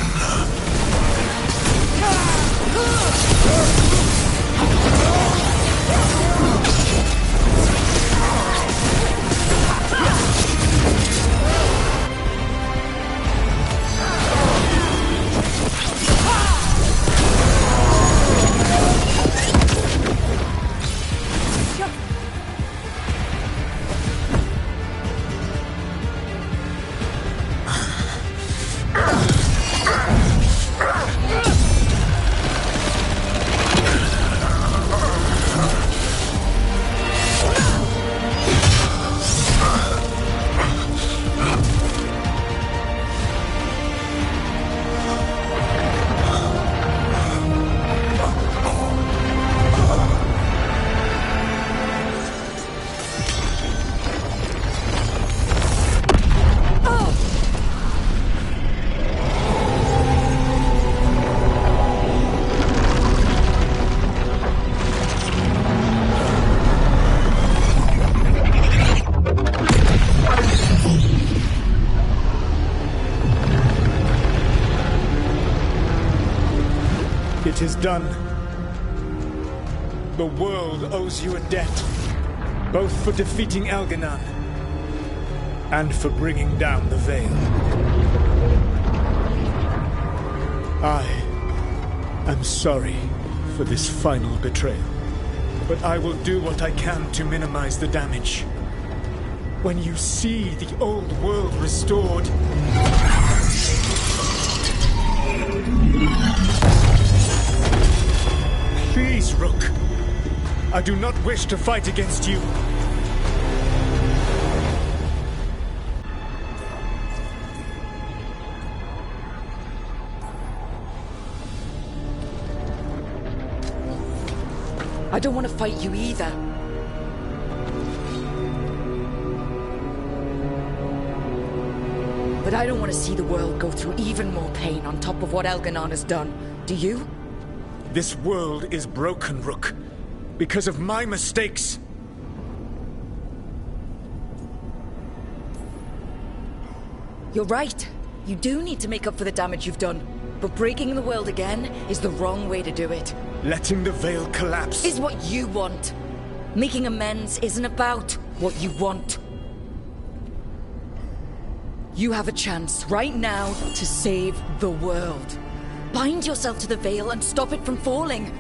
It is done. The world owes you a debt, both for defeating Elganon and for bringing down the Veil. I am sorry for this final betrayal, but I will do what I can to minimize the damage. When you see the old world restored, please, Rook. I do not wish to fight against you. I don't want to fight you either. But I don't want to see the world go through even more pain on top of what Elganon has done. Do you? This world is broken, Rook, because of my mistakes. You're right. You do need to make up for the damage you've done. But breaking the world again is the wrong way to do it. Letting the Veil collapse is what you want. Making amends isn't about what you want. You have a chance right now to save the world. Bind yourself to the Veil and stop it from falling.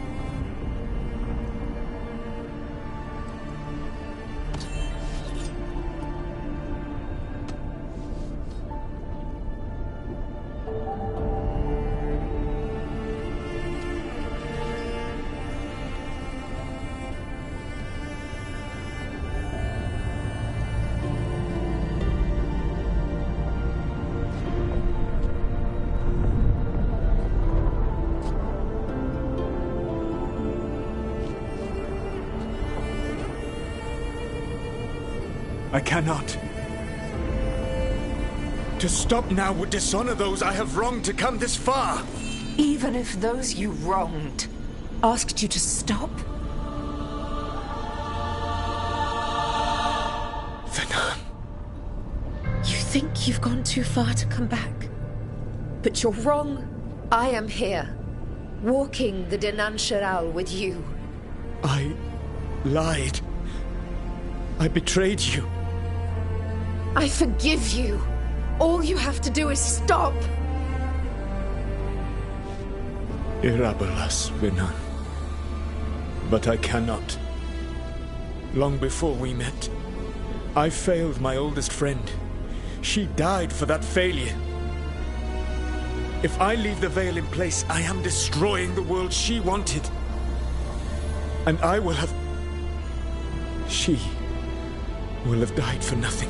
I cannot. To stop now would dishonor those I have wronged to come this far. Even if those you wronged asked you to stop? Venan. You think you've gone too far to come back? But you're wrong. I am here, walking the Denan Sharal with you. I lied. I betrayed you. I forgive you. All you have to do is stop. Irabelas, Venan. But I cannot. Long before we met, I failed my oldest friend. She died for that failure. If I leave the Veil in place, I am destroying the world she wanted. And I will have... She will have died for nothing.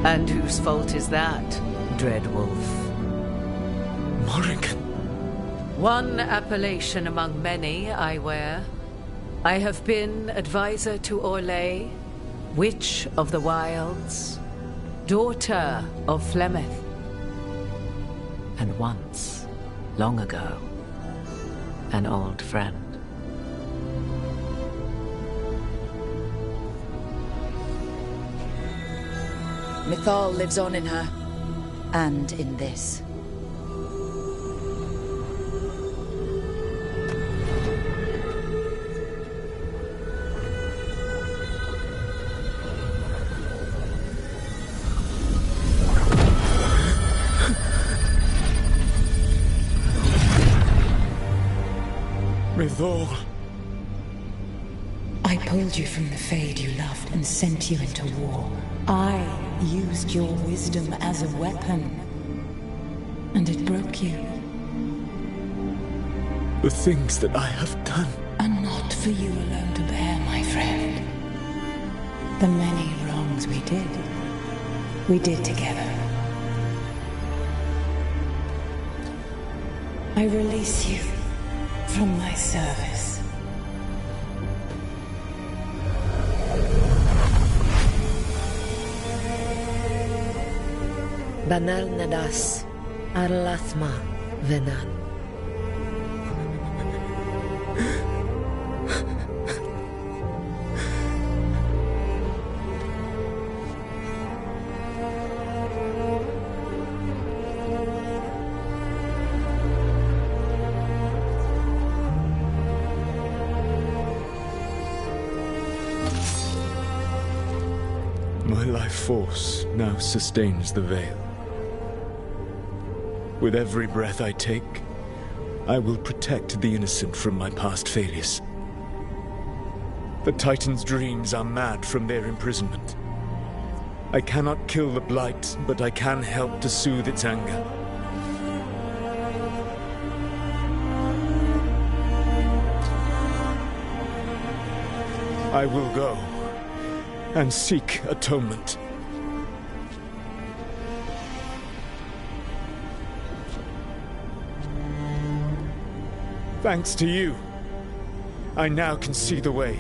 And whose fault is that, Dread Wolf? Morrigan. One appellation among many, I wear. I have been advisor to Orlais, Witch of the Wilds, daughter of Flemeth. And once, long ago, an old friend. Mythal lives on in her, and in this. Mythal. I pulled you from the Fade you loved and sent you into war. I used your wisdom as a weapon, and it broke you. The things that I have done are not for you alone to bear, my friend. The many wrongs we did together. I release you from my service. Banal Nadas, Arlathma, Venan. My life force now sustains the Veil. With every breath I take, I will protect the innocent from my past failures. The Titan's dreams are mad from their imprisonment. I cannot kill the Blight, but I can help to soothe its anger. I will go and seek atonement. Thanks to you, I now can see the way.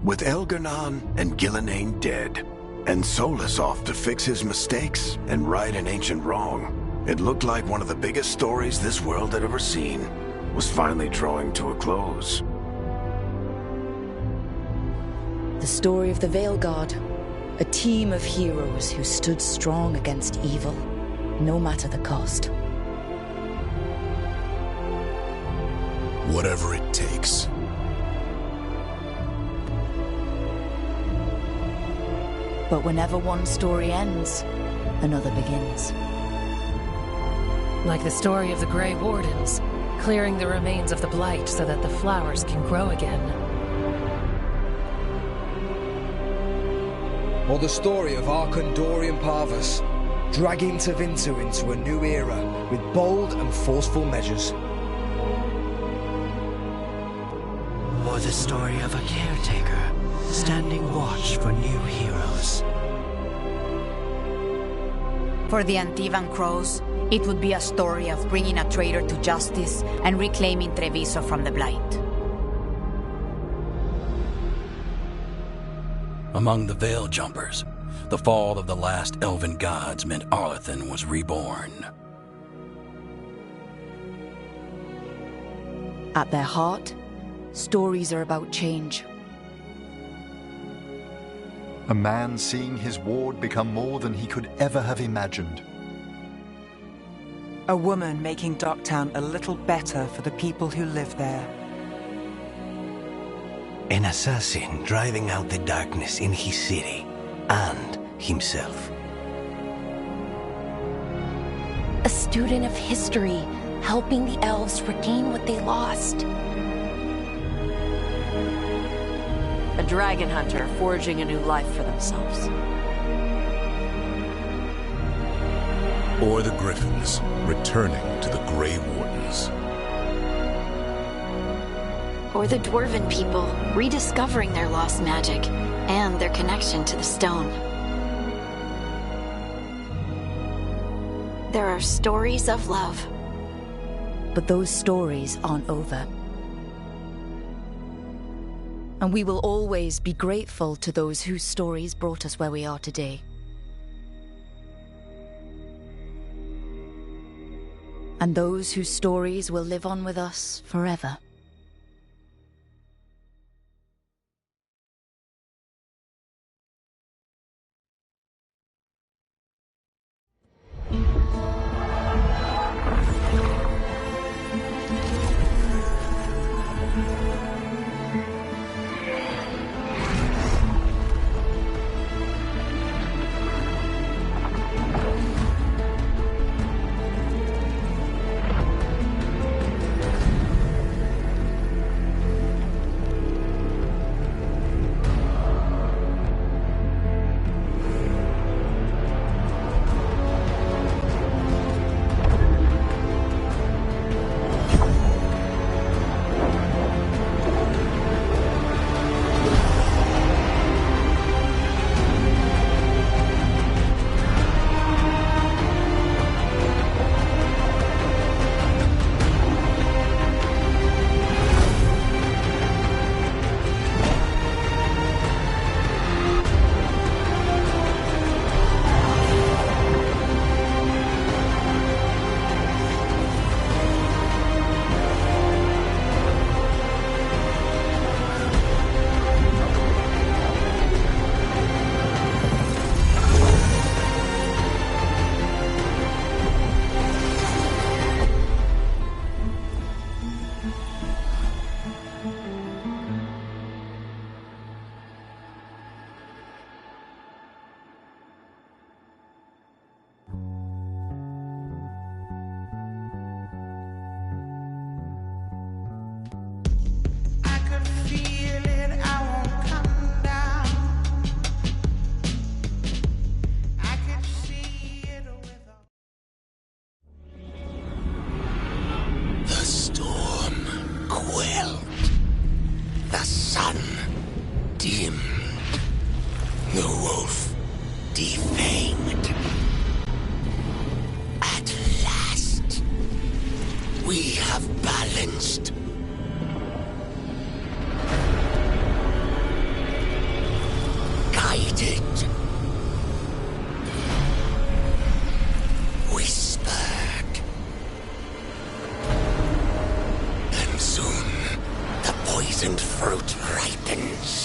With Elgar'nan and Gillenane dead, and Solus off to fix his mistakes and right an ancient wrong, it looked like one of the biggest stories this world had ever seen was finally drawing to a close. The story of the Veilguard, a team of heroes who stood strong against evil, no matter the cost. Whatever it takes. But whenever one story ends, another begins. Like the story of the Grey Wardens, clearing the remains of the Blight so that the flowers can grow again. Or the story of Arkandorian Parvus, dragging Tevinter into a new era with bold and forceful measures. Or the story of a caretaker, standing watch for new heroes. For the Antivan Crows, it would be a story of bringing a traitor to justice and reclaiming Treviso from the Blight. Among the Veil Jumpers, the fall of the last elven gods meant Arlathan was reborn. At their heart, stories are about change. A man seeing his ward become more than he could ever have imagined. A woman making Docktown a little better for the people who live there. An assassin driving out the darkness in his city and himself. A student of history, helping the elves regain what they lost. dragon hunter forging a new life for themselves. Or the Griffins returning to the Grey Wardens. Or the Dwarven people rediscovering their lost magic and their connection to the stone. There are stories of love. But those stories aren't over. And we will always be grateful to those whose stories brought us where we are today. And those whose stories will live on with us forever. Fruit ripens.